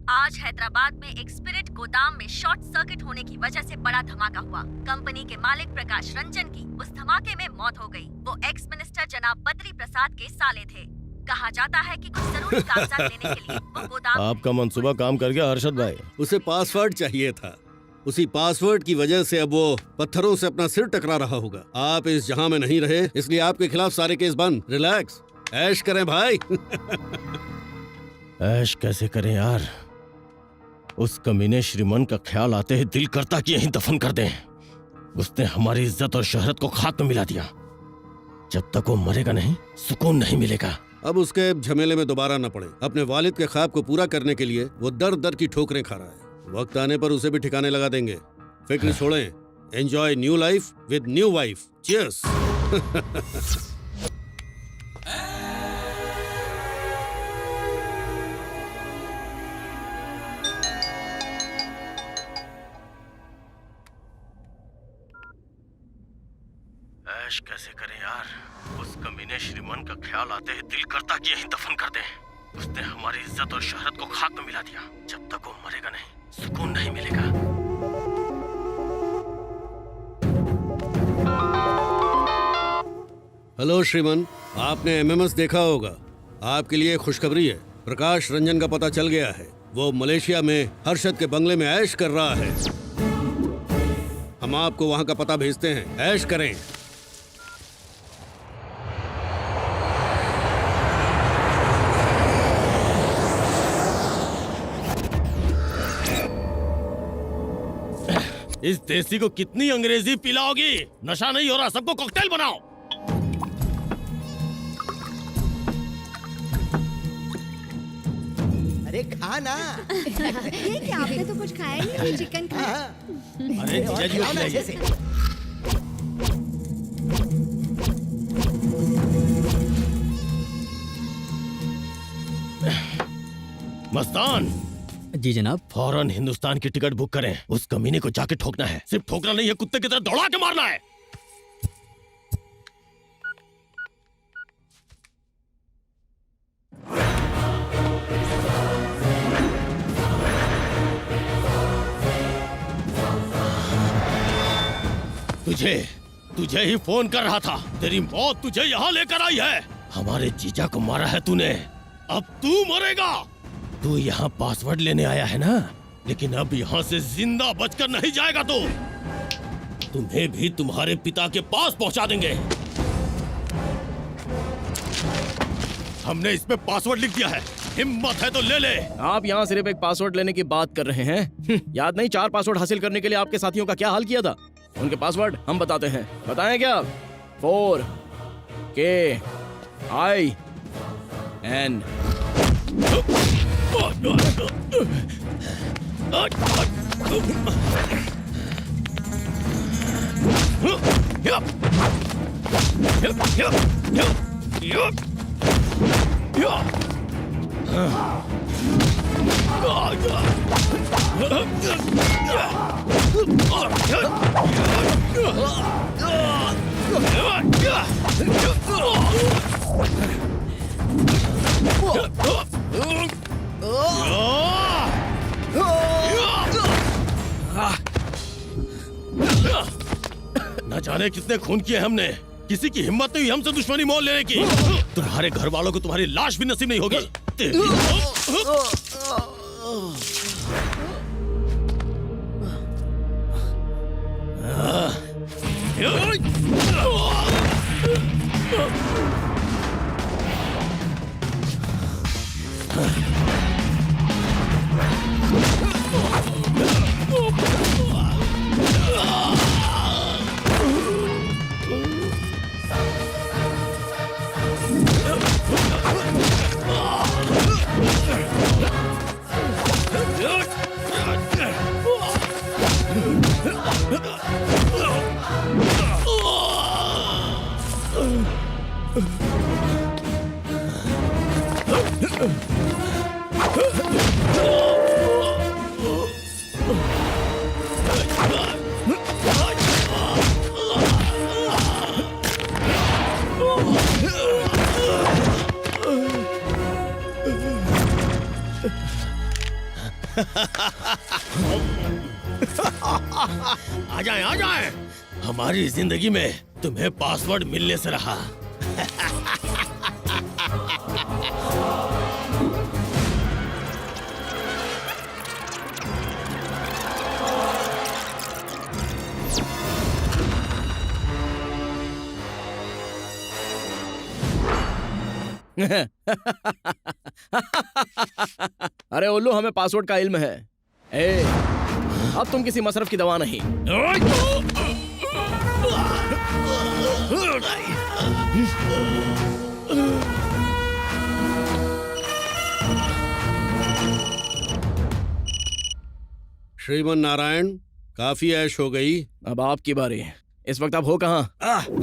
आज हैदराबाद में एक स्पिरिट गोदाम में शॉर्ट सर्किट होने की वजह से बड़ा धमाका हुआ। कंपनी के मालिक प्रकाश रंजन की उस धमाके में मौत हो गई। वो एक्स मिनिस्टर जनाब बद्री प्रसाद के साले थे। कहा जाता है कि कुछ जरूरी कागजात लेने के लिए वो गोदाम। आपका मंसूबा काम कर गया अरशद भाई। उसे पासवर्ड चाहिए था, उसी पासवर्ड की वजह से अब वो पत्थरों से अपना सिर टकरा रहा होगा। आप इस जहां में नहीं रहे, इसलिए आपके खिलाफ सारे केस बंद। रिलैक्स, ऐश करें भाई। ऐश कैसे करें यार? उस कमीने श्रीमन का ख्याल आते ही दिल करता कि यहीं दफन कर दें। उसने हमारी इज्जत और शोहरत को खाक में मिला दिया। जब तक वो मरेगा नहीं, सुकून नहीं मिलेगा। अब उसके झमेले में दोबारा न पड़े। अपने वालिद के ख्वाब को पूरा करने के लिए वो दर दर की ठोकरें खा रहा है। वक्त आने पर उसे भी ठिकाने लगा देंगे। फिक्र छोड़ें। Enjoy new life with new wife. Cheers. ऐश कैसे करें यार? उस कमीने श्रीमन का ख्याल आते ही दिल करता कि यहीं दफन कर दें। उसने हमारी इज्जत और शोहरत को खाक में मिला दिया। जब तक वो मरेगा नहीं, सुकून नहीं मिलेगा। हेलो श्रीमन, आपने एमएमएस देखा होगा। आपके लिए खुशखबरी है, प्रकाश रंजन का पता चल गया है। वो मलेशिया में हर्षद के बंगले में ऐश कर रहा है। हम आपको वहां का पता भेजते हैं, ऐश करें। इस देसी को कितनी अंग्रेजी पिलाओगी? नशा नहीं हो रहा, सबको कॉकटेल बनाओ। अरे खाना। ये क्या, आपने तो कुछ खाया ही नहीं, चिकन खाया। अरे जीजा जी को खिलाइए। मस्तान जी जनाब। फौरन हिंदुस्तान की टिकट बुक करें। उस कमीने को जाके ठोकना है। सिर्फ ठोकना नहीं है, कुत्ते की तरह दौड़ा के मारना है। तुझे ही फोन कर रहा था। तेरी मौत तुझे यहाँ लेकर आई है। हमारे जीजा को मारा है तूने, अब तू मरेगा। तू यहाँ पासवर्ड लेने आया है ना, लेकिन अब यहाँ से जिंदा बचकर नहीं जाएगा। तो तुम्हें भी तुम्हारे पिता के पास पहुँचा देंगे। हमने इस पे पासवर्ड लिख दिया है, हिम्मत है तो ले ले। आप यहाँ सिर्फ एक पासवर्ड लेने की बात कर रहे हैं। याद नहीं 4 पासवर्ड हासिल करने के लिए आपके साथियों का क्या हाल किया था? उनके पासवर्ड हम बताते हैं। बताएं क्या? 4KIN न जाने कितने खून किए हमने, किसी की हिम्मत नहीं हुई हमसे दुश्मनी मोल लेने की। तुम्हारे घर वालों को तुम्हारी लाश भी नसीब नहीं होगी। आ जाए आ जाए, हमारी जिंदगी में तुम्हें पासवर्ड मिलने से रहा। अरे उल्लू, हमें पासवर्ड का इल्म है। ए, अब तुम किसी मसरफ की दवा नहीं। श्रीमन नारायण, काफी ऐश हो गई। अब आपकी बारी। इस वक्त आप हो कहाँ?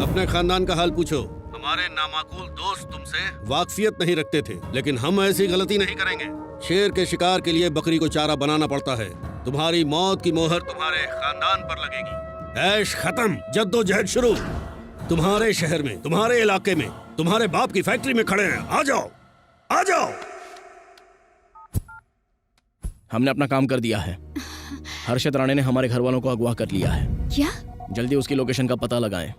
अपने खानदान का हाल पूछो। हमारे नामाकूल दोस्त तुमसे वाकफियत नहीं रखते थे, लेकिन हम ऐसी गलती नहीं करेंगे। शेर के शिकार के लिए बकरी को चारा बनाना पड़ता है। तुम्हारी मौत की मोहर तुम्हारे खानदान पर लगेगी। ऐश खत्म, जद्दोजहद शुरू। तुम्हारे शहर में, तुम्हारे इलाके में, तुम्हारे बाप की फैक्ट्री में खड़े हैं। आ जाओ, आ जाओ। हमने अपना काम कर दिया है। हर्षद राणे ने हमारे घर वालों को अगवा कर लिया है। क्या? जल्दी उसकी लोकेशन का पता लगाएं।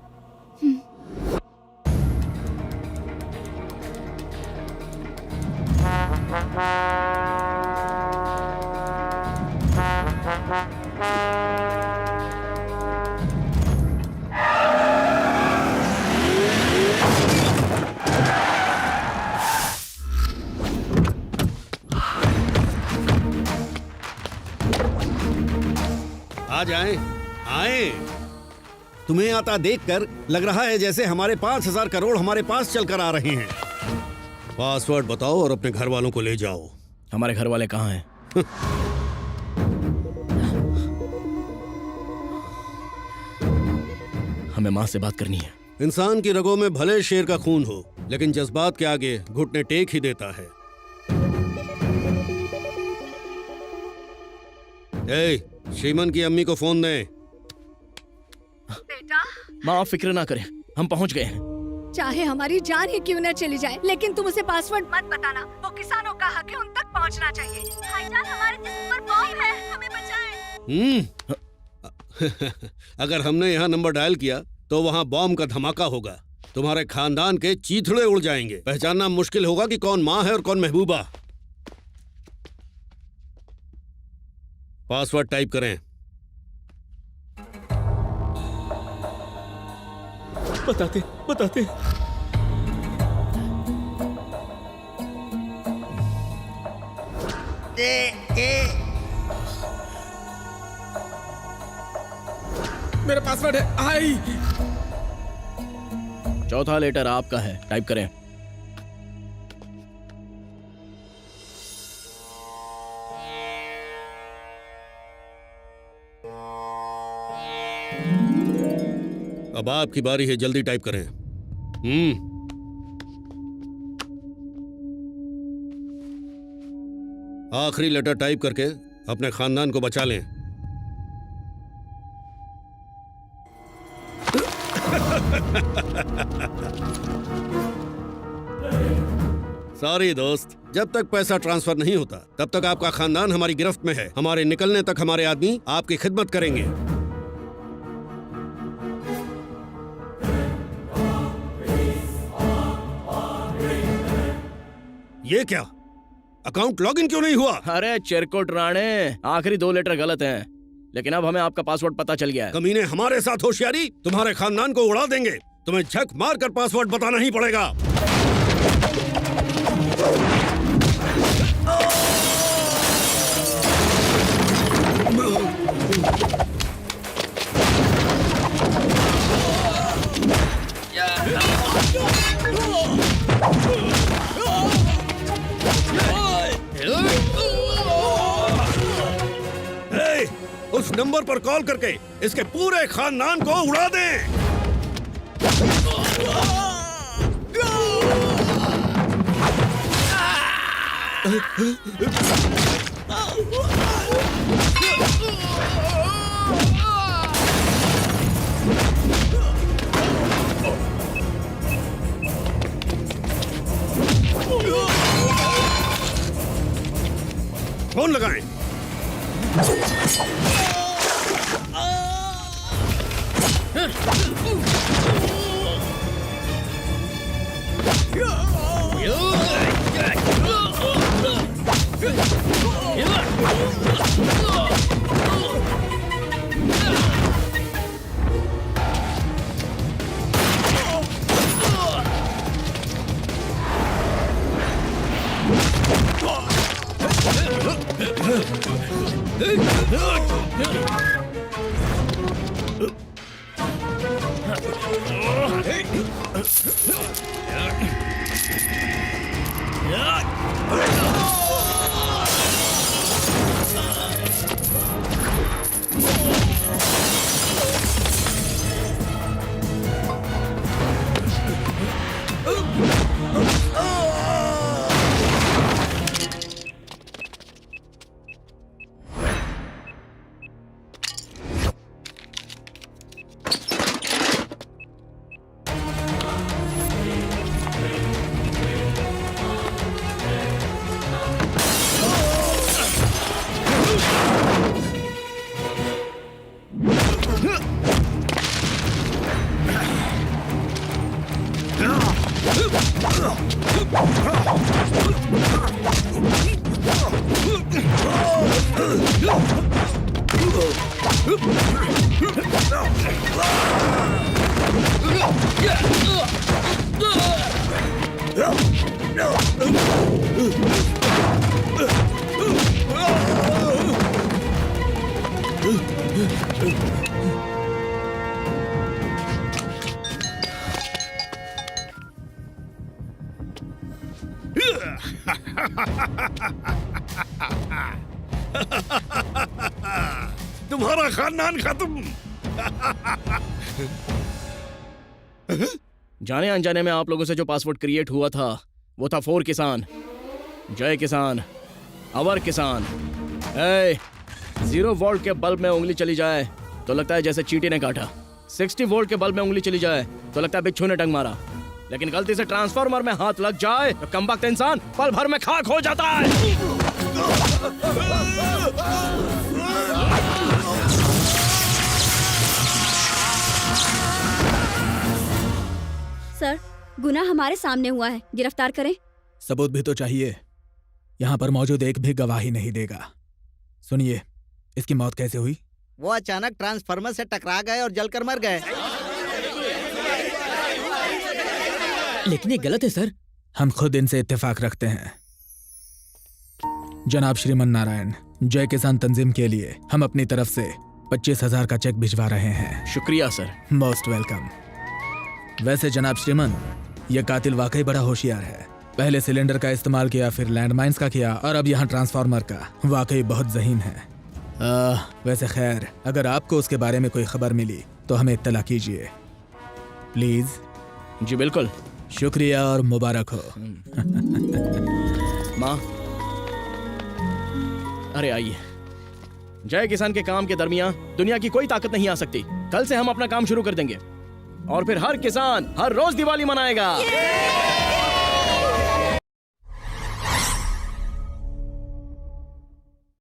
आ जाएं, आए। तुम्हें आता देखकर लग रहा है जैसे हमारे 5,000 करोड़ हमारे पास चलकर आ रहे हैं। पासवर्ड बताओ और अपने घर वालों को ले जाओ। हमारे घर वाले कहाँ हैं? हमें माँ से बात करनी है। इंसान की रगों में भले शेर का खून हो, लेकिन जज्बात के आगे घुटने टेक ही देता है। ए, श्रीमन की अम्मी को फोन दे। बेटा, माँ आप फिक्र ना करें, हम पहुँच गए हैं। चाहे हमारी जान ही क्यों न चली जाए, लेकिन तुम उसे पासवर्ड मत बताना। वो किसानों का हक है, उन तक पहुंचना चाहिए। भाईजान, हमारे जिस्म पर बॉम्ब है, हमें बचाएं। अगर हमने यहाँ नंबर डायल किया तो वहाँ बॉम्ब का धमाका होगा। तुम्हारे खानदान के चीथड़े उड़ जाएंगे। पहचानना मुश्किल होगा कि कौन माँ है और कौन महबूबा। पासवर्ड टाइप करें। बताते बताते। मेरा पासवर्ड है आई। चौथा लेटर आपका है, टाइप करें। अब आपकी बारी है, जल्दी टाइप करें। आखिरी लेटर टाइप करके अपने खानदान को बचा लें। सॉरी दोस्त, जब तक पैसा ट्रांसफर नहीं होता तब तक आपका खानदान हमारी गिरफ्त में है। हमारे निकलने तक हमारे आदमी आपकी खिदमत करेंगे। ये क्या, अकाउंट लॉगिन क्यों नहीं हुआ? अरे चिरकुट राणे, आखिरी 2 लेटर गलत हैं, लेकिन अब हमें आपका पासवर्ड पता चल गया है। कमीने हमारे साथ होशियारी, तुम्हारे खानदान को उड़ा देंगे। तुम्हें झक मार कर पासवर्ड बताना ही पड़ेगा। उस नंबर पर कॉल करके इसके पूरे खानदान को उड़ा दें। फोन लगाएं। तुम्हारा खानदान खत्म। जाने अनजाने में आप लोगों से जो पासवर्ड क्रिएट हुआ था वो था 4 किसान, जय किसान, अवर किसान। 0 वोल्ट के बल्ब में उंगली चली जाए तो लगता है जैसे चींटी ने काटा। 60 वोल्ट के बल्ब में उंगली चली जाए तो लगता है बिच्छू ने टंग मारा। लेकिन गलती से ट्रांसफार्मर में हाथ लग जाए तो कमबख्त इंसान पल भर में खाक हो जाता है। सर, गुनाह हमारे सामने हुआ है, गिरफ्तार करें। सबूत भी तो चाहिए। यहाँ पर मौजूद एक भी गवाही नहीं देगा। सुनिए, इसकी मौत कैसे हुई? वो अचानक ट्रांसफार्मर से टकरा गए और जलकर मर गए। लेकिन ये गलत है सर। हम खुद इनसे इत्तेफाक रखते हैं। जनाब श्रीमन नारायण, जय किसान तंजीम के लिए हम अपनी तरफ से 25,000 का चेक भिजवा रहे हैं। शुक्रिया सर। Most welcome. वैसे जनाब श्रीमन, ये कातिल वाकई बड़ा होशियार है। पहले सिलेंडर का इस्तेमाल किया, फिर लैंडमाइंस का किया और अब यहाँ ट्रांसफार्मर का। वाकई बहुत ज़हीन है। वैसे खैर, अगर आपको उसके बारे में कोई खबर मिली तो हमें इत्तला कीजिए। प्लीज। जी बिल्कुल। शुक्रिया और मुबारक हो। माँ, अरे आइए। जय किसान के काम के दरमियान दुनिया की कोई ताकत नहीं आ सकती। कल से हम अपना काम शुरू कर देंगे और फिर हर किसान हर रोज दिवाली मनाएगा।